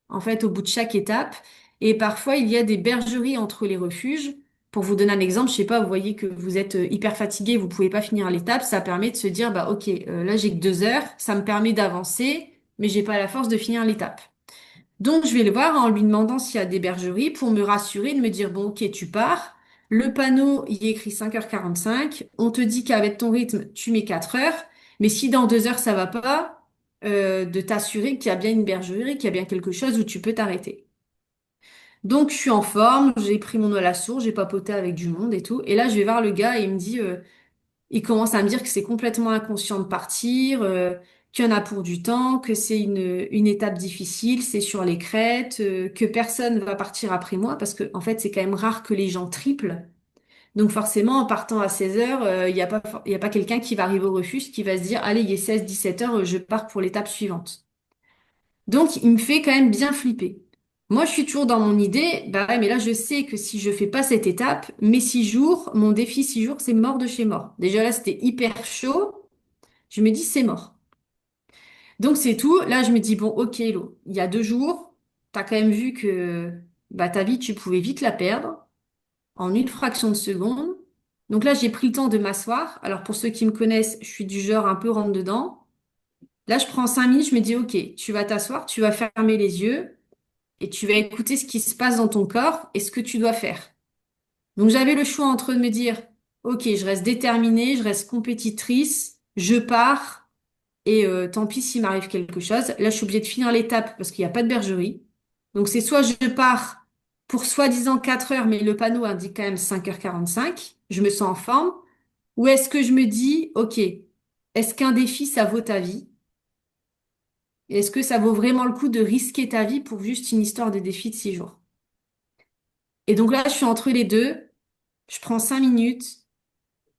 Speaker 2: en fait au bout de chaque étape et parfois il y a des bergeries entre les refuges. Pour vous donner un exemple, je sais pas, vous voyez que vous êtes hyper fatigué, vous pouvez pas finir l'étape, ça permet de se dire bah ok, là j'ai que 2 heures, ça me permet d'avancer, mais j'ai pas la force de finir l'étape. Donc, je vais le voir en lui demandant s'il y a des bergeries pour me rassurer, de me dire, bon, ok, tu pars. Le panneau, il est écrit 5h45. On te dit qu'avec ton rythme, tu mets 4 heures. Mais si dans 2 heures, ça va pas, de t'assurer qu'il y a bien une bergerie, qu'il y a bien quelque chose où tu peux t'arrêter. Donc, je suis en forme, j'ai pris mon eau à la source, j'ai papoté avec du monde et tout. Et là, je vais voir le gars et il me dit, il commence à me dire que c'est complètement inconscient de partir, qu'il y en a pour du temps, que c'est une étape difficile, c'est sur les crêtes, que personne va partir après moi, parce que en fait, c'est quand même rare que les gens triplent. Donc forcément, en partant à 16 heures, il y a pas quelqu'un qui va arriver au refuge qui va se dire, allez, il est 17 heures, je pars pour l'étape suivante. Donc, il me fait quand même bien flipper. Moi, je suis toujours dans mon idée, bah ouais, mais là, je sais que si je fais pas cette étape, mes 6 jours, mon défi 6 jours, c'est mort de chez mort. Déjà là, c'était hyper chaud. Je me dis, c'est mort. Donc c'est tout. Là, je me dis, bon, ok, Hello, il y a 2 jours, t'as quand même vu que bah, ta vie, tu pouvais vite la perdre en une fraction de seconde. Donc là, j'ai pris le temps de m'asseoir. Alors pour ceux qui me connaissent, je suis du genre un peu rentre dedans. Là, je prends 5 minutes, je me dis, ok, tu vas t'asseoir, tu vas fermer les yeux et tu vas écouter ce qui se passe dans ton corps et ce que tu dois faire. Donc j'avais le choix entre de me dire, ok, je reste déterminée, je reste compétitrice, je pars et tant pis s'il m'arrive quelque chose. Là, je suis obligée de finir l'étape parce qu'il n'y a pas de bergerie. Donc c'est soit je pars pour soi-disant 4 heures, mais le panneau indique quand même 5h45, je me sens en forme, ou est-ce que je me dis, ok, est-ce qu'un défi, ça vaut ta vie? Et est-ce que ça vaut vraiment le coup de risquer ta vie pour juste une histoire de défi de 6 jours? Et donc là, je suis entre les deux, je prends 5 minutes.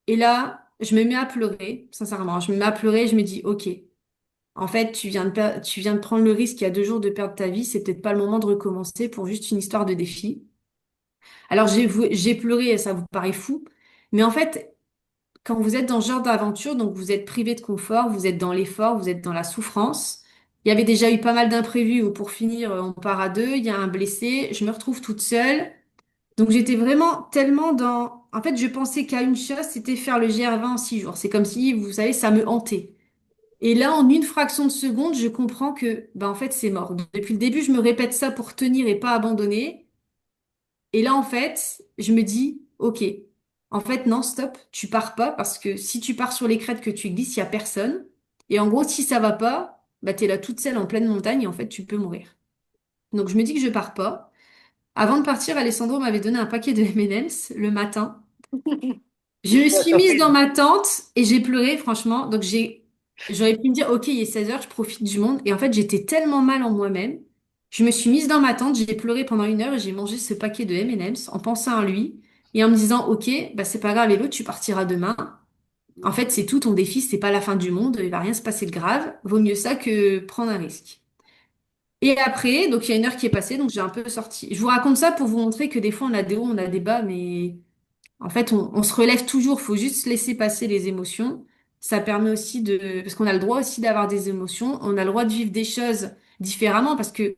Speaker 2: Et là, je me mets à pleurer, sincèrement. Je me mets à pleurer, je me dis, OK, en fait, tu viens de prendre le risque il y a 2 jours de perdre ta vie, c'est peut-être pas le moment de recommencer pour juste une histoire de défi. Alors j'ai pleuré et ça vous paraît fou, mais en fait, quand vous êtes dans ce genre d'aventure, donc vous êtes privé de confort, vous êtes dans l'effort, vous êtes dans la souffrance. Il y avait déjà eu pas mal d'imprévus où pour finir, on part à deux, il y a un blessé, je me retrouve toute seule. Donc j'étais vraiment tellement dans... En fait, je pensais qu'à une chose, c'était faire le GR20 en 6 jours. C'est comme si, vous savez, ça me hantait. Et là, en une fraction de seconde, je comprends que, ben, en fait, c'est mort. Depuis le début, je me répète ça pour tenir et pas abandonner. Et là, en fait, je me dis, OK, en fait, non, stop, tu pars pas parce que si tu pars sur les crêtes que tu glisses, il y a personne. Et en gros, si ça va pas, bah, t'es là toute seule en pleine montagne et en fait, tu peux mourir. Donc, je me dis que je pars pas. Avant de partir, Alessandro m'avait donné un paquet de M&M's le matin. Je me
Speaker 1: La
Speaker 2: suis mise dans
Speaker 1: surprise.
Speaker 2: ma tente et j'ai pleuré, franchement. Donc j'aurais pu me dire, OK, il est 16 heures, je profite du monde. Et en fait, j'étais tellement mal en moi-même. Je me suis mise dans ma tente, j'ai pleuré pendant 1 heure et j'ai mangé ce paquet de M&M's en pensant à lui et en me disant, OK, bah c'est pas grave, Hello, tu partiras demain. En fait, c'est tout ton défi, c'est pas la fin du monde, il va rien se passer de grave. Vaut mieux ça que prendre un risque. Et après, donc il y a 1 heure qui est passée, donc j'ai un peu sorti. Je vous raconte ça pour vous montrer que des fois on a des hauts, on a des bas, mais en fait, on se relève toujours, faut juste laisser passer les émotions. Ça permet aussi de... Parce qu'on a le droit aussi d'avoir des émotions, on a le droit de vivre des choses différemment, parce que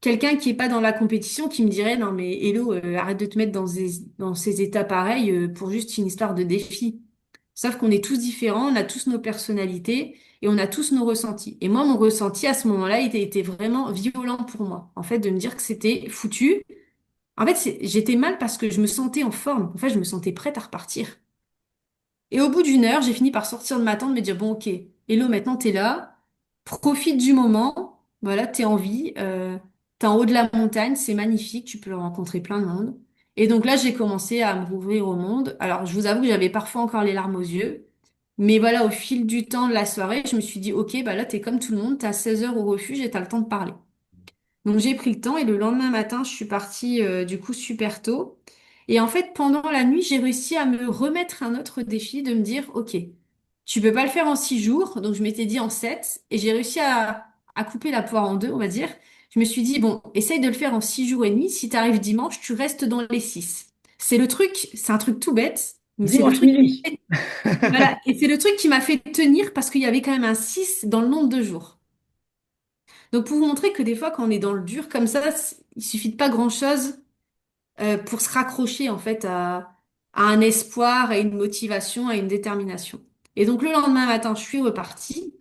Speaker 2: quelqu'un qui est pas dans la compétition, qui me dirait, non mais Hello, arrête de te mettre dans ces états pareils pour juste une histoire de défi. Sauf qu'on est tous différents, on a tous nos personnalités et on a tous nos ressentis. Et moi, mon ressenti à ce moment-là, était vraiment violent pour moi. En fait, de me dire que c'était foutu. En fait, j'étais mal parce que je me sentais en forme. En fait, je me sentais prête à repartir. Et au bout d'1 heure, j'ai fini par sortir de ma tente, me dire, bon, ok, Hello, maintenant t'es là, profite du moment, voilà, t'es en vie, t'es en haut de la montagne, c'est magnifique, tu peux rencontrer plein de monde. Et donc là, j'ai commencé à me rouvrir au monde. Alors, je vous avoue que j'avais parfois encore les larmes aux yeux. Mais voilà, au fil du temps de la soirée, je me suis dit, ok, bah là, t'es comme tout le monde, t'as 16 heures au refuge et t'as le temps de parler. Donc j'ai pris le temps et le lendemain matin, je suis partie du coup super tôt. Et en fait, pendant la nuit, j'ai réussi à me remettre un autre défi de me dire, OK, tu peux pas le faire en 6 jours. Donc je m'étais dit en 7 et j'ai réussi à couper la poire en deux, on va dire. Je me suis dit, bon, essaye de le faire en 6 jours et demi. Si tu arrives dimanche, tu restes dans les 6. C'est le truc, c'est un truc tout bête, mais c'est le
Speaker 1: Dimanche
Speaker 2: truc,
Speaker 1: midi.
Speaker 2: voilà. Et c'est le truc qui m'a fait tenir parce qu'il y avait quand même un 6 dans le nombre de jours. Donc pour vous montrer que des fois, quand on est dans le dur comme ça, il suffit de pas grand-chose pour se raccrocher en fait à un espoir, à une motivation, à une détermination. Et donc le lendemain matin, je suis repartie.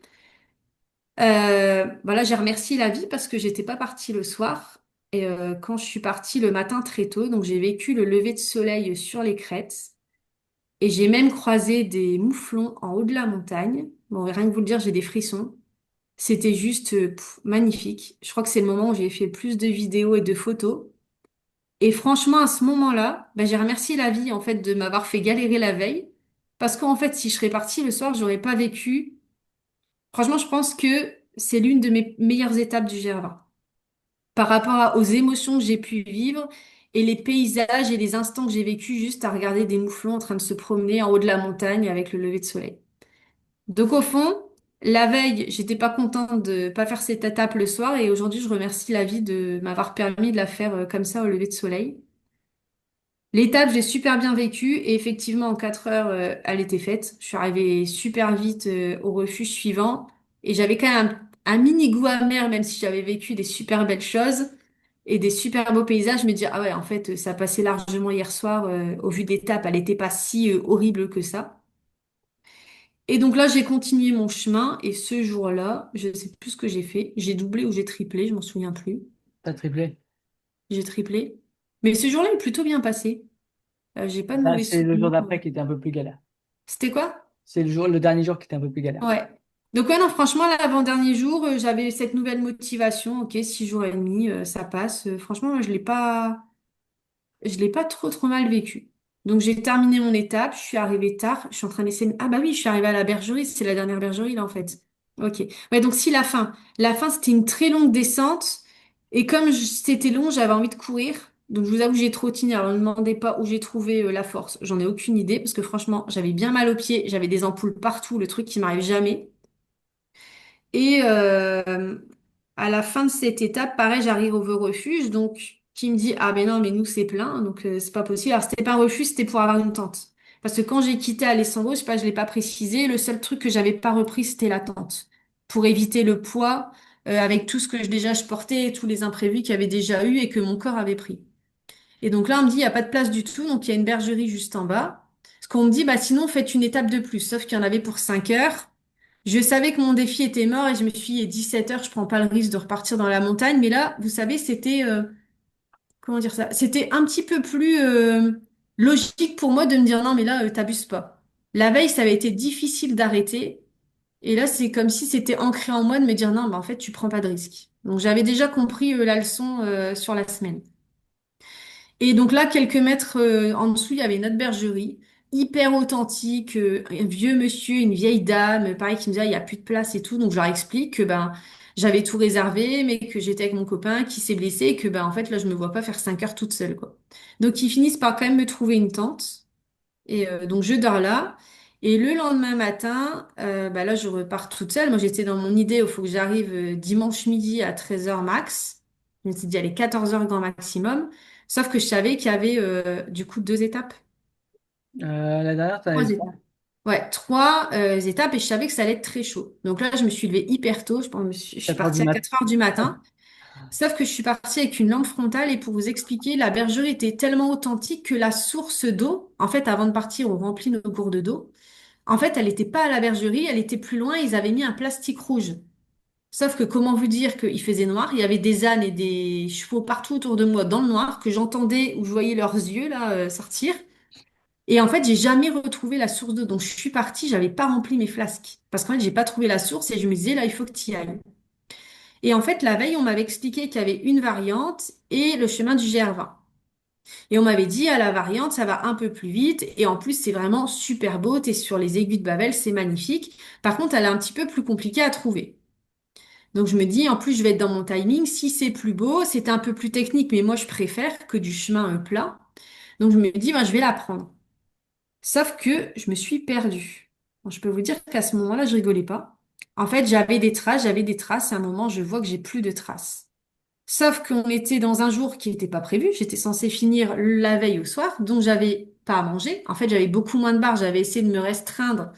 Speaker 2: Voilà, j'ai remercié la vie parce que j'étais pas partie le soir. Et quand je suis partie le matin très tôt, donc j'ai vécu le lever de soleil sur les crêtes. Et j'ai même croisé des mouflons en haut de la montagne. Bon, rien que vous le dire, j'ai des frissons. C'était juste magnifique. Je crois que c'est le moment où j'ai fait le plus de vidéos et de photos. Et franchement, à ce moment-là, ben, j'ai remercié la vie en fait de m'avoir fait galérer la veille. Parce qu'en fait, si je serais partie le soir, j'aurais pas vécu. Franchement, je pense que c'est l'une de mes meilleures étapes du GR20. Par rapport aux émotions que j'ai pu vivre et les paysages et les instants que j'ai vécu juste à regarder des mouflons en train de se promener en haut de la montagne avec le lever de soleil. Donc au fond, la veille, j'étais pas contente de pas faire cette étape le soir et aujourd'hui, je remercie la vie de m'avoir permis de la faire comme ça au lever de soleil. L'étape, j'ai super bien vécu et effectivement, en 4 heures, elle était faite. Je suis arrivée super vite au refuge suivant et j'avais quand même un mini goût amer, même si j'avais vécu des super belles choses et des super beaux paysages. Je me dis, ah ouais, en fait, ça passait largement hier soir au vu de l'étape. Elle n'était pas si horrible que ça. Et donc là, j'ai continué mon chemin et ce jour-là, je ne sais plus ce que j'ai fait. J'ai doublé ou j'ai triplé, je m'en souviens plus.
Speaker 1: T'as triplé.
Speaker 2: J'ai triplé. Mais ce jour-là est plutôt bien passé. J'ai pas de
Speaker 1: Là,
Speaker 2: mauvais
Speaker 1: c'est le jour
Speaker 2: souvenirs.
Speaker 1: d'après qui était un peu plus galère.
Speaker 2: C'était quoi?
Speaker 1: C'est le dernier jour qui était un peu plus galère.
Speaker 2: Ouais. Donc ouais, non, franchement, l'avant-dernier jour, j'avais cette nouvelle motivation. Ok, 6 jours et demi, ça passe. Franchement, moi, je l'ai pas trop mal vécu. Donc j'ai terminé mon étape, je suis arrivée tard, je suis en train d'essayer. Ah bah oui, je suis arrivée à la bergerie, c'est la dernière bergerie là en fait. Ok. Ouais, donc si la fin c'était une très longue descente et comme c'était long, j'avais envie de courir. Donc je vous avoue, j'ai trottiné. Alors ne me demandez pas où j'ai trouvé la force. J'en ai aucune idée parce que franchement, j'avais bien mal aux pieds, j'avais des ampoules partout, le truc qui m'arrive jamais. Et à la fin de cette étape, pareil, j'arrive au refuge, donc qui me dit, ah ben non, mais nous c'est plein, donc c'est pas possible. Alors c'était pas un refuge, c'était pour avoir une tente. Parce que quand j'ai quitté Alessandro, je sais pas, je l'ai pas précisé, le seul truc que j'avais pas repris, c'était la tente. Pour éviter le poids, avec tout ce que déjà je portais, tous les imprévus qu'il y avait déjà eu et que mon corps avait pris. Et donc là, on me dit, il n'y a pas de place du tout, donc il y a une bergerie juste en bas. Parce qu'on me dit, bah sinon, faites une étape de plus, sauf qu'il y en avait pour 5 heures. Je savais que mon défi était mort et je me suis dit, 17 heures, je prends pas le risque de repartir dans la montagne. Mais là, vous savez, c'était, comment dire ça? C'était un petit peu plus logique pour moi de me dire, non, mais là, t'abuses pas. La veille, ça avait été difficile d'arrêter. Et là, c'est comme si c'était ancré en moi de me dire, non, bah, en fait, tu prends pas de risque. Donc, j'avais déjà compris la leçon sur la semaine. Et donc là, quelques mètres en dessous, il y avait une autre bergerie, hyper authentique, un vieux monsieur, une vieille dame, pareil, qui me disait, ah, il n'y a plus de place et tout. Donc je leur explique que ben, j'avais tout réservé, mais que j'étais avec mon copain qui s'est blessé et que ben, en fait, là, je me vois pas faire 5 heures toute seule, quoi. Donc ils finissent par quand même me trouver une tente. Et donc je dors là. Et le lendemain matin, bah là, je repars toute seule. Moi, j'étais dans mon idée, il faut que j'arrive dimanche midi à 13 heures max. Je me suis dit, allez, 14 heures grand maximum. Sauf que je savais qu'il y avait du coup 2 étapes.
Speaker 1: La dernière, t'en avais
Speaker 2: 3 étapes.
Speaker 1: trois.
Speaker 2: Ouais, 3 étapes et je savais que ça allait être très chaud. Donc là, je me suis levée hyper tôt. Je pense, je suis
Speaker 1: 4 heures du
Speaker 2: partie à
Speaker 1: mat.
Speaker 2: 4 heures du matin. Sauf que je suis partie avec une lampe frontale et pour vous expliquer, la bergerie était tellement authentique que la source d'eau, en fait, avant de partir, on remplit nos gourdes d'eau. En fait, elle n'était pas à la bergerie, elle était plus loin, ils avaient mis un plastique rouge. Sauf que comment vous dire qu'il faisait noir, il y avait des ânes et des chevaux partout autour de moi dans le noir, que j'entendais ou je voyais leurs yeux là sortir. Et en fait, j'ai jamais retrouvé la source d'eau. Donc je suis partie, j'avais pas rempli mes flasques. Parce qu'en fait, j'ai pas trouvé la source et je me disais là, il faut que tu y ailles. Et en fait, la veille, on m'avait expliqué qu'il y avait une variante et le chemin du GR20. Et on m'avait dit, à la variante, ça va un peu plus vite. Et en plus, c'est vraiment super beau. T'es sur les aiguilles de Babel, c'est magnifique. Par contre, elle est un petit peu plus compliquée à trouver. Donc je me dis, en plus, je vais être dans mon timing. Si c'est plus beau, c'est un peu plus technique, mais moi, je préfère que du chemin plat. Donc je me dis, ben, je vais la prendre. Sauf que je me suis perdue. Bon, je peux vous dire qu'à ce moment-là, je rigolais pas. En fait, j'avais des traces. À un moment, je vois que j'ai plus de traces. Sauf qu'on était dans un jour qui n'était pas prévu. J'étais censée finir la veille au soir, donc j'avais pas à manger. En fait, j'avais beaucoup moins de barres. J'avais essayé de me restreindre,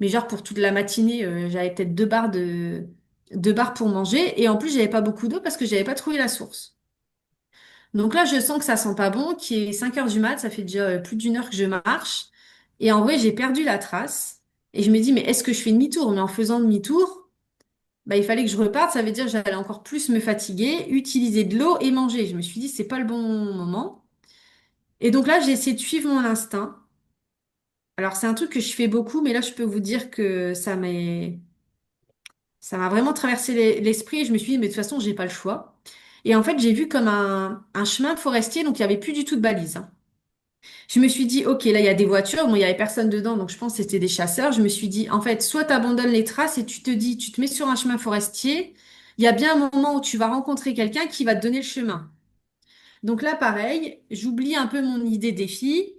Speaker 2: mais genre pour toute la matinée, j'avais peut-être 2 barres pour manger. Et en plus, j'avais pas beaucoup d'eau parce que j'avais pas trouvé la source. Donc là, je sens que ça sent pas bon, qu'il est 5 heures du mat. Ça fait déjà plus d'une heure que je marche. Et en vrai, j'ai perdu la trace. Et je me dis, mais est-ce que je fais demi-tour? Mais en faisant demi-tour, bah, il fallait que je reparte, ça veut dire que j'allais encore plus me fatiguer, utiliser de l'eau et manger. Je me suis dit, c'est pas le bon moment. Et donc là, j'ai essayé de suivre mon instinct. Alors, c'est un truc que je fais beaucoup, mais là, je peux vous dire que ça m'a vraiment traversé l'esprit et je me suis dit, mais de toute façon, j'ai pas le choix. Et en fait, j'ai vu comme un chemin forestier, donc il y avait plus du tout de balises, hein. Je me suis dit, ok, là, il y a des voitures. Bon, il y avait personne dedans, donc je pense que c'était des chasseurs. Je me suis dit, en fait, soit tu abandonnes les traces et tu te dis, tu te mets sur un chemin forestier. Il y a bien un moment où tu vas rencontrer quelqu'un qui va te donner le chemin. Donc là, pareil, j'oublie un peu mon idée défi.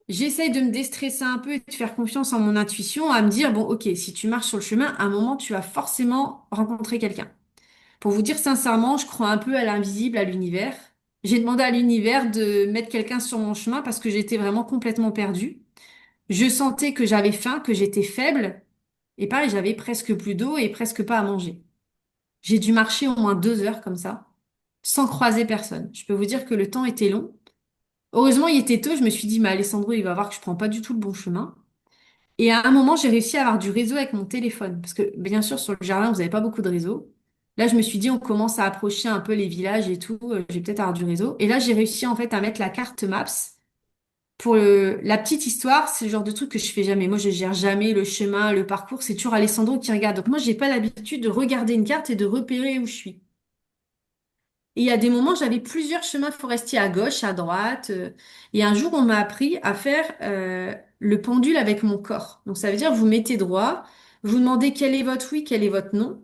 Speaker 2: J'essaye de me déstresser un peu et de faire confiance en mon intuition, à me dire, bon, ok, si tu marches sur le chemin, à un moment, tu vas forcément rencontrer quelqu'un. Pour vous dire sincèrement, je crois un peu à l'invisible, à l'univers. J'ai demandé à l'univers de mettre quelqu'un sur mon chemin parce que j'étais vraiment complètement perdue. Je sentais que j'avais faim, que j'étais faible. Et pareil, j'avais presque plus d'eau et presque pas à manger. J'ai dû marcher au moins 2 heures comme ça, sans croiser personne. Je peux vous dire que le temps était long. Heureusement, il était tôt. Je me suis dit, mais Alessandro, il va voir que je prends pas du tout le bon chemin. Et à un moment, j'ai réussi à avoir du réseau avec mon téléphone. Parce que, bien sûr, sur le jardin, vous n'avez pas beaucoup de réseau. Là, je me suis dit, on commence à approcher un peu les villages et tout. Je vais peut-être avoir du réseau. Et là, j'ai réussi, en fait, à mettre la carte Maps. Pour la petite histoire, c'est le genre de truc que je fais jamais. Moi, je gère jamais le chemin, le parcours. C'est toujours Alessandro qui regarde. Donc, moi, j'ai pas l'habitude de regarder une carte et de repérer où je suis. Et il y a des moments, j'avais plusieurs chemins forestiers à gauche, à droite. Et un jour, on m'a appris à faire le pendule avec mon corps. Donc, ça veut dire, vous mettez droit, vous demandez quel est votre oui, quel est votre non.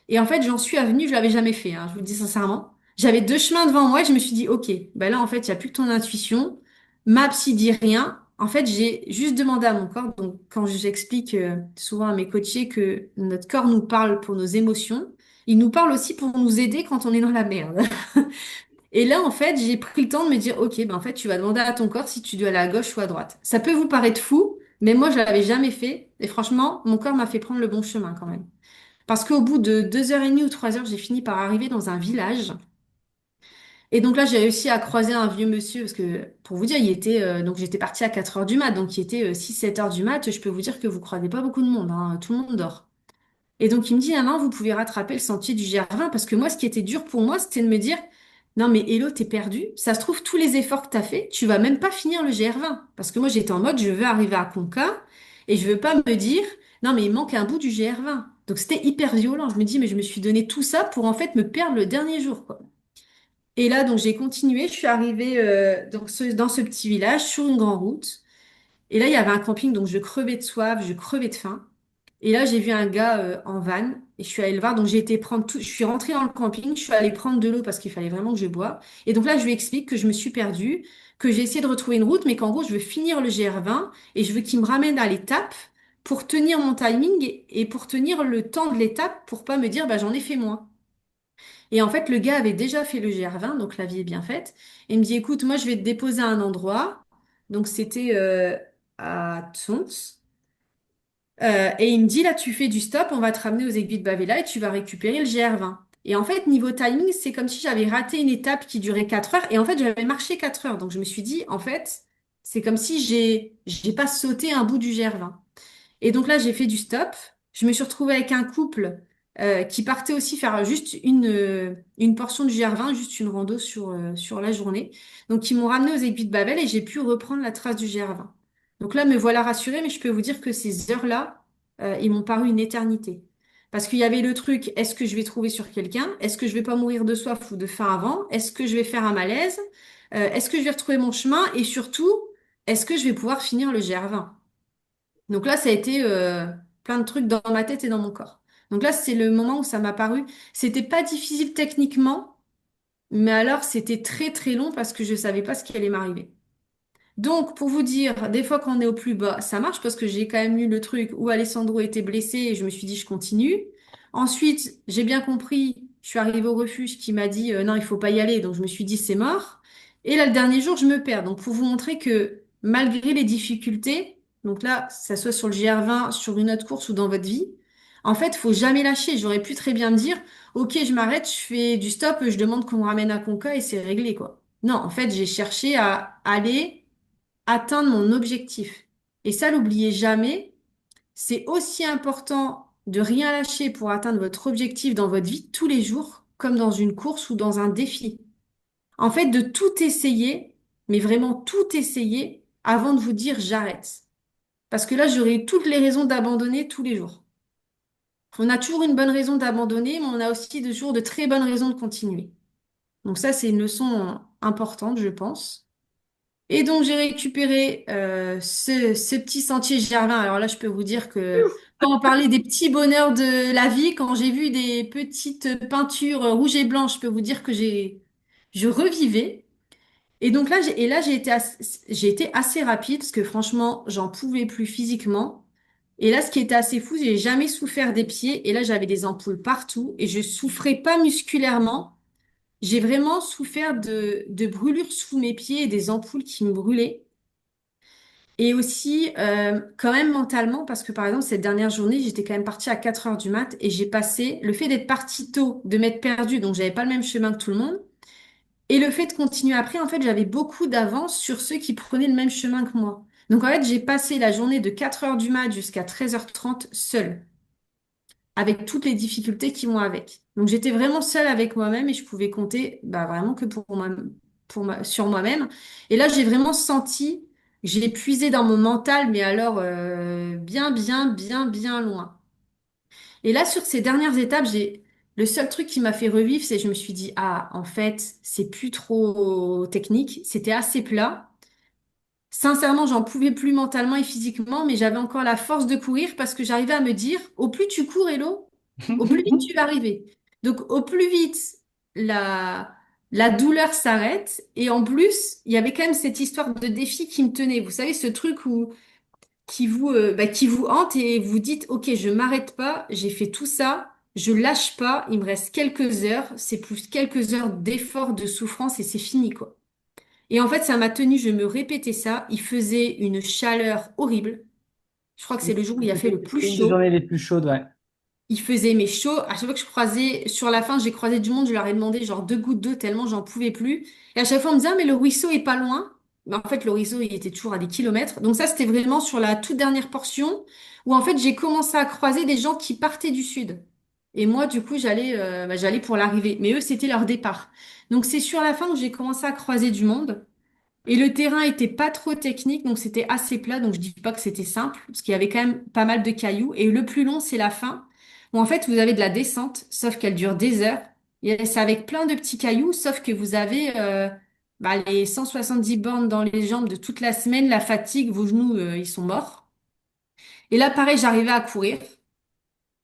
Speaker 2: Et en fait, j'en suis avenue, je l'avais jamais fait, hein, je vous le dis sincèrement. J'avais deux chemins devant moi et je me suis dit, OK, ben là, en fait, il n'y a plus que ton intuition. Ma psy dit rien. En fait, j'ai juste demandé à mon corps. Donc, quand j'explique souvent à mes coachés que notre corps nous parle pour nos émotions, il nous parle aussi pour nous aider quand on est dans la merde. Et là, en fait, j'ai pris le temps de me dire, OK, ben en fait, tu vas demander à ton corps si tu dois aller à gauche ou à droite. Ça peut vous paraître fou, mais moi, je l'avais jamais fait. Et franchement, mon corps m'a fait prendre le bon chemin quand même. Parce qu'au bout de 2 heures et demie ou 3 heures, j'ai fini par arriver dans un village. Et donc là, j'ai réussi à croiser un vieux monsieur, parce que pour vous dire, il était, donc j'étais partie à 4 heures du mat, donc il était 6-7 heures du mat. Je peux vous dire que vous croisez pas beaucoup de monde, hein, tout le monde dort. Et donc il me dit, ah non, vous pouvez rattraper le sentier du GR20, parce que moi, ce qui était dur pour moi, c'était de me dire, non mais Hello, t'es perdu. Ça se trouve, tous les efforts que t'as fait, tu vas même pas finir le GR20. Parce que moi, j'étais en mode, je veux arriver à Conca, et je veux pas me dire, non mais il manque un bout du GR20. Donc c'était hyper violent. Je me dis, mais je me suis donné tout ça pour en fait me perdre le dernier jour, quoi. Et là, donc j'ai continué, je suis arrivée dans ce petit village sur une grande route. Et là, il y avait un camping, donc je crevais de soif, je crevais de faim. Et là, j'ai vu un gars en van et je suis allée le voir. Donc j'ai été prendre tout, je suis rentrée dans le camping, je suis allée prendre de l'eau parce qu'il fallait vraiment que je boive. Et donc là, je lui explique que je me suis perdue, que j'ai essayé de retrouver une route, mais qu'en gros, je veux finir le GR20 et je veux qu'il me ramène à l'étape pour tenir mon timing et pour tenir le temps de l'étape pour pas me dire, bah j'en ai fait moins. Et en fait, le gars avait déjà fait le GR20, donc la vie est bien faite. Et il me dit, écoute, moi, je vais te déposer à un endroit. Donc c'était à Tons. Et il me dit, là, tu fais du stop, on va te ramener aux Aiguilles de Bavela et tu vas récupérer le GR20. Et en fait, niveau timing, c'est comme si j'avais raté une étape qui durait 4 heures. Et en fait, j'avais marché 4 heures. Donc je me suis dit, en fait, c'est comme si j'ai pas sauté un bout du GR20. Et donc là, j'ai fait du stop. Je me suis retrouvée avec un couple qui partait aussi faire juste une portion du GR20, juste une rando sur la journée. Donc, ils m'ont ramené aux Aiguilles de Babel et j'ai pu reprendre la trace du GR20. Donc là, me voilà rassurée, mais je peux vous dire que ces heures-là, ils m'ont paru une éternité. Parce qu'il y avait le truc, est-ce que je vais trouver sur quelqu'un? Est-ce que je vais pas mourir de soif ou de faim avant? Est-ce que je vais faire un malaise? Est-ce que je vais retrouver mon chemin? Et surtout, est-ce que je vais pouvoir finir le GR20? Donc là, ça a été plein de trucs dans ma tête et dans mon corps. Donc là, c'est le moment où ça m'a paru. C'était pas difficile techniquement, mais alors c'était très très long parce que je savais pas ce qui allait m'arriver. Donc, pour vous dire, des fois quand on est au plus bas, ça marche parce que j'ai quand même eu le truc où Alessandro était blessé et je me suis dit je continue. Ensuite, j'ai bien compris, je suis arrivée au refuge qui m'a dit non, il faut pas y aller. Donc je me suis dit c'est mort. Et là, le dernier jour, je me perds. Donc pour vous montrer que malgré les difficultés, donc là, ça soit sur le GR20, sur une autre course ou dans votre vie, en fait, faut jamais lâcher. J'aurais pu très bien me dire, ok, je m'arrête, je fais du stop, je demande qu'on me ramène à Conca et c'est réglé, quoi. Non, en fait, j'ai cherché à aller atteindre mon objectif. Et ça, l'oubliez jamais, c'est aussi important de rien lâcher pour atteindre votre objectif dans votre vie de tous les jours, comme dans une course ou dans un défi. En fait, de tout essayer, mais vraiment tout essayer avant de vous dire j'arrête. Parce que là, j'aurais toutes les raisons d'abandonner tous les jours. On a toujours une bonne raison d'abandonner, mais on a aussi toujours de très bonnes raisons de continuer. Donc ça, c'est une leçon importante, je pense. Et donc j'ai récupéré ce petit sentier Gervin. Alors là, je peux vous dire que quand on parlait des petits bonheurs de la vie, quand j'ai vu des petites peintures rouges et blanches, je peux vous dire que je revivais. Et donc là, j'ai été assez rapide parce que franchement, j'en pouvais plus physiquement. Et là, ce qui était assez fou, j'ai jamais souffert des pieds. Et là, j'avais des ampoules partout et je souffrais pas musculairement. j'ai vraiment souffert de brûlures sous mes pieds et des ampoules qui me brûlaient. Et aussi, quand même mentalement, parce que par exemple, cette dernière journée, j'étais quand même partie à 4 heures du mat et j'ai passé le fait d'être partie tôt, de m'être perdue, donc j'avais pas le même chemin que tout le monde, et le fait de continuer après, en fait, j'avais beaucoup d'avance sur ceux qui prenaient le même chemin que moi. Donc en fait, j'ai passé la journée de 4 heures du mat jusqu'à 13h30 seule, avec toutes les difficultés qui vont avec. Donc j'étais vraiment seule avec moi-même et je pouvais compter bah, vraiment que sur moi-même. Et là, j'ai vraiment senti, j'ai puisé dans mon mental, mais alors bien, bien, bien, bien loin. Et là, sur ces dernières étapes, le seul truc qui m'a fait revivre, c'est que je me suis dit, ah, en fait, c'est plus trop technique, c'était assez plat. Sincèrement, j'en pouvais plus mentalement et physiquement, mais j'avais encore la force de courir parce que j'arrivais à me dire, au plus tu cours, Hello, au plus vite tu vas arriver. Donc, au plus vite, la, la douleur s'arrête. Et en plus, il y avait quand même cette histoire de défi qui me tenait. Vous savez, ce truc qui vous hante et vous dites, OK, je m'arrête pas, j'ai fait tout ça, je lâche pas, il me reste quelques heures, c'est plus quelques heures d'effort, de souffrance et c'est fini, quoi. Et en fait, ça m'a tenu, je me répétais ça. Il faisait une chaleur horrible. Je crois que c'est le jour où il a fait le plus
Speaker 1: C'était une des
Speaker 2: chaud.
Speaker 1: journées les plus chaudes, ouais.
Speaker 2: Il faisait mais chaud. À chaque fois que je croisais, sur la fin, j'ai croisé du monde, je leur ai demandé genre 2 gouttes d'eau tellement j'en pouvais plus. Et à chaque fois, on me disait, ah, mais le ruisseau est pas loin. Mais en fait, le ruisseau, il était toujours à des kilomètres. Donc ça, c'était vraiment sur la toute dernière portion où en fait, j'ai commencé à croiser des gens qui partaient du sud. Et moi, du coup, j'allais pour l'arrivée. Mais eux, c'était leur départ. Donc c'est sur la fin que j'ai commencé à croiser du monde. Et le terrain était pas trop technique, donc c'était assez plat, donc je dis pas que c'était simple, parce qu'il y avait quand même pas mal de cailloux. Et le plus long, c'est la fin, où en fait vous avez de la descente, sauf qu'elle dure des heures. Et c'est avec plein de petits cailloux, sauf que vous avez les 170 bornes dans les jambes de toute la semaine, la fatigue, vos genoux, ils sont morts. Et là, pareil, j'arrivais à courir.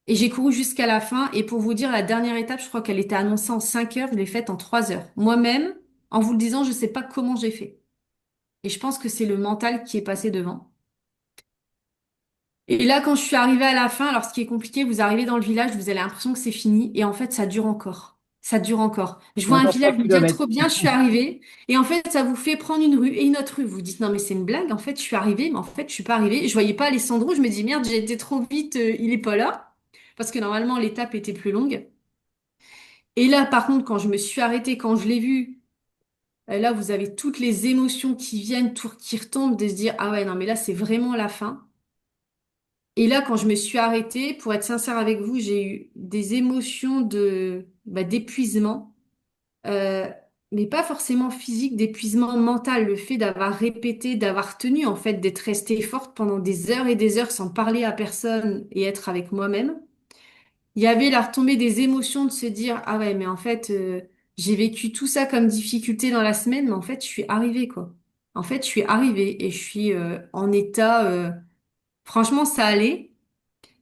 Speaker 2: Et j'ai couru jusqu'à la fin. Et pour vous dire, la dernière étape, je crois qu'elle était annoncée en 5 heures, je l'ai faite en 3 heures. Moi-même, en vous le disant, je sais pas comment j'ai fait. Et je pense que c'est le mental qui est passé devant. Et là, quand je suis arrivée à la fin, alors ce qui est compliqué, vous arrivez dans le village, vous avez l'impression que c'est fini, et en fait, ça dure encore. Ça dure encore. Je
Speaker 1: Il y
Speaker 2: vois
Speaker 1: a
Speaker 2: un
Speaker 1: encore 3
Speaker 2: village, je me dis, ah,
Speaker 1: kilomètres.
Speaker 2: trop bien, je suis arrivée. Et en fait, ça vous fait prendre une rue et une autre rue. Vous vous dites, non, mais c'est une blague. En fait, je suis arrivée, mais en fait, je suis pas arrivée. Je voyais pas Alessandro. Je me dis, merde, j'ai été trop vite, il est pas là. Parce que normalement, l'étape était plus longue. Et là, par contre, quand je me suis arrêtée, quand je l'ai vu, là, vous avez toutes les émotions qui viennent, tout qui retombent, de se dire, ah ouais, non, mais là, c'est vraiment la fin. Et là, quand je me suis arrêtée, pour être sincère avec vous, j'ai eu des émotions d'épuisement, euh, mais pas forcément physique, d'épuisement mental, le fait d'avoir répété, d'avoir tenu, en fait, d'être restée forte pendant des heures et des heures sans parler à personne et être avec moi-même. Il y avait la retombée des émotions de se dire, ah ouais, mais en fait, j'ai vécu tout ça comme difficulté dans la semaine, mais en fait, je suis arrivée, quoi. En fait, je suis arrivée et je suis en état, franchement, ça allait.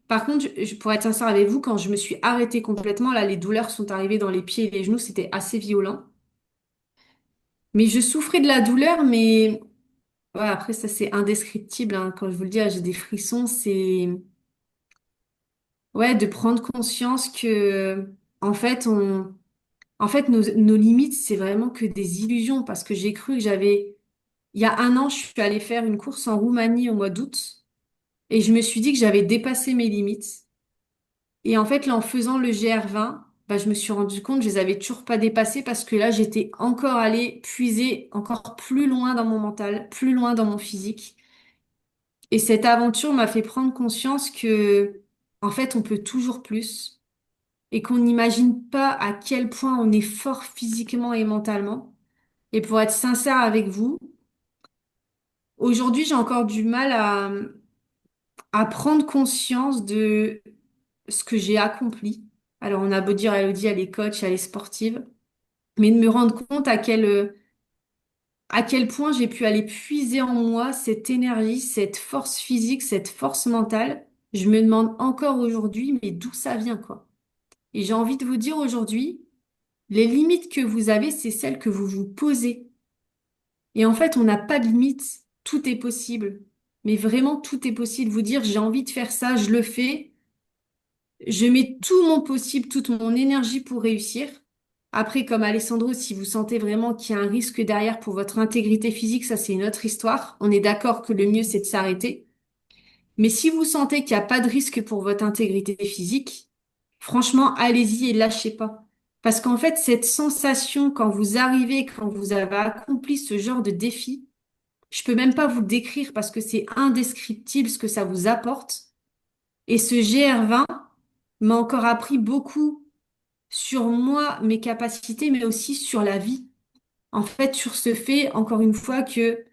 Speaker 2: Par contre, pour être sincère avec vous, quand je me suis arrêtée complètement, là, les douleurs sont arrivées dans les pieds et les genoux, c'était assez violent. Mais je souffrais de la douleur, mais ouais, après, ça, c'est indescriptible, hein. Quand je vous le dis, ah, j'ai des frissons, c'est, ouais, de prendre conscience que, en fait, nos limites, c'est vraiment que des illusions, parce que j'ai cru que il y a un an, je suis allée faire une course en Roumanie au mois d'août, et je me suis dit que j'avais dépassé mes limites. Et en fait, là, en faisant le GR20, bah, je me suis rendu compte que je les avais toujours pas dépassés parce que là, j'étais encore allée puiser encore plus loin dans mon mental, plus loin dans mon physique. Et cette aventure m'a fait prendre conscience que, en fait, on peut toujours plus et qu'on n'imagine pas à quel point on est fort physiquement et mentalement. Et pour être sincère avec vous, aujourd'hui, j'ai encore du mal à prendre conscience de ce que j'ai accompli. Alors, on a beau dire, Elodie, elle est coach, elle est sportive, mais de me rendre compte à quel point j'ai pu aller puiser en moi cette énergie, cette force physique, cette force mentale. Je me demande encore aujourd'hui, mais d'où ça vient, quoi. Et j'ai envie de vous dire aujourd'hui, les limites que vous avez, c'est celles que vous vous posez. Et en fait, on n'a pas de limites. Tout est possible. Mais vraiment, tout est possible. Vous dire, j'ai envie de faire ça, je le fais. Je mets tout mon possible, toute mon énergie pour réussir. Après, comme Alessandro, si vous sentez vraiment qu'il y a un risque derrière pour votre intégrité physique, ça c'est une autre histoire. On est d'accord que le mieux c'est de s'arrêter. Mais si vous sentez qu'il n'y a pas de risque pour votre intégrité physique, franchement, allez-y et lâchez pas. Parce qu'en fait, cette sensation quand vous arrivez, quand vous avez accompli ce genre de défi, je peux même pas vous le décrire parce que c'est indescriptible ce que ça vous apporte. Et ce GR20 m'a encore appris beaucoup sur moi, mes capacités, mais aussi sur la vie. En fait, sur ce fait, encore une fois, que,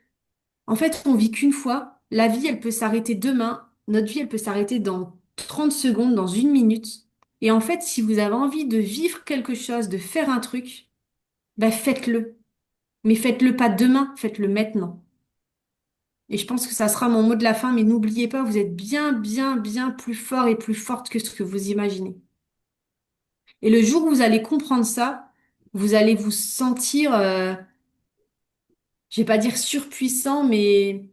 Speaker 2: en fait, on vit qu'une fois. La vie, elle peut s'arrêter demain. Notre vie, elle peut s'arrêter dans 30 secondes, dans une minute. Et en fait, si vous avez envie de vivre quelque chose, de faire un truc, ben faites-le. Mais faites-le pas demain, faites-le maintenant. Et je pense que ça sera mon mot de la fin, mais n'oubliez pas, vous êtes bien, bien, bien plus fort et plus forte que ce que vous imaginez. Et le jour où vous allez comprendre ça, vous allez vous sentir, je vais pas dire surpuissant, mais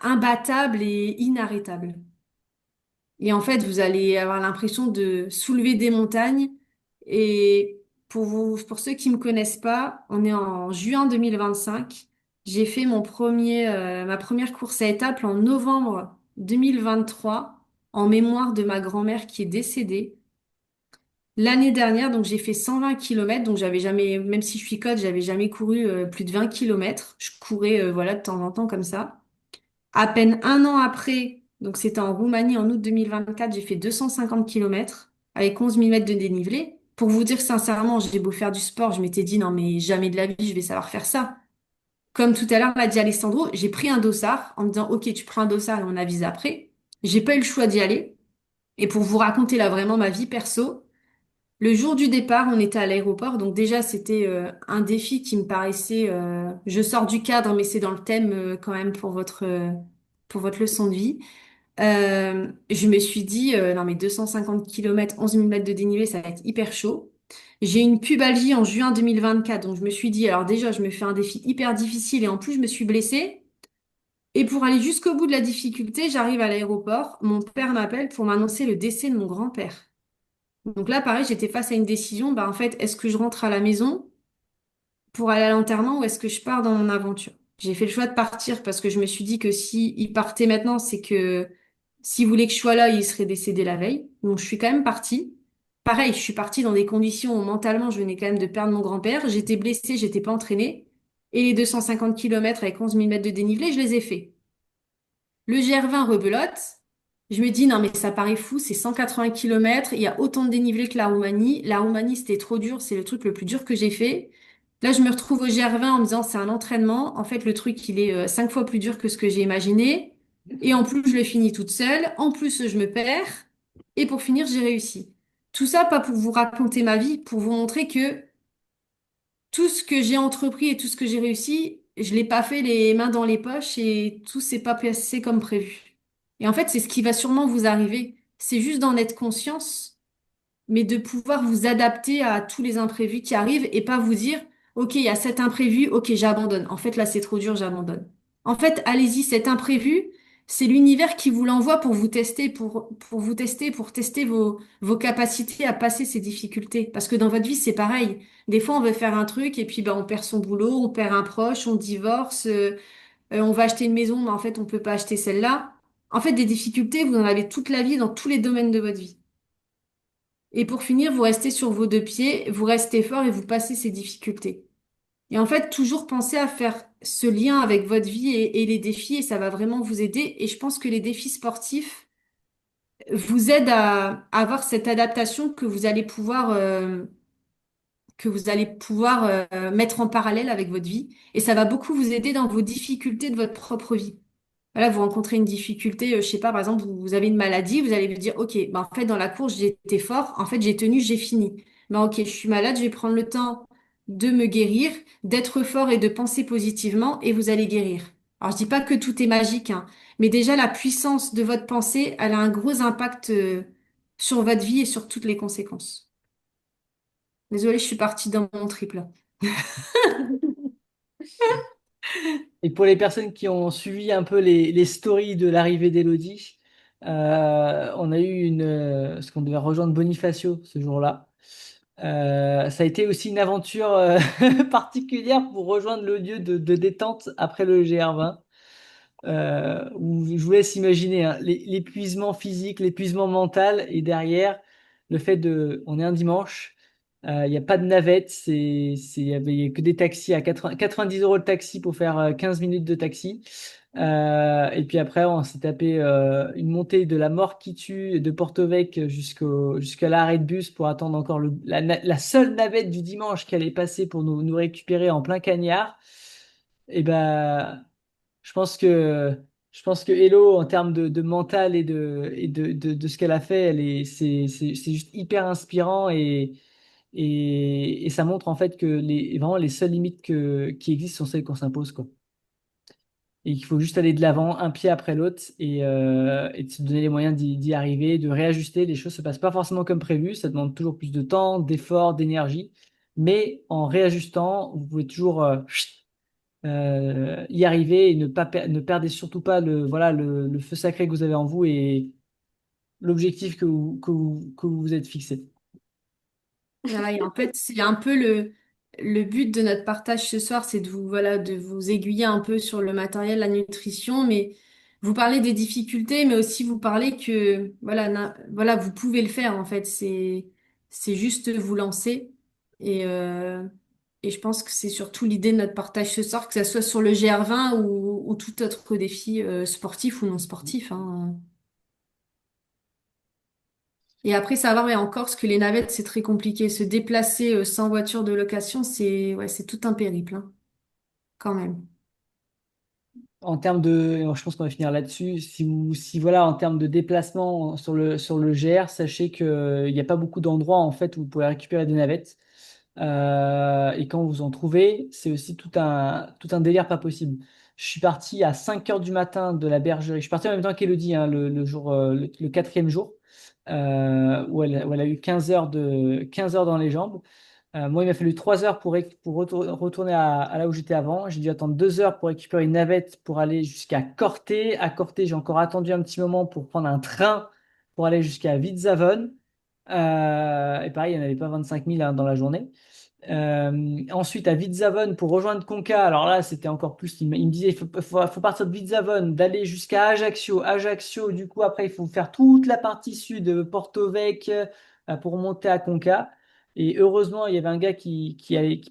Speaker 2: imbattable et inarrêtable. Et en fait, vous allez avoir l'impression de soulever des montagnes. Et pour ceux qui me connaissent pas, on est en juin 2025. J'ai fait ma première course à étapes en novembre 2023 en mémoire de ma grand-mère qui est décédée. L'année dernière, donc j'ai fait 120 kilomètres, donc j'avais jamais, même si je suis coach, j'avais jamais couru plus de 20 kilomètres. Je courais voilà de temps en temps comme ça. À peine un an après, donc c'était en Roumanie en août 2024, j'ai fait 250 kilomètres avec 11 000 mètres de dénivelé. Pour vous dire sincèrement, j'ai beau faire du sport, je m'étais dit non mais jamais de la vie je vais savoir faire ça. Comme tout à l'heure l'a dit Alessandro, j'ai pris un dossard en me disant ok tu prends un dossard et on avise après. J'ai pas eu le choix d'y aller. Et pour vous raconter là vraiment ma vie perso, le jour du départ, on était à l'aéroport, donc déjà c'était un défi qui me paraissait, je sors du cadre, mais c'est dans le thème quand même pour votre leçon de vie. Je me suis dit, non mais 250 km, 11 000 mètres de dénivelé, ça va être hyper chaud. J'ai eu une pubalgie en juin 2024, donc je me suis dit, alors déjà je me fais un défi hyper difficile et en plus je me suis blessée. Et pour aller jusqu'au bout de la difficulté, j'arrive à l'aéroport, mon père m'appelle pour m'annoncer le décès de mon grand-père. Donc là, pareil, j'étais face à une décision. Bah, en fait, est-ce que je rentre à la maison pour aller à l'enterrement ou est-ce que je pars dans mon aventure? J'ai fait le choix de partir parce que je me suis dit que si il partait maintenant, c'est que s'il voulait que je sois là, il serait décédé la veille. Donc je suis quand même partie. Pareil, je suis partie dans des conditions où mentalement, je venais quand même de perdre mon grand-père. J'étais blessée, j'étais pas entraînée. Et les 250 kilomètres avec 11 000 mètres de dénivelé, je les ai faits. Le GR20 rebelote. Je me dis, non, mais ça paraît fou, c'est 180 kilomètres, il y a autant de dénivelé que la Roumanie. La Roumanie, c'était trop dur, c'est le truc le plus dur que j'ai fait. Là, je me retrouve au GR20 en me disant, c'est un entraînement. En fait, le truc, il est 5 fois plus dur que ce que j'ai imaginé. Et en plus, je le finis toute seule. En plus, je me perds. Et pour finir, j'ai réussi. Tout ça, pas pour vous raconter ma vie, pour vous montrer que tout ce que j'ai entrepris et tout ce que j'ai réussi, je l'ai pas fait les mains dans les poches et tout s'est pas passé comme prévu. Et en fait, c'est ce qui va sûrement vous arriver. C'est juste d'en être conscience, mais de pouvoir vous adapter à tous les imprévus qui arrivent et pas vous dire, OK, il y a cet imprévu, OK, j'abandonne. En fait, là, c'est trop dur, j'abandonne. En fait, allez-y, cet imprévu, c'est l'univers qui vous l'envoie pour vous tester, pour vous tester, pour tester vos capacités à passer ces difficultés. Parce que dans votre vie, c'est pareil. Des fois, on veut faire un truc et puis, ben, on perd son boulot, on perd un proche, on divorce, on va acheter une maison, mais en fait, on peut pas acheter celle-là. En fait, des difficultés, vous en avez toute la vie dans tous les domaines de votre vie. Et pour finir, vous restez sur vos deux pieds, vous restez fort et vous passez ces difficultés. Et en fait, toujours penser à faire ce lien avec votre vie et les défis, et ça va vraiment vous aider. Et je pense que les défis sportifs vous aident à avoir cette adaptation que vous allez pouvoir mettre en parallèle avec votre vie. Et ça va beaucoup vous aider dans vos difficultés de votre propre vie. Voilà, vous rencontrez une difficulté, je sais pas, par exemple, vous avez une maladie, vous allez vous dire, OK, ben en fait, dans la course, j'ai été fort, en fait, j'ai tenu, j'ai fini. Ben OK, je suis malade, je vais prendre le temps de me guérir, d'être fort et de penser positivement, et vous allez guérir. Alors, je dis pas que tout est magique, hein, mais déjà, la puissance de votre pensée, elle a un gros impact, sur votre vie et sur toutes les conséquences. Désolée, je suis partie dans mon triple.
Speaker 1: Et pour les personnes qui ont suivi un peu les stories de l'arrivée d'Elodie, on a eu parce qu'on devait rejoindre Bonifacio ce jour-là. Ça a été aussi une aventure particulière pour rejoindre le lieu de détente après le GR20. Où je vous laisse imaginer hein, l'épuisement physique, l'épuisement mental, et derrière, le fait de, on est un dimanche, il n'y a pas de navette, il y a que des taxis à 80 90 euros le taxi pour faire 15 minutes de taxi. Et puis après, on s'est tapé une montée de la mort qui tue de Porto Vecchio jusqu'à l'arrêt de bus pour attendre encore la seule navette du dimanche qui allait passer pour nous récupérer en plein cagnard. Et ben, je pense que, je pense que Hello, en termes de mental et de ce qu'elle a fait, c'est juste hyper inspirant et ça montre en fait que vraiment les seules limites qui existent sont celles qu'on s'impose, quoi. Et qu'il faut juste aller de l'avant, un pied après l'autre, et de se donner les moyens d'y arriver, de réajuster. Les choses se passent pas forcément comme prévu, ça demande toujours plus de temps, d'efforts, d'énergie. Mais en réajustant, vous pouvez toujours y arriver et ne perdez surtout pas voilà, le feu sacré que vous avez en vous et l'objectif que vous vous êtes fixé.
Speaker 2: Voilà, et en fait, c'est un peu le but de notre partage ce soir, c'est de vous, voilà, de vous aiguiller un peu sur le matériel, la nutrition, mais vous parlez des difficultés, mais aussi vous parlez que, voilà, voilà, vous pouvez le faire, en fait. C'est juste vous lancer. Et, euh, et je pense que c'est surtout l'idée de notre partage ce soir, que ça soit sur le GR20 ou tout autre défi, sportif ou non sportif, hein. Et après, savoir, ouais, en Corse, que les navettes, c'est très compliqué. Se déplacer sans voiture de location, c'est ouais, c'est tout un périple, hein, quand même.
Speaker 1: En termes de, je pense qu'on va finir là-dessus. Si voilà, en termes de déplacement sur le GR, sachez que il n'y a pas beaucoup d'endroits en fait où vous pouvez récupérer des navettes. Et quand vous en trouvez, c'est aussi tout un délire pas possible. Je suis parti à 5 heures du matin de la bergerie. Je suis parti en même temps qu'Elodie, hein, le jour, le quatrième jour, où elle a eu 15 heures dans les jambes. Moi, il m'a fallu 3 heures pour retourner à là où j'étais avant. J'ai dû attendre 2 heures pour récupérer une navette pour aller jusqu'à Corté. À Corté, j'ai encore attendu un petit moment pour prendre un train pour aller jusqu'à Vitzavon. Et pareil, il n'y en avait pas 25 000 hein, dans la journée. Ensuite, à Vitzavon pour rejoindre Conca. Alors là, c'était encore plus. Il me disait, il faut partir de Vitzavon, d'aller jusqu'à Ajaccio. Ajaccio, du coup, après, il faut faire toute la partie sud, Porto Vecchio, pour monter à Conca. Et heureusement, il y avait un gars qui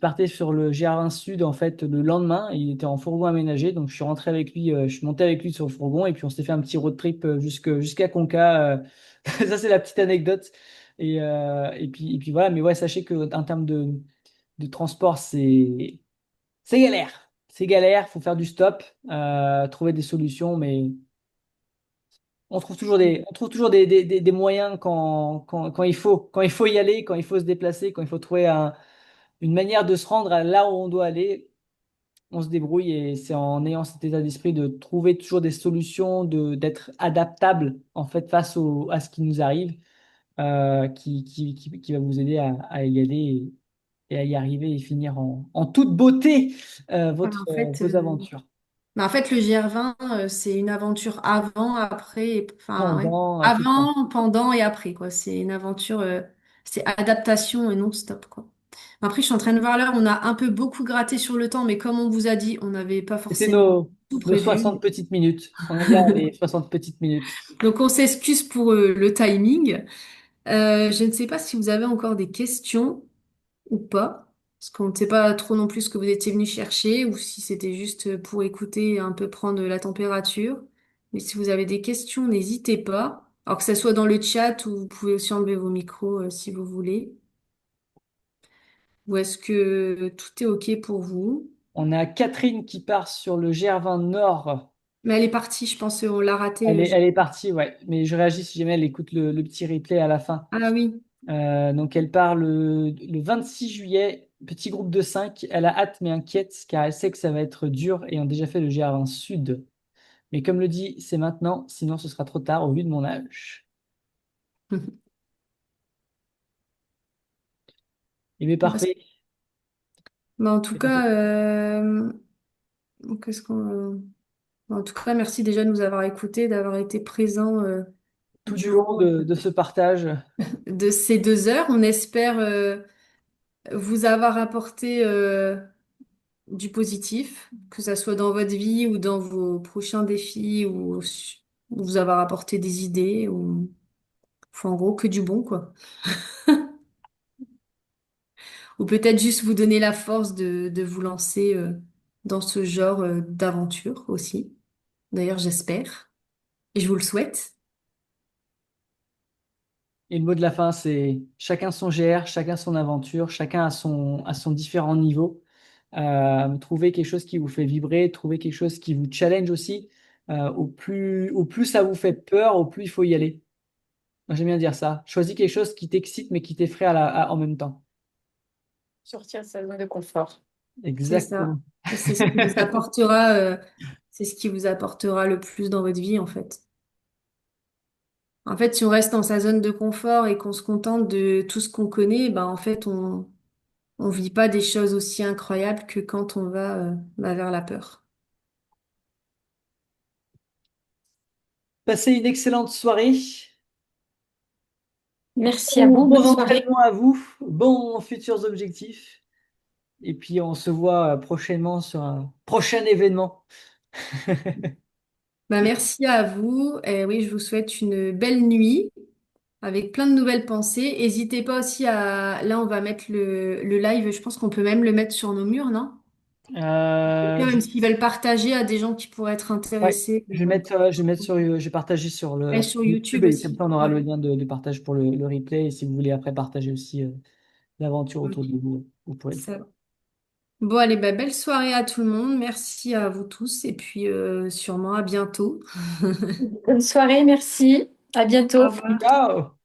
Speaker 1: partait sur le GR1 Sud, en fait, le lendemain. Il était en fourgon aménagé. Donc, je suis rentré avec lui, je suis monté avec lui sur le fourgon. Et puis, on s'est fait un petit road trip jusqu'à Conca. Ça, c'est la petite anecdote. Et puis voilà, mais ouais, sachez que en termes de transport, c'est galère. C'est galère, faut faire du stop, trouver des solutions, mais on trouve toujours des moyens quand il faut y aller, quand il faut se déplacer, quand il faut trouver une manière de se rendre à là où on doit aller. On se débrouille et c'est en ayant cet état d'esprit de trouver toujours des solutions, d'être adaptable en fait à ce qui nous arrive, qui va vous aider à y aller et à y arriver et finir en toute beauté
Speaker 2: Ouais, En fait,
Speaker 1: vos aventures.
Speaker 2: mais en fait, le GR20, c'est une aventure avant, après, enfin, ouais.
Speaker 1: Pendant tout le temps.
Speaker 2: Avant, pendant et après, quoi. C'est une aventure, c'est adaptation et non stop, quoi. Après, je suis en train de voir là, on a un peu beaucoup gratté sur le temps, mais comme on vous a dit, on n'avait pas
Speaker 1: C'était
Speaker 2: forcément tout
Speaker 1: nos
Speaker 2: prévu.
Speaker 1: 60 petites minutes. On aime bien les 60 petites minutes.
Speaker 2: Donc, on s'excuse pour le timing. Je ne sais pas si vous avez encore des questions ou pas, parce qu'on ne sait pas trop non plus ce que vous étiez venu chercher, ou si c'était juste pour écouter et un peu prendre la température. Mais si vous avez des questions, n'hésitez pas. Alors que ça soit dans le chat ou vous pouvez aussi enlever vos micros si vous voulez. Ou est-ce que tout est OK pour vous?
Speaker 1: On a Catherine qui part sur le GR20 Nord.
Speaker 2: Mais elle est partie, je pense, on l'a raté.
Speaker 1: Elle est partie, ouais. Mais je réagis si jamais elle écoute le petit replay à la fin.
Speaker 2: Ah oui.
Speaker 1: Donc elle part le 26 juillet, petit groupe de 5. Elle a hâte mais inquiète car elle sait que ça va être dur ayant déjà fait le GR20 Sud. Mais comme le dit, c'est maintenant, sinon ce sera trop tard au vu de mon âge. Et bien
Speaker 2: Bah,
Speaker 1: parfait.
Speaker 2: en tout cas, qu'est-ce qu'on... En tout cas, merci déjà de nous avoir écoutés, d'avoir été présents
Speaker 1: Tout du long
Speaker 2: durant
Speaker 1: de ce partage,
Speaker 2: de ces 2 heures. On espère. vous avoir apporté du positif, que ça soit dans votre vie ou dans vos prochains défis ou vous avoir apporté des idées ou enfin, en gros que du bon quoi. Ou peut-être juste vous donner la force de vous lancer dans ce genre d'aventure aussi. D'ailleurs, j'espère et je vous le souhaite.
Speaker 1: Et le mot de la fin, c'est chacun son GR, chacun son aventure, chacun à son différent niveau. Trouver quelque chose qui vous fait vibrer, trouver quelque chose qui vous challenge aussi. Au plus ça vous fait peur, au plus il faut y aller. Moi, j'aime bien dire ça. Choisis quelque chose qui t'excite mais qui t'effraie en même temps.
Speaker 3: Sortir de sa zone de confort.
Speaker 2: C'est ça.
Speaker 1: Exactement.
Speaker 2: Et c'est ce qui vous apportera le plus dans votre vie en fait. En fait, si on reste dans sa zone de confort et qu'on se contente de tout ce qu'on connaît, ben en fait, on vit pas des choses aussi incroyables que quand on va vers la peur.
Speaker 1: Passez une excellente soirée.
Speaker 3: Merci à
Speaker 1: Bons
Speaker 3: vous. Bonne soirée.
Speaker 1: entraînements à vous, bons futurs objectifs. Et puis on se voit prochainement sur un prochain événement.
Speaker 2: Ben, merci à vous. Et oui, je vous souhaite une belle nuit avec plein de nouvelles pensées. N'hésitez pas aussi à... Là, on va mettre le live. Je pense qu'on peut même le mettre sur nos murs, non?
Speaker 1: Je,
Speaker 2: Même s'ils veulent partager à des gens qui pourraient être
Speaker 1: ouais,
Speaker 2: intéressés.
Speaker 1: je vais mettre sur, je vais partager sur
Speaker 2: Et
Speaker 1: le
Speaker 2: sur
Speaker 1: YouTube
Speaker 2: YouTube
Speaker 1: et comme
Speaker 2: aussi.
Speaker 1: ça on aura
Speaker 2: Ouais.
Speaker 1: le lien de partage pour le replay. Et si vous voulez après partager aussi l'aventure autour de
Speaker 2: Ok.
Speaker 1: vous, vous pourrez le faire.
Speaker 2: Ça. Bon, allez, bah, belle soirée à tout le monde. Merci à vous tous et puis sûrement à bientôt.
Speaker 3: Bonne soirée, merci. À
Speaker 2: Au
Speaker 3: bientôt.
Speaker 2: revoir.
Speaker 1: Ciao!